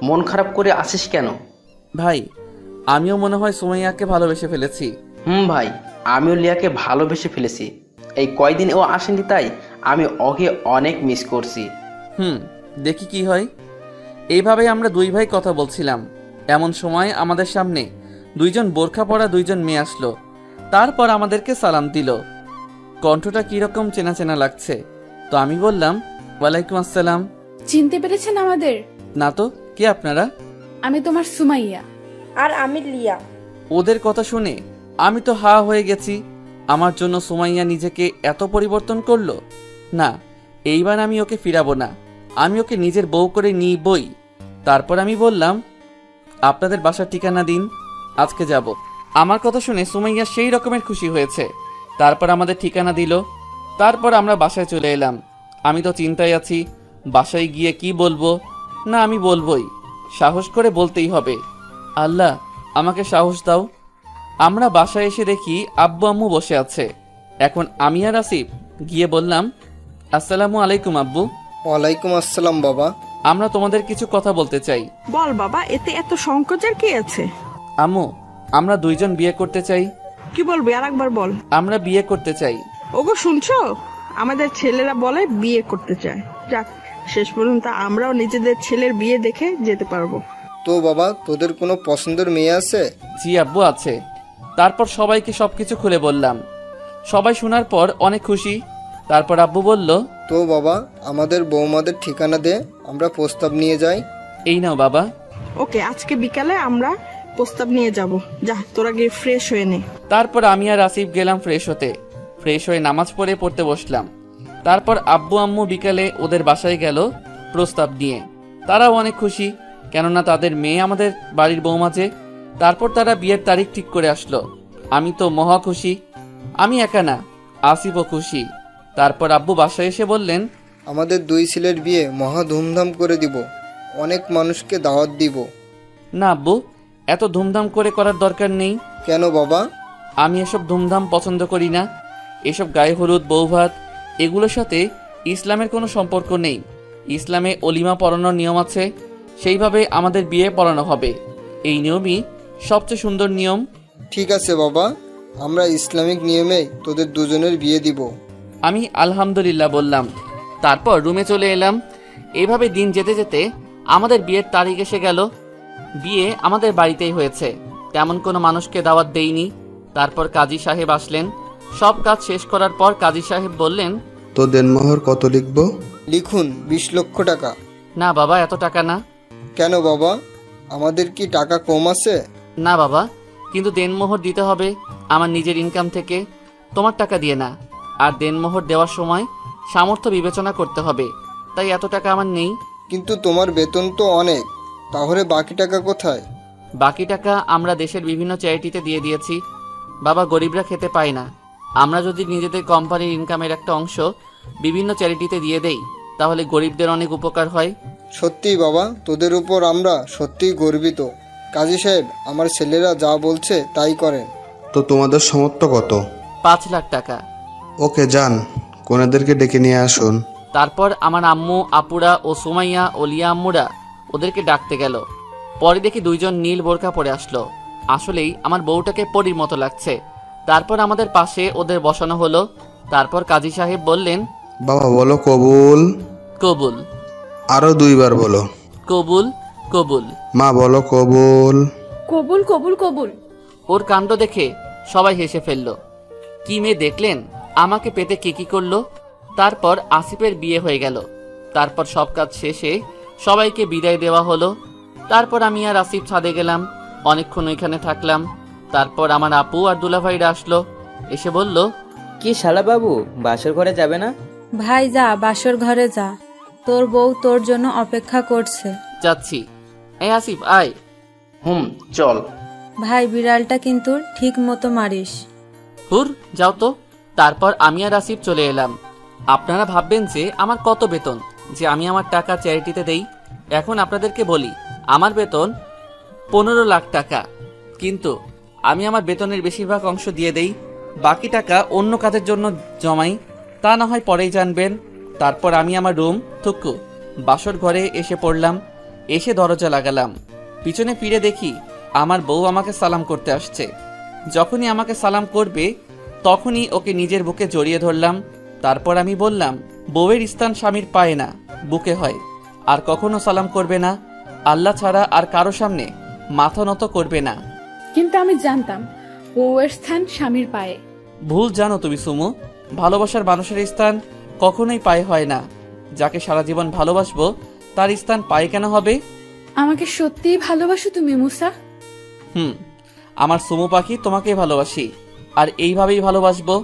মন খারাপ করে আসিস কেন? ভাই, আমিও মনে হয় সুমাইয়াকে ভালোবেসে ফেলেছি। ভাই, আমিও লিয়াকে ভালোবেসে ফেলেছি। এই কয়দিন ও আসেনি তাই আমি ওকে অনেক মিস করছি। দেখি কি হয়। এইভাবেই আমরা 2 ভাই কথা বলছিলাম। এমন সময় আমাদের সামনে 2 জন বোরখা পরা 2 জন মেয়ে আসলো। তারপর আমাদেরকে সালাম দিল। কণ্ঠটা কিরকম চেনা চেনা লাগছে। তো আমি বললাম, ওয়ালাইকুম আসসালাম। চিনতে পেরেছেন আমাদের? না তো, কে আপনারা? আমি তোমার সুমাইয়া। আর আমি লিয়া। ওদের কথা শুনে আমি তো হা হয়ে গেছি। আমার জন্য সুমাইয়া নিজেকে এত পরিবর্তন করলো। না, এইবার আমি ওকে ফিরাবো না, আমি ওকে নিজের বউ করে নিবই। তারপর আমি বললাম, আপনাদের বাসার ঠিকানা দিন, আজকে যাব। আমার কথা শুনে সুমাইয়া সেই রকমের খুশি হয়েছে। তারপর আমাদের ঠিকানা দিল। তারপর আমরা বাসায় চলে এলাম। আমি তো চিন্তায় আছি, বাসায় গিয়ে কি বলবো। না, আমি বলবোই, সাহস করে বলতেই হবে। আল্লাহ, আমাকে সাহস দাও। আমরা বাসায় এসে দেখি আব্বু আম্মু বসে আছে। এখন আমি আর আসিফ গিয়ে বললাম, আসসালামু আলাইকুম আব্বু। ওয়ালাইকুম আসসালাম বাবা। আমরা তোমাদের কিছু কথা বলতে চাই। বল বাবা, এতে এত সংকোচের কি আছে? আম্মু, আমরা দুইজন বিয়ে করতে চাই। কি বলবি আর একবার বল। আমরা বিয়ে করতে চাই। ওগো শুনছো, আমাদের ছেলেরা বলে বিয়ে করতে চায়। যাক, শেষ পর্যন্ত আমরাও নিজেদের ছেলের বিয়ে দেখে যেতে পারবো। তো বাবা, তোদের কোনো পছন্দের মেয়ে আছে? জি আব্বু, আছে। তারপর সবাইকে সবকিছু খুলে বললাম। সবাই শোনার পর অনেক খুশি। তারপর আব্বু বলল, তো বাবা, আমাদের বৌমাদের ঠিকানা দে, আমরা প্রস্তাব নিয়ে যাই। এই নাও বাবা। ওকে, আজকে বিকালে আমরা প্রস্তাব নিয়ে যাব। যা, তোরা গিয়ে ফ্রেশ হয়ে নে। তারপর আমি আর আসিফ গেলাম ফ্রেশ হতে। ফ্রেশ হয়ে নামাজ পড়তে বসলাম। তারপর আব্বু আম্মু বিকালে ওদের বাসায় গেল প্রস্তাব নিয়ে। তারাও অনেক খুশি, কেননা তাদের মেয়ে আমাদের বাড়ির বৌমা যে। তারপর তারা বিয়ের তারিখ ঠিক করে আসলো। আমি তো মহা খুশি। আমি একা না, আসিফও খুশি। তারপর আব্বু বাসায় এসে বললেন, আমাদের দুই ছেলের বিয়ে মহা ধুমধাম করে দিব, অনেক মানুষকে দাওয়াত দিব। না আব্বু, এত ধুমধাম করে করার দরকার নেই। কেন বাবা? আমি এসব ধুমধাম পছন্দ করি না। এসব গায়ে হলুদ, বৌভাত, এগুলোর সাথে ইসলামের কোনো সম্পর্ক নেই। ইসলামে অলিমা পড়ানোর নিয়ম আছে, সেইভাবে আমাদের বিয়ে পড়ানো হবে। এই নিয়মই সবচেয়ে সুন্দর নিয়ম। ঠিক আছে বাবা, আমরা ইসলামিক নিয়মে তোদের দুজনের বিয়ে দিব। আমি আলহামদুলিল্লাহ বললাম। তারপর রুমে চলে এলাম। এইভাবে দিন যেতে যেতে আমাদের বিয়ের তারিখ এসে গেল। বিয়ে আমাদের বাড়িতেই হয়েছে, তেমন কোনো মানুষকে দাওয়াত দেইনি। তারপর কাজী সাহেব আসলেন। সব কাজ শেষ করার পর কাজী সাহেব বললেন, তো দেনমোহর কত লিখবো? লিখুন 20 লক্ষ টাকা। না বাবা, এত টাকা না। কেন বাবা, আমাদের কি টাকা কম আছে? না বাবা, কিন্তু দেনমোহর দিতে হবে আমার নিজের ইনকাম থেকে, তোমার টাকা দিয়ে না। আর দেনমোহর দেওয়ার সময় সামর্থ্য বিবেচনা করতে হবে, তাই এত টাকা আমার নেই। কিন্তু তোমার বেতন তো অনেক, তাহলে বাকি টাকা কোথায়? বাকি টাকা আমরা দেশের বিভিন্ন চ্যারিটিতে দিয়ে দিয়েছি। বাবা, গরিবরা খেতে পায় না। আমরা যদি নিজেদের কোম্পানির ইনকামের একটা অংশ বিভিন্ন চ্যারিটিতে দিয়ে দেই, তাহলে গরিবদের অনেক উপকার হয়। সত্যি বাবা, তোদের উপর আমরা সত্যিই গর্বিত। কাজী সাহেব, আমার ছেলেরা যা বলছে তাই করেন। তো তোমাদের সামর্থ্য কত? 5 লাখ টাকা। ওকে, যান, কোনেদেরকে ডেকে নিয়ে আসুন। তারপর আমার আম্মু, আপুরা ও সুমাইয়া ও লিয়া আম্মুরা ওদেরকে ডাকতে গেল। পরে দেখি দুইজন নীল বোরকা পরে আসলো। আসলেই আমার বউটাকে পরীর মতো লাগছে। তারপর আমাদের পাশে ওদের বসানো হলো। তারপর কাজী সাহেব বললেন, বাবা বলো কবুল। কবুল। আরো 2 বার বলো। কবুল কবুল। মা বলো কবুল। কবুল কবুল কবুল। ওর কাণ্ড দেখে সবাই হেসে ফেলল। কি মেয়ে দেখলেন, আমাকে পেতে কি করলো। তারপর আসিফের বিয়ে হয়ে গেল। তারপর সব কাজ শেষে সবাইকে বিদায় দেওয়া হলো। তারপর আমি আর আসিফ ছাদে গেলাম, অনেকক্ষণ ওইখানে থাকলাম। তারপর আমার আপু আর দুলাভাইরা আসলো, এসে বলল, কি শালা বাবু, বাসর ঘরে যাবে না? ভাই যা, বাসর ঘরে যা, তোর বউ তোর জন্য অপেক্ষা করছে। যাচ্ছি। এই আসিফ আয়। চল। ভাই, বিড়ালটা কিন্তু ঠিক মতো মারিস। হুর, যাও তো। তারপর আমি আর আসিফ চলে এলাম। আপনারা ভাববেন যে আমার কত বেতন, যে আমি আমার টাকা চ্যারিটিতে দেই। এখন আপনাদেরকে বলি, আমার বেতন 15 লাখ টাকা। কিন্তু আমি আমার বেতনের বেশিরভাগ অংশ দিয়ে দেই, বাকি টাকা অন্য কাজের জন্য জমাই। তা না হয় পরেই জানবেন। তারপর আমি আমার রুম থুকু বাসর ঘরে এসে পড়লাম। এসে দরজা লাগালাম। পিছনে ফিরে দেখি আমার বউ আমাকে সালাম করতে আসছে। যখনই আমাকে সালাম করবে তখনই ওকে নিজের বুকে জড়িয়ে ধরলাম। তারপর আমি বললাম, বউয়ের স্থান স্বামীর পায়ে না, বুকে হয়। আর কখনো সালাম করবে না, আল্লাহ ছাড়া আর কারো সামনে মাথা নত করবে না। কিন্তু আমি জানতাম বউয়ের স্থান স্বামীর পায়ে। ভুল জানো তুমি সুমু। ভালোবাসার মানুষের স্থান কখনোই পায়ে হয় না। যাকে সারা জীবন ভালোবাসবো তার স্থান পায়ে কেন হবে? আমাকে সত্যিই ভালোবাসো তুমি মুসা? আমার সুমু পাখি, তোমাকেই ভালোবাসি, আর এইভাবেই ভালোবাসবো।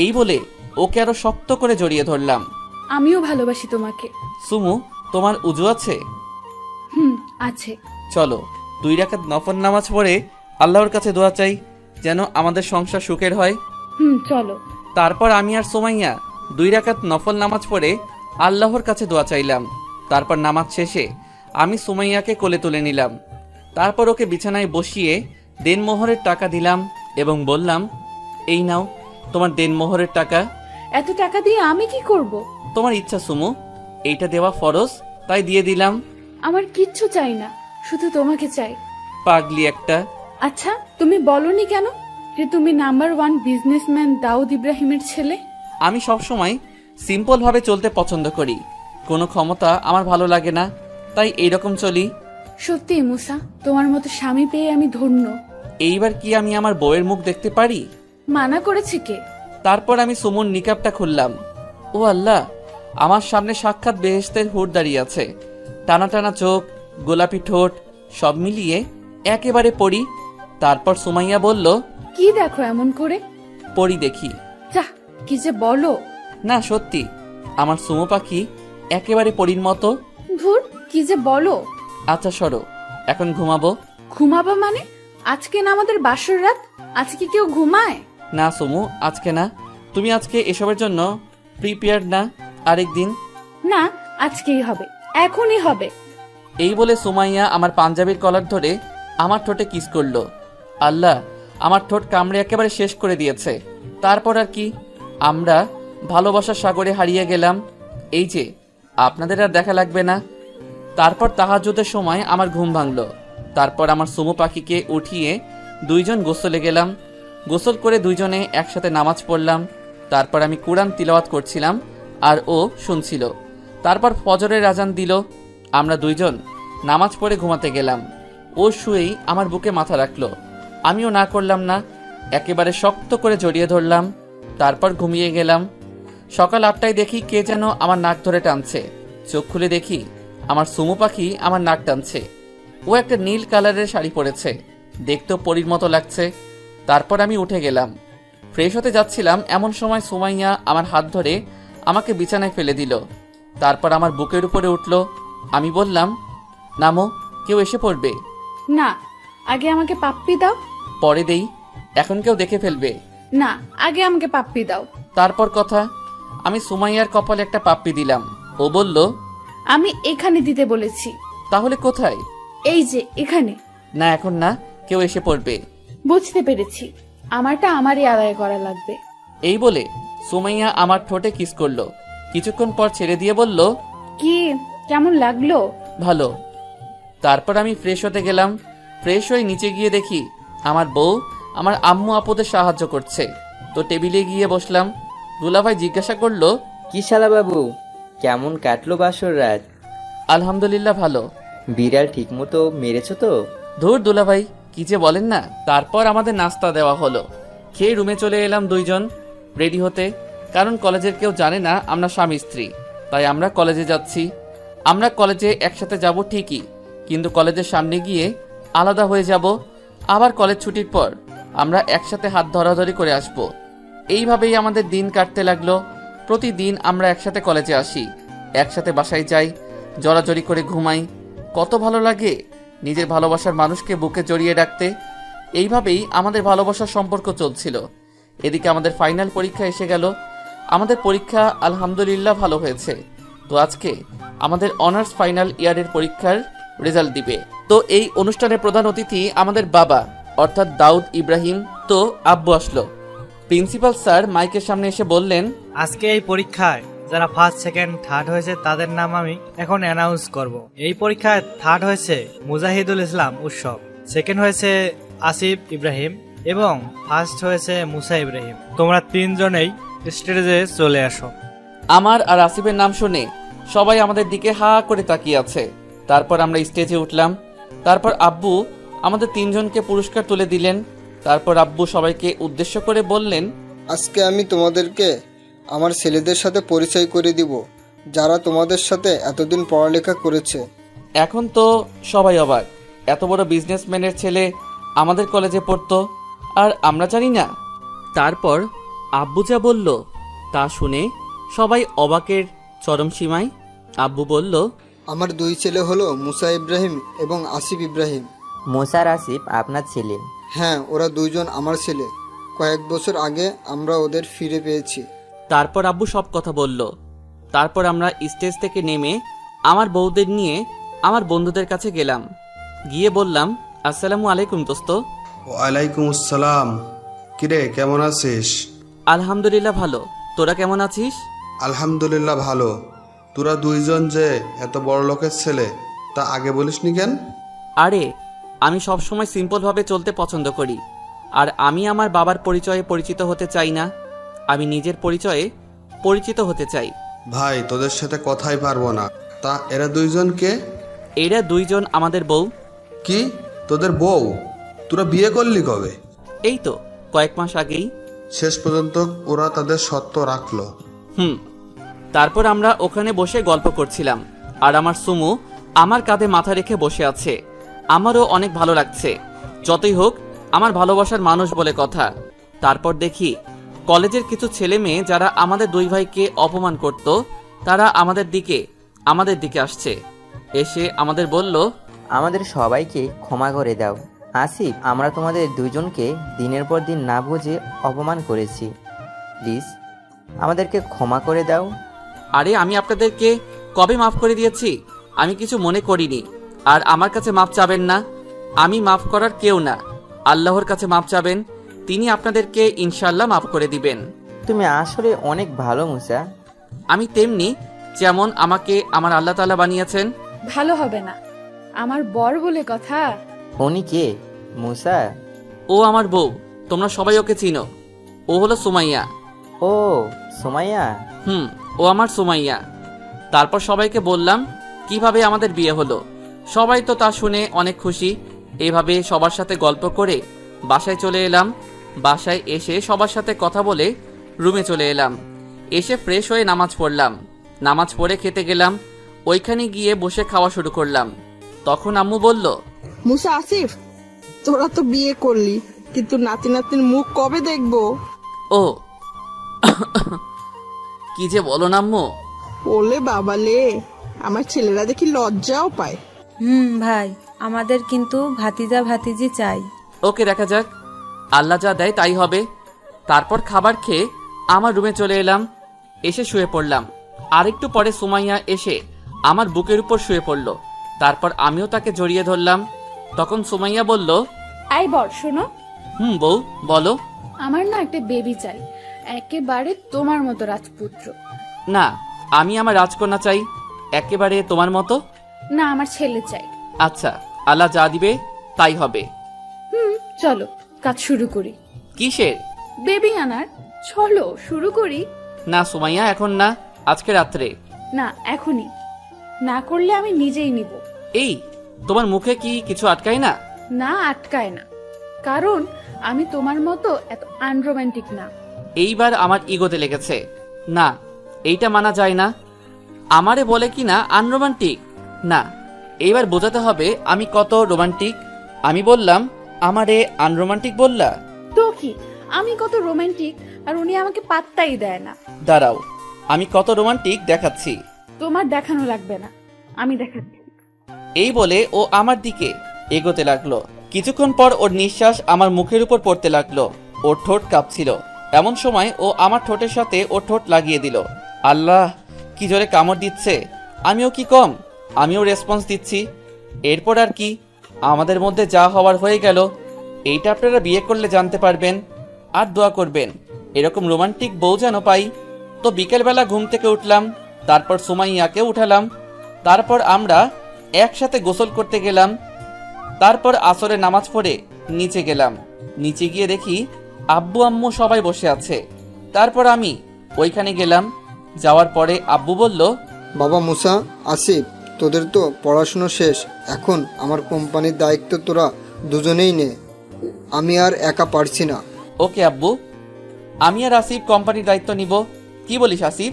এই বলে ওকে আরো শক্ত করে জড়িয়ে ধরলাম। আমিও ভালোবাসি তোমাকে। সুমু, তোমার উজু আছে? আছে। চলো 2 রাকাত নফল নামাজ পড়ে আল্লাহর কাছে দোয়া চাই, যেন আমাদের সংসার সুখের হয়। চলো। তারপর আমি আর সুমাইয়া 2 রাকাত নফল নামাজ পড়ে আল্লাহর কাছে দোয়া চাইলাম। তারপর নামাজ শেষে আমি সুমাইয়াকে কোলে তুলে নিলাম। তারপর ওকে বিছানায় বসিয়ে দেনমোহরের টাকা দিলাম এবং বললাম, এই নাও তোমার দেনমোহরের টাকা। এত টাকা দিয়ে আমি কি করব? তোমার ইচ্ছা সুমু, এইটা দেওয়া ফরজ তাই দিয়ে দিলাম। আমার কিচ্ছু চাই না, শুধু তোমাকে চাই। পাগলি একটা। আচ্ছা, তুমি বলনি কেন যে তুমি নাম্বার 1 বিজনেসম্যান দাউদ ইব্রাহিমের ছেলে? আমি সবসময় সিম্পল ভাবে চলতে পছন্দ করি, কোনো ক্ষমতা আমার ভালো লাগে না, তাই এইরকম চলি। সত্যি মুসা, তোমার মতো স্বামী পেয়ে আমি ধন্য। এইবার কি আমি আমার বউয়ের মুখ দেখতে পারি? মানা করেছে কে? তারপর আমি সুমুর নিকাবটা খুললাম। ও আল্লাহ, আমার সামনে সাক্ষাৎ বেহেশতের হুর দাঁড়িয়ে আছে। টানা টানা চোখ, গোলাপি ঠোঁট, সব মিলিয়ে একেবারে পরি। তারপর সুমাইয়া বলল, কি দেখো এমন করে? পরি দেখি। যা, কি যে বলো। না সত্যি, আমার সুমু পাখি একেবারে পরির মতো। ধুর, কি যে বলো। আচ্ছা সরো, এখন ঘুমাবো। ঘুমাবা মানে? আজকে না আমাদের বাসর রাত, আজকে কেউ ঘুমায়? না সুমু, আজকে না। তুমি আজকে এসবের জন্য প্রিপেয়ার্ড না, আরেকদিন। না, আজকেই হবে, এখনই হবে। এই বলে সুমাইয়া আমার পাঞ্জাবির কলার ধরে আমার ঠোঁটে কিস করলো। আল্লাহ, আমার ঠোঁট কামড়ে একেবারে শেষ করে দিয়েছে। তারপর আর কি, আমরা ভালোবাসার সাগরে হারিয়ে গেলাম। এই যে, আপনাদের আর দেখা লাগবে না। তারপর তাহাজ্জুদের সময় আমার ঘুম ভাঙলো। তারপর আমার সুমু পাখিকে উঠিয়ে দুইজন গোসলে গেলাম। গোসল করে দুইজনে একসাথে নামাজ পড়লাম। তারপর আমি কুরআন তিলাওয়াত করছিলাম আর ও শুনছিল। তারপর ফজরের আজান দিল। আমরা দুইজন নামাজ পড়ে ঘুমাতে গেলাম। ও শুয়েই আমার বুকে মাথা রাখলো। আমিও না করলাম না, একেবারে শক্ত করে জড়িয়ে ধরলাম। তারপর ঘুমিয়ে গেলাম। সকাল 8টায় দেখি কে যেন আমার নাক ধরে টানছে। চোখ খুলে দেখি আমার সুমু পাখি আমার নাক টানছে। ও একটা নীল কালারের শাড়ি পরেছে, দেখতেও পরীর মতো লাগছে। তারপর আমি উঠে গেলাম, ফ্রেশ হতে যাচ্ছিলাম, এমন সময় সুমাইয়া আমার হাত ধরে আমাকে বিছানায় ফেলে দিল। তারপর আমার বুকের উপরে উঠল। আমি বললাম, নামো, কেউ এসে পড়বে। না, আগে আমাকে পাপ্পি দাও। পরে দেই, এখন কেউ দেখে ফেলবে। না, আগে আমাকে পাপ্পি দাও। তারপর কথা, আমি সুমাইয়ার কপালে একটা পাপ্পি দিলাম। ও বলল, আমি এখানে দিতে বলেছি। তাহলে কোথায়? এই যে এখানে। না, এখন না, কেউ এসে পড়বে। বুঝতে পেরেছি, আমারটা আমারই আদায় করা লাগবে। এই বলে সুমাইয়া আমার ঠোঁটে কিস করলো। কিছুক্ষণ পর ছেড়ে দিয়ে বলল, কি কেমন লাগলো? ভালো। তারপর আমি ফ্রেশ হতে গেলাম। ফ্রেশ হয়ে নিচে গিয়ে দেখি আমার বউ আমার আম্মু আপুদের সাহায্য করছে। তো টেবিলে গিয়ে বসলাম। দুলাভাই জিজ্ঞাসা করলো, কি শালা বাবু, কেমন কাটলো বাসর রাত? আলহামদুলিল্লাহ ভালো। বিড়াল ঠিক মতো মেরেছ তো? ধুর দুলাভাই, কি যে বলেন না। তারপর আমাদের নাস্তা দেওয়া হলো। খেয়ে রুমে চলে এলাম দুইজন রেডি হতে, কারণ কলেজের কেউ জানে না আমরা স্বামী স্ত্রী, তাই আমরা কলেজে যাচ্ছি। আমরা কলেজে একসাথে যাব ঠিকই, কিন্তু কলেজের সামনে গিয়ে আলাদা হয়ে যাব। আবার কলেজ ছুটির পর আমরা একসাথে হাত ধরাধরি করে আসব। এইভাবেই আমাদের দিন কাটতে লাগলো। প্রতিদিন আমরা একসাথে কলেজে আসি, একসাথে বাসায় যাই, জড়াজড়ি করে ঘুমাই। কত ভালো লাগে নিজের ভালোবাসার মানুষকে বুকে জড়িয়ে রাখতে। এইভাবেই আমাদের ভালোবাসার সম্পর্ক চলছিল। এদিকে আমাদের ফাইনাল পরীক্ষা এসে গেল। আমাদের পরীক্ষা আলহামদুলিল্লাহ ভালো হয়েছে। তো আজকে আমাদের অনার্স ফাইনাল ইয়ারের পরীক্ষার রেজাল্ট দিবে। তো এই অনুষ্ঠানের প্রধান অতিথি আমাদের বাবা, অর্থাৎ দাউদ ইব্রাহিম। তো আব্বু আসলো। প্রিন্সিপাল স্যার মাইকের সামনে এসে বললেন, আজকে এই পরীক্ষায় যারা ফার্স্ট সেকেন্ড থার্ড হয়েছে তাদের নাম আমি এখন অ্যানাউন্স করব। এই পরীক্ষায় থার্ড হয়েছে মুজাহিদুল ইসলাম উৎসব, সেকেন্ড হয়েছে আসিফ ইব্রাহিম এবং ফার্স্ট হয়েছে মুসা ইব্রাহিম। তোমরা তিনজনেই স্টেজে চলে আসো। আমার আর আসিফের নাম শুনে সবাই আমাদের দিকে হা করে তাকিয়ে আছে। তারপর আমরা স্টেজে উঠলাম। তারপর আব্বু আমাদের তিনজনকে পুরস্কার তুলে দিলেন। তারপর আব্বু সবাইকে উদ্দেশ্য করে বললেন, আজকে আমি তোমাদেরকে আমার ছেলেদের সাথে পরিচয় করে দিব, যারা তোমাদের সাথে এতদিন পড়ালেখা করেছে। এখন তো সবাই অবাক, এত বড় বিজনেসম্যানের ছেলে আমাদের কলেজে পড়তো আর আমরা জানি না। তারপর আব্বু যা বলল তা শুনে সবাই অবাকের চরম সীমায়। আব্বু বলল, আমার দুই ছেলে হলো মুসা ইব্রাহিম এবং আসিফ ইব্রাহিম। মোসার আসিফ আপনার ছেলে? হ্যাঁ, ওরা দুইজন আমার ছেলে। কয়েক বছর আগে আমরা ওদের ফিরে পেয়েছি। তারপর আব্বু সব কথা বলল। তারপর আমরা স্টেজ থেকে নেমে আমার বউদের নিয়ে আমার বন্ধুদের কাছে গেলাম। গিয়ে বললাম, আসসালামু আলাইকুম দোস্ত। ওয়ালাইকুম আসসালাম। কিরে, কেমন আছিস? আলহামদুলিল্লাহ ভালো, তোরা কেমন আছিস? আলহামদুলিল্লাহ ভালো। তোরা দুইজন যে এত বড় লোকের ছেলে, তা আগে বলিসনি কেন? আরে আমি সবসময় সিম্পলভাবে চলতে পছন্দ করি, আর আমি আমার বাবার পরিচয়ে পরিচিত হতে চাই না, আমি নিজের পরিচয়ে পরিচিত হতে চাই। ভাই, তোদের সাথে কথাই পারবো না। তা এরা দুইজন কে? এরা দুইজন আমাদের বউ। কি, তোদের বউ? তোরা বিয়ে করলি কবে? এই তো কয়েক মাস আগেই। শেষ পর্যন্ত ওরা তাদের সত্য রাখলো। তারপর আমরা ওখানে বসে গল্প করছিলাম, আর আমার সুমু আমার কাঁধে মাথা রেখে বসে আছে। আমারও অনেক ভালো লাগছে। যতই হোক আমার ভালোবাসার মানুষ বলে কথা। তারপর দেখি কলেজের কিছু ছেলে মেয়ে যারা আমাদের দুই ভাইকে অপমান করত, তারা আমাদের দিকে আসছে। এসে আমাদের বলল, আমাদের সবাইকে ক্ষমা করে দাও। আসিফ, আমরা তোমাদের দুইজনকে দিনের পর দিন না বুঝে অপমান করেছি, প্লিজ আমাদেরকে ক্ষমা করে দাও। আরে আমি আপনাদেরকে কবে মাফ করে দিয়েছি? আমি কিছু মনে করিনি, আর আমার কাছে মাফ চাবেন না। আমি মাফ করার কেউ না, আল্লাহর কাছে মাফ চাবেন, তিনি আপনাদেরকে ইনশাআল্লাহ মাফ করে দিবেন। তুমি আসলে অনেক ভালো মুসা। আমি তেমনি যেমন আমাকে আমার আল্লাহ তাআলা বানিয়েছেন। ভালো হবে না, আমার বর বলে কথা। উনি কে? মুসা? ও আমার বউ, তোমরা সবাই ওকে চিনো। ও হলো সুমাইয়া। ও সুমাইয়া? ও আমার সুমাইয়া। তারপর সবাইকে বললাম কিভাবে আমাদের বিয়ে হলো। সবাই তো তা শুনে অনেক খুশি। এইভাবে সবার সাথে গল্প করে বাসায় চলে এলাম। বাসায় এসে সবার সাথে কথা বলে রুমে চলে এলাম। এসে ফ্রেশ হয়ে নামাজ পড়লাম। নামাজ পড়ে খেতে গেলাম। ওইখানে গিয়ে বসে খাওয়া শুরু করলাম। তখন আম্মু বলল, মুসা, আসিফ, তোরা তো বিয়ে করলি, কিন্তু নাতি নাতির মুখ কবে দেখবো? ও কি যে বলো না আম্মু। ওলে বাবালে, আমার ছেলেরা দেখি লজ্জাও পায়। ভাই, আমাদের কিন্তু ভাতিজা ভাতিজি চাই। ওকে, দেখা যাক, আল্লাহ যা দেয় তাই হবে। তারপর খাবার খেয়ে আমার রুমে চলে এলাম। এসে শুয়ে পড়লাম। আরেকটু পরে সুমাইয়া এসে আমার বুকের উপর শুয়ে পড়ল। তারপর আমিও তাকে জড়িয়ে ধরলাম। তখন সুমাইয়া বলল, আই বর, শোনো। বউ বলো। আমার না একটা বেবি চাই, একেবারে তোমার মতো রাজপুত্র। না, আমি আমার রাজকন্যা চাই, একেবারে তোমার মতো। না, আমার ছেলে চাই। আচ্ছা, আল্লাহ যা দিবে তাই হবে। চলো কাজ শুরু করি। কিসের? বেবি আনার। চলো শুরু করি। না সুমাইয়া, এখন না, আজকে রাত্রে। না, এখনই না করলে আমি নিজেই নিব। এই, তোমার মুখে কি কিছু আটকায় না? না, আটকায় না, কারণ আমি তোমার মতো এত আনরোম্যান্টিক না। এইবার আমার ইগোতে লেগেছে। না, এইটা মানা যায় না। আমারে বলে কি না আনরোমান্টিক। না, এইবার বোঝাতে হবে আমি কত রোমান্টিক। আমি বললাম, আমারে আনরোমান্টিক বললা? তো কি, আমি কত রোমান্টিক, আর উনি আমাকে পাত্তাই দেয় না। দাঁড়াও, আমি কত রোমান্টিক দেখাচ্ছি। তোমার দেখানো লাগবে না, আমি দেখাচ্ছি। এই বলে ও আমার দিকে এগোতে লাগলো। কিছুক্ষণ পর ওর নিঃশ্বাস আমার মুখের উপর পড়তে লাগলো। ওর ঠোঁট কাঁপছিল। এমন সময় ও আমার ঠোঁটের সাথে ওর ঠোঁট লাগিয়ে দিল। আল্লাহ, কি জোরে কামড় দিচ্ছে! আমিও কি কম, আমিও রেসপন্স দিচ্ছি। এরপর আর কি, আমাদের মধ্যে যা হওয়ার হয়ে গেল। এইটা আপনারা বিয়ে করলে জানতে পারবেন। আর দোয়া করবেন এরকম রোমান্টিক বউ যেন পাই। তো বিকেলবেলা ঘুম থেকে উঠলাম। তারপর সুমাইয়াকে উঠালাম। তারপর আমরা একসাথে গোসল করতে গেলাম। তারপর আসরে নামাজ পড়ে নিচে গেলাম। নিচে গিয়ে দেখি আব্বু আম্মু সবাই বসে আছে। তারপর আমি ওইখানে গেলাম। যাওয়ার পরে আব্বু বলল, বাবা মুসা, আসিফ, তোদের তো পড়াশুনো শেষ, এখন আমার কোম্পানির দায়িত্ব তোরা দুজনেই নে, আমি আর একা পারছি না। ওকে আব্বু, আমি আর আসিফ কোম্পানির দায়িত্ব নিব। কি বলিস আসিফ?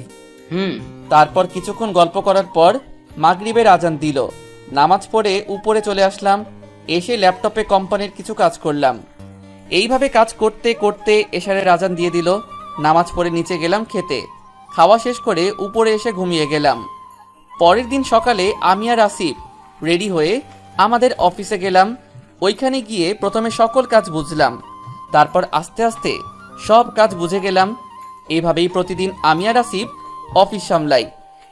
তারপর কিছুক্ষণ গল্প করার পর মাগরিবের আজান দিল। নামাজ পড়ে উপরে চলে আসলাম। এসে ল্যাপটপে কোম্পানির কিছু কাজ করলাম। এইভাবে কাজ করতে করতে এশারের আজান দিয়ে দিল। নামাজ পড়ে নিচে গেলাম খেতে। খাওয়া শেষ করে উপরে এসে ঘুমিয়ে গেলাম। পরের দিন সকালে আমি আর আসিফ রেডি হয়ে আমাদের অফিসে গেলাম। ওইখানে গিয়ে প্রথমে সকল কাজ বুঝলাম। তারপর আস্তে আস্তে সব কাজ বুঝে গেলাম। এভাবেই প্রতিদিন আমি আর আসিফ অফিস সামলাই।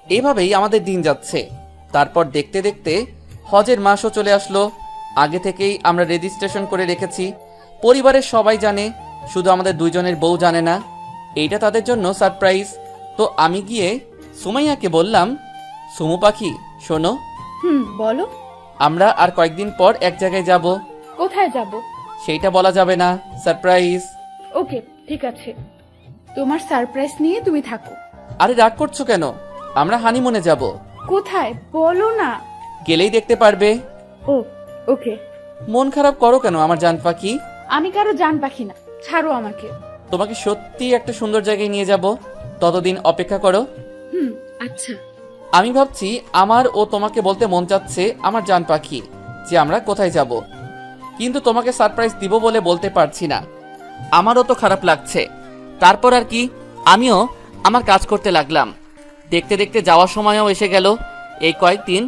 এভাবেই আমাদের দিন যাচ্ছে। তারপর দেখতে দেখতে হজের মাসও চলে আসলো। আগে থেকেই আমরা রেজিস্ট্রেশন করে রেখেছি। পরিবারের সবাই জানে, শুধু আমাদের দুইজনের বউ জানে না। এইটা তাদের জন্য সারপ্রাইজ। তো আমি গিয়ে সুমাইয়াকে বললাম, সুমু পাখি শোনো, বলো। আমরা আর কয়েকদিন পর এক জায়গায় যাব। কোথায় যাব? সেইটা বলা যাবে না, সারপ্রাইজ। ওকে, ঠিক আছে, তোমার সারপ্রাইজ নিয়ে তুমি থাকো। আরে রাগ করছো কেন? আমরা হানিমুনে যাব। কোথায় বলো না। গেলেই দেখতে পারবে। ও ওকে। মন খারাপ করো কেন আমার জান পাখি? আমি কারো জান পাখি না, ছাড়ো আমাকে। তোমাকে সত্যি একটা সুন্দর জায়গায় নিয়ে যাব, ততদিন অপেক্ষা করো। আচ্ছা। আমি ভাবছি আমার ও তোমাকে বলতে মন চাচ্ছে আমার জান পাখি যে আমরা কোথায় যাব, কিন্তু তোমাকে সারপ্রাইজ দিব বলে বলতে পারছি না। আমারও তো খারাপ লাগছে। তারপর আর কি, আমিও আমার কাজ করতে লাগলাম। দেখতে দেখতে যাওয়ার সময়ও এসে গেল। এই কয়েকদিন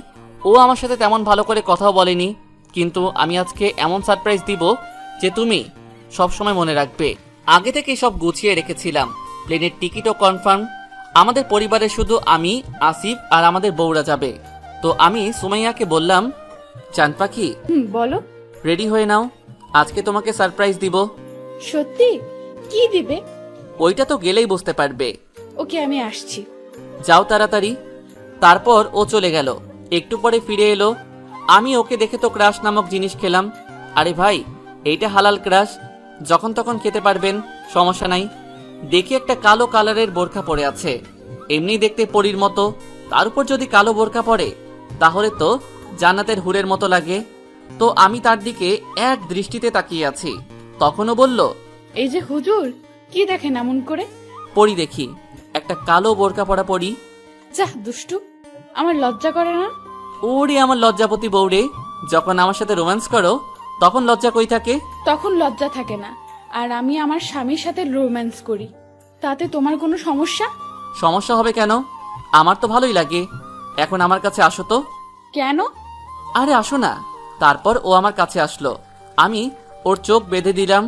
ও আমার সাথে তেমন ভালো করে কথাও বলেনি, কিন্তু আমি আজকে এমন সারপ্রাইজ দিব যে তুমি সব সময় মনে রাখবে। আগে থেকে সব গুছিয়ে রেখেছিলাম, প্লেনের টিকিটও কনফার্ম। আমাদের পরিবারে শুধু আমি, আসিফ আর আমাদের বউরা যাবে। তো আমি সুমাইয়াকে বললাম, চাঁদ পাখি বলো। রেডি হয়ে নাও, আজকে তোমাকে সারপ্রাইজ দিব। সত্যি? কি দিবে? ওইটা তো গেলেই বুঝতে পারবে। ওকে, আমি আসছি। যাও তাড়াতাড়ি। তারপর ও চলে গেল। একটু পরে ফিরে এলো। আমি ওকে দেখে তো ক্রাশ নামক জিনিস খেলাম। আরে ভাই, এইটা হালাল ক্রাশ, যখন তখন খেতে পারবেন, সমস্যা নাই। দেখি একটা কালো কালারের বোরখা পরে আছে, এমনি দেখতে পরীর মতো। তার উপর যদি কালো বোরখা পরে তাহলে তো জান্নাতের হুরের মতো লাগে। তো আমি তার দিকে এক দৃষ্টিতে তাকিয়ে আছি। তখনও বলল, এই যে হুজুর, কি দেখেন এমন করে? পরি দেখি, একটা কালো বোরখা পরা পরি। যা দুষ্টু, আমার লজ্জা করে না? ওরে আমার লজ্জাপতি বউরে, যখন আমার সাথে রোম্যান্স করো তখন লজ্জা কই থাকে? তখন লজ্জা থাকে না। আর আমি আমার স্বামীর সাথে রোম্যান্স করি, তাতে তোমার কোনো সমস্যা? সমস্যা হবে কেন? আমার তো ভালোই লাগে। এখন আমার কাছে আসো তো। কেন? আরে আসো না। তারপর ও আমার কাছে আসলো। আমি ওর চোখ বেঁধে দিলাম।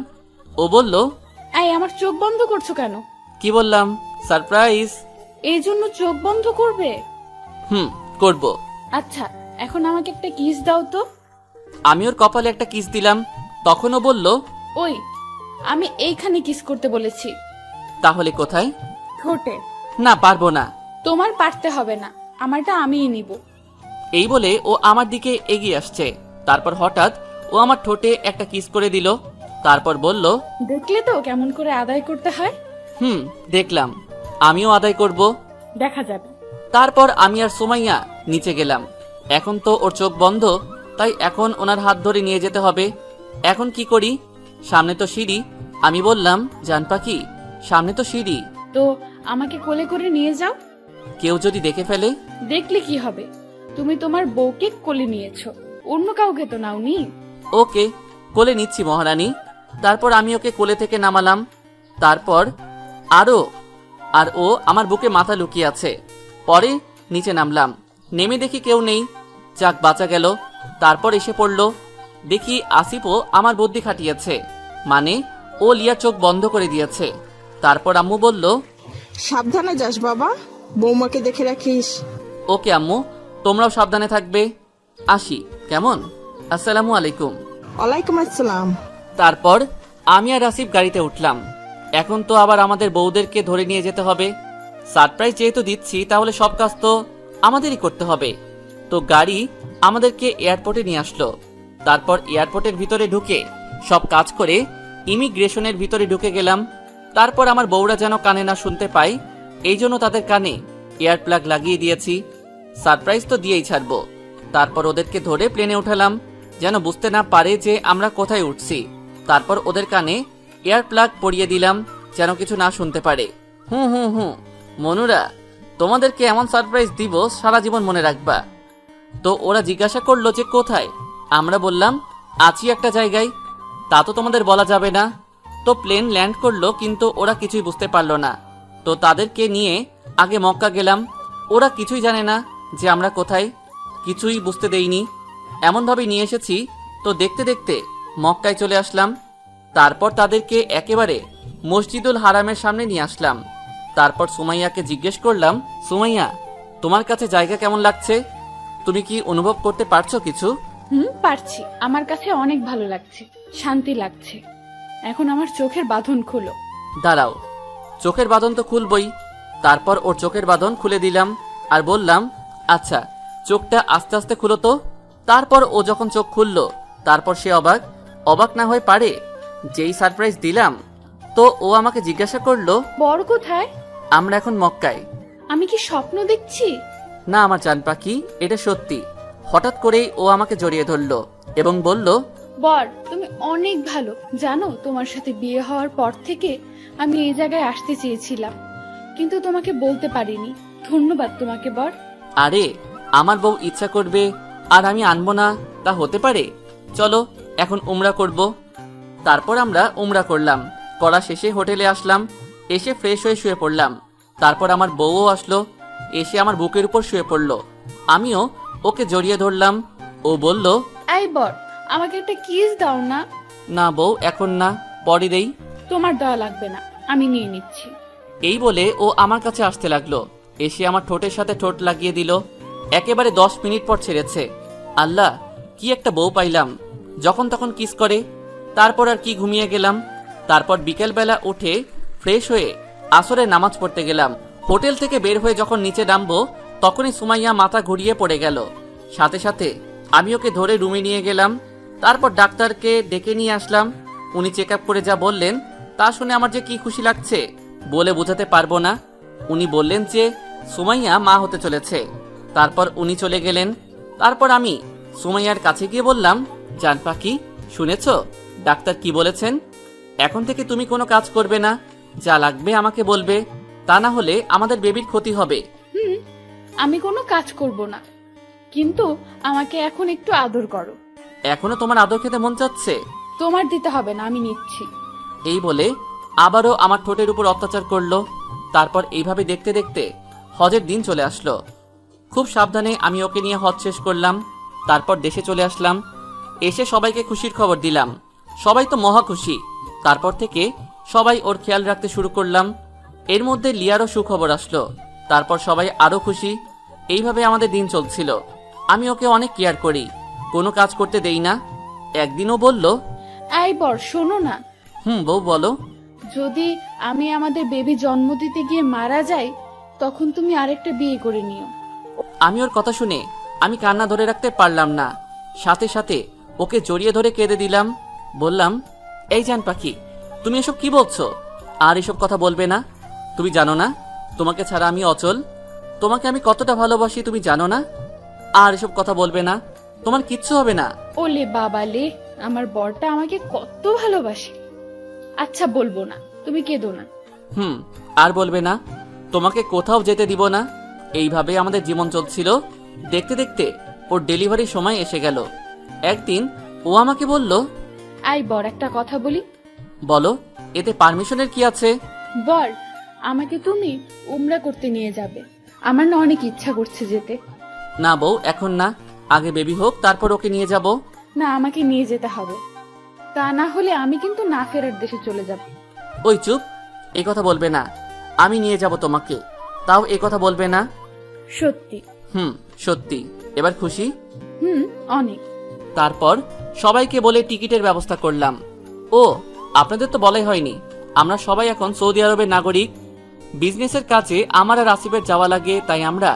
ও বলল, এই আমার চোখ বন্ধ করছো কেন? কি বললাম? সারপ্রাইজ। এই জন্য চোখ বন্ধ করবে? করব। আচ্ছা, এখন আমাকে একটা কিস দাও তো। আমি ওর কপালে একটা কিস দিলাম। তখনও বলল, ওই, আমি এইখানে কিস করতে বলেছি। তাহলে কোথায়? ঠোঁটে। না, পারবো না। তোমার পারতে হবে না, আমারটা আমিই নিব। এই বলে ও আমার দিকে এগিয়ে আসছে। তারপর হঠাৎ ও আমার ঠোঁটে একটা কিস করে দিল। তারপর বলল, দেখলে তো কেমন করে আদায় করতে হয়? দেখলাম, আমিও আদায় করব। দেখা যাবে। তারপর আমি আর সুমাইয়া নিচে গেলাম। এখন তো ওর চোখ বন্ধ, তাই এখন ওনার হাত ধরে নিয়ে যেতে হবে। এখন কি করি? সামনে তো সিঁড়ি। আমি বললাম, জান পাখি, সামনে তো সিঁড়ি। তো আমাকে কোলে করে নিয়ে যাও। কেউ যদি দেখে ফেলে? দেখলে কি হবে? তুমি তোমার বউকে কোলে নিয়েছো, অন্য কাউকে তো নাওনি। ওকে, কোলে নিচ্ছি মহারানী। তারপর আমি ওকে কোলে থেকে নামালাম। তারপর আর ও আমার বুকে মাথা লুকিয়ে আছে। পরে নিচে নামলাম। নেমে দেখি কেউ নেই। যাক, বাঁচা গেল। তারপর এসে পড়ল। দেখি আসিফও আমার বুদ্ধি খাটিয়েছে, মানে ও লিয়া চোখ বন্ধ করে দিয়েছে। তারপর আম্মু বলল, সাবধানে যাস বাবা, বৌমাকে দেখে রাখিস। ওকে আম্মু, তোমরাও সাবধানে থাকবে। আসি কেমন? আসসালামু আলাইকুম। ওয়ালাইকুম আসসালাম। তারপর আমি আর আসিফ গাড়িতে উঠলাম। এখন তো আবার আমাদের বউদেরকে ধরে নিয়ে যেতে হবে। সারপ্রাইজ যেহেতু দিচ্ছি, তাহলে সব কাজ তো আমাদেরই করতে হবে। তো গাড়ি আমাদেরকে এয়ারপোর্টে নিয়ে আসলো। তারপর এয়ারপোর্টের ভিতরে ঢুকে সব কাজ করে ইমিগ্রেশনের ভিতরে ঢুকে গেলাম। তারপর আমার বউরা যেন কানে না শুনতে পায়, এই জন্য তাদের কানে এয়ার প্লাগ লাগিয়ে দিয়েছি। সারপ্রাইজ তো দিয়েই ছাড়বো। তারপর ওদেরকে ধরে প্লেনে উঠালাম, যেন বুঝতে না পারে যে আমরা কোথায় উঠছি। তারপর ওদের কানে এয়ার প্লাগ পরিয়ে দিলাম, যেন কিছু না শুনতে পারে। মনুরা, তোমাদেরকে এমন সারপ্রাইজ দিব সারা জীবন মনে রাখবা। তো ওরা জিজ্ঞাসা করলো যে কোথায়। আমরা বললাম, আছি একটা জায়গায়। তা তো তোমাদের বলা যাবে না। তো প্লেন ল্যান্ড করলো, কিন্তু ওরা কিছুই বুঝতে পারলো না। তো তাদেরকে নিয়ে আগে মক্কা গেলাম। ওরা কিছুই জানে না যে আমরা কোথায়, কিছুই বুঝতে দেইনি। এমনভাবে নিয়ে এসেছি। তো দেখতে দেখতে মক্কায় চলে আসলাম। তারপর তাদেরকে একেবারে মসজিদুল হারামের সামনে নিয়ে আসলাম। তারপর সুমাইয়াকে জিজ্ঞেস করলাম, সুমাইয়া, তোমার কাছে জায়গা কেমন লাগছে? তুমি কি অনুভব করতে পারছো কিছু? পারছি। আমার কাছে অনেক ভালো লাগছে, শান্তি লাগছে। এখন আমার চোখের বাঁধন খোলো। দাঁড়াও, চোখের বাঁধন তো খুলবই। তারপর ওর চোখের বাঁধন খুলে দিলাম আর বললাম, আচ্ছা চোখটা আস্তে আস্তে খুলো তো। তারপর ও যখন চোখ খুললো, তারপর সে অবাক না হয়ে পারে। যেই সারপ্রাইজ দিলাম, তো ও আমাকে জিজ্ঞাসা করলো, বর কোথায়? আমরা এখন মক্কায়। আমি কি স্বপ্ন দেখছি? না আমার জান পাখি, এটা সত্যি। হঠাৎ করেই ও আমাকে জড়িয়ে ধরলো এবং বলল, বর তুমি অনেক ভালো জানো, তোমার সাথে বিয়ে হওয়ার পর থেকে আমি এই জায়গায় আসতে চেয়েছিলাম, কিন্তু তোমাকে বলতে পারিনি। ধন্যবাদ তোমাকে বর। আরে আমার বউ ইচ্ছা করবে আর আমি আনবো না, তা হতে পারে? চলো এখন উমরা করব। তারপর আমরা উমরা করলাম। করা শেষে হোটেলে আসলাম। এসে ফ্রেশ হয়ে শুয়ে পড়লাম। তারপর আমার বউও আসলো, এসে আমার বুকের উপর শুয়ে পড়লো। আমিও ওকে জড়িয়ে ধরলাম। ও বলল, এই বর আমাকে একটা কিস দাও না। না বউ, এখন না, পরে দেই। তোমার দেওয়া লাগবে না, আমি নিয়ে নিচ্ছি। এই বলে ও আমার কাছে আসতে লাগলো। এসে আমার ঠোঁটের সাথে ঠোঁট লাগিয়ে দিল। একেবারে 10 মিনিট পর ছেড়েছে। আল্লাহ, কি একটা বউ পাইলাম, যখন তখন কিস করে। তারপর আর কি ঘুমিয়ে গেলাম। তারপর বিকেলবেলা উঠে ফ্রেশ হয়ে আসরের নামাজ পড়তে গেলাম। হোটেল থেকে বের হয়ে যখন নিচে নামবো, তখনই সুমাইয়া মাথা ঘুরিয়ে পড়ে গেল। সাথে সাথে আমি ওকে ধরে রুমে নিয়ে গেলাম। তারপর ডাক্তারকে ডেকে নিয়ে আসলাম। উনি চেক আপ করে যা বললেন, তা শুনে আমার যে কি খুশি লাগছে বলে বোঝাতে পারবো না। উনি বললেন যে সুমাইয়া মা হতে চলেছে। তারপর উনি চলে গেলেন। তারপর আমি সুমাইয়ার কাছে গিয়ে বললাম, জান পাখি শুনেছ ডাক্তার কি বলেছেন? এখন থেকে তুমি কোনো কাজ করবে না, যা লাগবে আমাকে বলবে, তা না হলে আমাদের বেবির ক্ষতি হবে। আমি কোনো কাজ করব না, কিন্তু আমাকে এখন একটু আদর করো। এখনো তোমার আদর খেতে মন চাচ্ছে? তোমার দিতে হবে না, আমি নিচ্ছি। এই বলে আবারও আমার ঠোঁটের উপর অত্যাচার করলো। তারপর এইভাবে দেখতে দেখতে হজের দিন চলে আসলো। খুব সাবধানে আমি ওকে নিয়ে হজ শেষ করলাম। তারপর দেশে চলে আসলাম। এসে সবাইকে খুশির খবর দিলাম। সবাই তো মহা খুশি। তারপর থেকে সবাই ওর খেয়াল রাখতে শুরু করলাম। এর মধ্যে লিয়ারও সুখবর আসলো। তারপর সবাই আরো খুশি। এইভাবে আমাদের দিন চলছিল। আমি ওকে অনেক কেয়ার করি, কোনো কাজ করতে দেই না। একদিনও বলল, এই বর শোনো না। বউ বলো। যদি আমি আমাদের বেবি জন্ম দিতে গিয়ে মারা যাই, তখন তুমি আরেকটা বিয়ে করে নিও। আমি ওর কথা শুনে আমি কান্না ধরে রাখতে পারলাম না। সাথে সাথে ওকে জড়িয়ে ধরে কেঁদে দিলাম। বললাম, এই জান পাখি তুমি এসব কি বলছো? আর এসব কথা বলবে না। তুমি জানো না তোমাকে ছাড়া আমি অচল। তোমাকে আমি কতটা ভালোবাসি তুমি জানো না। আর এসব কথা বলবে না, তোমার কিচ্ছু হবে না। ওলে বাবা লে, আমার বরটা আমাকে কত ভালোবাসে। আচ্ছা বলবো না, তুমি কেঁদো না। আর বলবে না, তোমাকে কোথাও যেতে দিব না। এইভাবে আমাদের জীবন চলছিল। দেখতে দেখতে ওর ডেলিভারির সময় এসে গেল। একদিন ও আমাকে বলল, আই বর একটা কথা বলি। বলো, এতে পারমিশনের কি আছে? বর আমাকে তুমি উমরা করতে নিয়ে যাবে, আমার না অনেক ইচ্ছা করছে যেতে। না বউ, এখন না, আগে বেবি হোক, তারপর ওকে নিয়ে যাব। না, আমাকে নিয়ে যেতে হবে, তা না হলে আমি কিন্তু না ফেরার দেশে চলে যাব। ওই চুপ, এই কথা বলবে না। আমি নিয়ে যাব তোমাকে, তাও এই কথা বলবে না। সত্যি? সত্যি। এবার খুশি? অনেক। তারপর সবাইকে বলে টিকিটের ব্যবস্থা করলাম। ও আপনাদের তো বলাই হয়নি, আমরা সবাই এখন সৌদি আরবের নাগরিক। বিজনেসের কাজে আমার আর আসিফের যাওয়া লাগে, তাই আমরা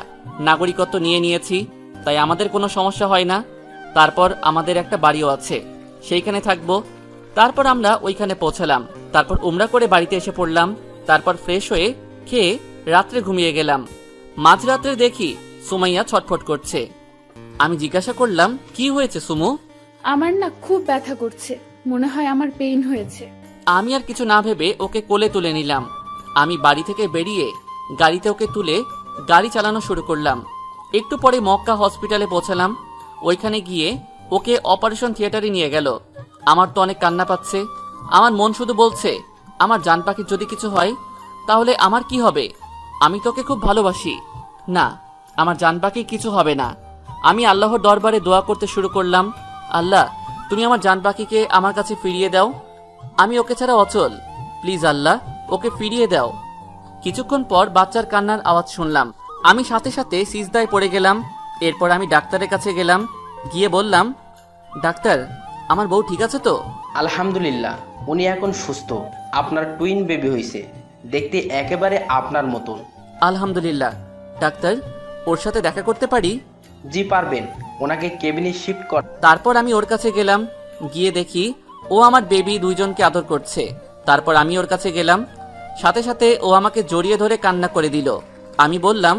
নাগরিকত্ব নিয়ে নিয়েছি। তাই আমাদের কোনো সমস্যা হয় না। তারপর আমাদের একটা বাড়িও আছে, সেইখানে থাকবো। তারপর আমরা ওইখানে পৌঁছালাম। তারপর উমরা করে বাড়িতে এসে পড়লাম। তারপর ফ্রেশ হয়ে খেয়ে রাত্রে ঘুমিয়ে গেলাম। মাঝরাত্রে দেখি সুমাইয়া ছটফট করছে। আমি জিজ্ঞাসা করলাম, কি হয়েছে সুমু? আমার না খুব ব্যথা করছে, মনে হয় আমার পেইন হয়েছে। আমি আর কিছু না ভেবে ওকে কোলে তুলে নিলাম। আমি বাড়ি থেকে বেরিয়ে গাড়িতে ওকে তুলে গাড়ি চালানো শুরু করলাম। একটু পরে মক্কা হসপিটালে পৌঁছালাম। ওইখানে গিয়ে ওকে অপারেশন থিয়েটারে নিয়ে গেল। আমার তো অনেক কান্না পাচ্ছে। আমার মন শুধু বলছে, আমার জান পাখির যদি কিছু হয় তাহলে আমার কি হবে? আমি তোকে খুব ভালোবাসি। না, আমার জান পাখির কিছু হবে না। আমি আল্লাহর দরবারে দোয়া করতে শুরু করলাম, আল্লাহ তুমি আমার জান পাখিকে আমার কাছে ফিরিয়ে দাও। আমি ওকে ছাড়া অচল, প্লিজ আল্লাহ ওকে ফিরিয়ে দাও। কিছুক্ষণ পর বাচ্চার কান্নার আওয়াজ শুনলাম। আমি সাথে সাথে সিজদায় পড়ে গেলাম। এরপর আমি ডাক্তারের কাছে গেলাম। গিয়ে বললাম, ডাক্তার আমার বউ ঠিক আছে তো? আলহামদুলিল্লাহ, উনি এখন সুস্থ। আপনার টুইন বেবি হয়েছে, দেখতে একেবারে আপনার মতন। আলহামদুলিল্লাহ। ডাক্তার, ওর সাথে দেখা করতে পারি? জি পারবেন, ওনাকে কেবিনে শিফট কর। তারপর আমি ওর কাছে গেলাম, গিয়ে দেখি ও আমার বেবি দুইজনকে আদর করছে। তারপর আমি ওর কাছে গেলাম, সাথে সাথে ও আমাকে জড়িয়ে ধরে কান্না করে দিল। আমি বললাম,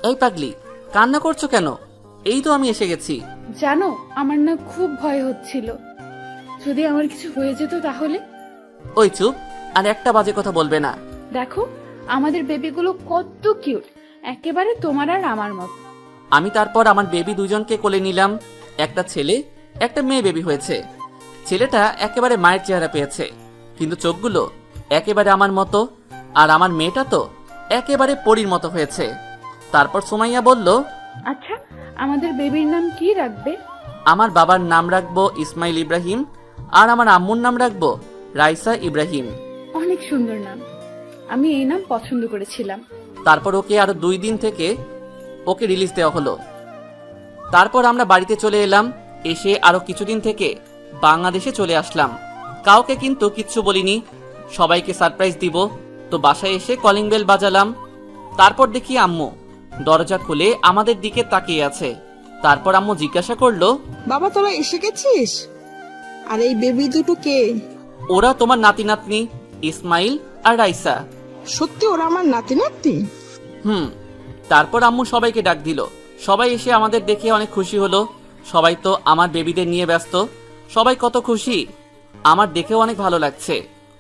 এই পাগলি, কান্না করছো কেন? এই তো আমি এসে গেছি। জানো, আমার না খুব ভয় হচ্ছিল, যদি আমার কিছু হয়ে যেত তাহলে। ওই চুপ, আর একটা বাজে কথা বলবে না। দেখো আমাদের বেবিগুলো কত কিউট, একেবারে তোমার আর আমার মতো। আমি তারপর আমার বেবি দুজনকে কোলে নিলাম। একটা ছেলে, একটা মেয়ে বেবি হয়েছে। ছেলেটা একেবারে মায়ের চেহারা পেয়েছে, কিন্তু চোখগুলো একেবারে আমার মতো, আর আমার মেয়েটা তো একেবারে পরীর মতো হয়েছে। তারপর সুমাইয়া বলল, আচ্ছা, আমাদের বেবির নাম কি রাখবে? আমার বাবার নাম রাখবো ইসমাইল ইব্রাহিম, আর আমার আম্মুর নাম রাখবো রাইসা ইব্রাহিম। অনেক সুন্দর নাম, আমি এই নাম পছন্দ করেছিলাম। তারপর ওকে আরো 2 দিন থেকে ওকে রিলিজ দেওয়া হলো। তারপর আমরা বাড়িতে চলে এলাম। এসে আরো কিছুদিন থেকে বাংলাদেশে চলে আসলাম। কাউকে কিন্তু কিচ্ছু বলিনি, সবাইকে সারপ্রাইজ দিব। তো বাসায় এসে কলিং বেল বাজালাম। তারপর দেখি আম্মু দরজা খুলে আমাদের দিকে তাকিয়ে আছে। তারপর আম্মু জিজ্ঞাসা করলো, বাবা তোরা এসে গেছিস? আর এই বেবি দুটো কে? ওরা তোমার নাতি নাতনি, ইসমাইল আর রাইসা। সত্যি ওরা আমার নাতি নাতনি? তারপর আম্মু সবাইকে ডাক দিল। সবাই এসে আমাদের দেখে অনেক খুশি হলো। সবাই তো আমার বেবিদের নিয়ে ব্যস্ত, সবাই কত খুশি, আমার দেখেও অনেক ভালো লাগছে।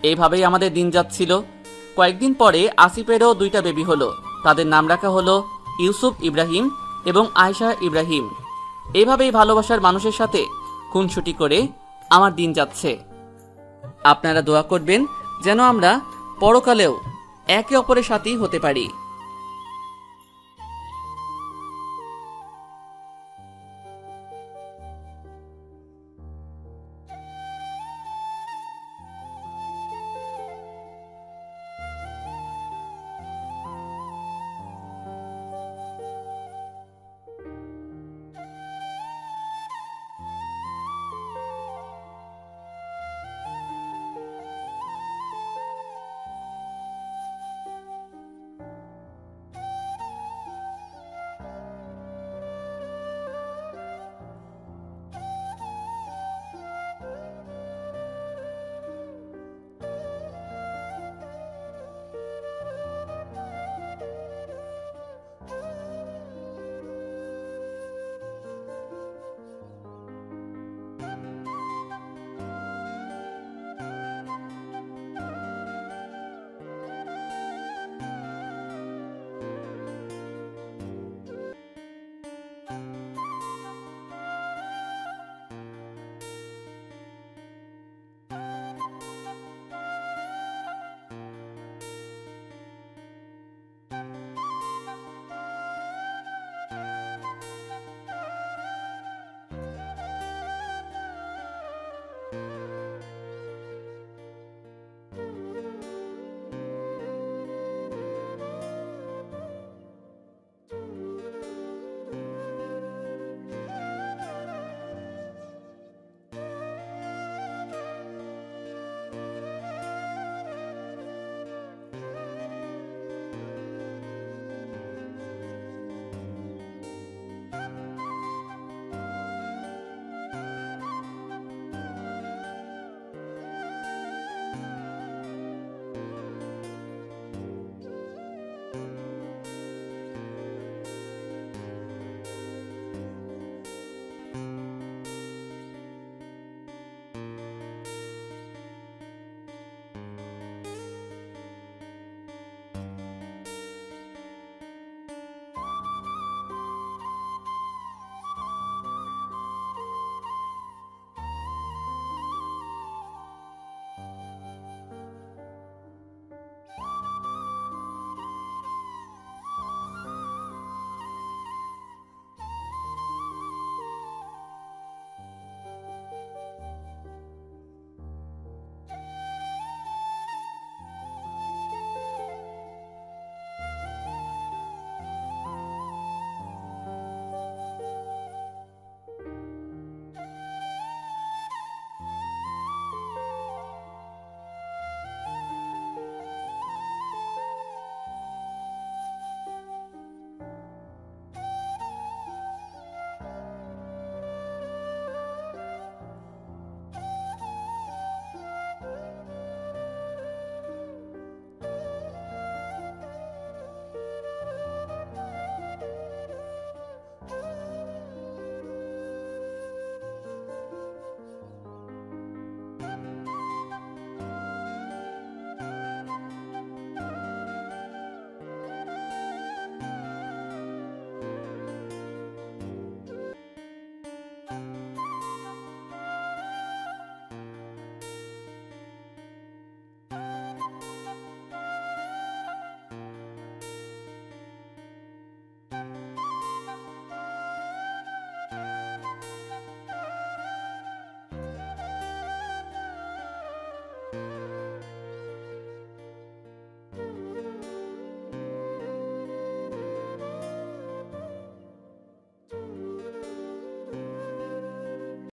এইভাবেই আমাদের দিন যাচ্ছিল। কয়েকদিন পরে আসিফেরও 2টা বেবি হলো। তাদের নাম রাখা হলো ইউসুফ ইব্রাহিম এবং আয়েশা ইব্রাহিম। এইভাবেই ভালোবাসার মানুষের সাথে খুনসুটি করে আমার দিন যাচ্ছে। আপনারা দোয়া করবেন যেন আমরা পরকালেও একে অপরের সাথী হতে পারি।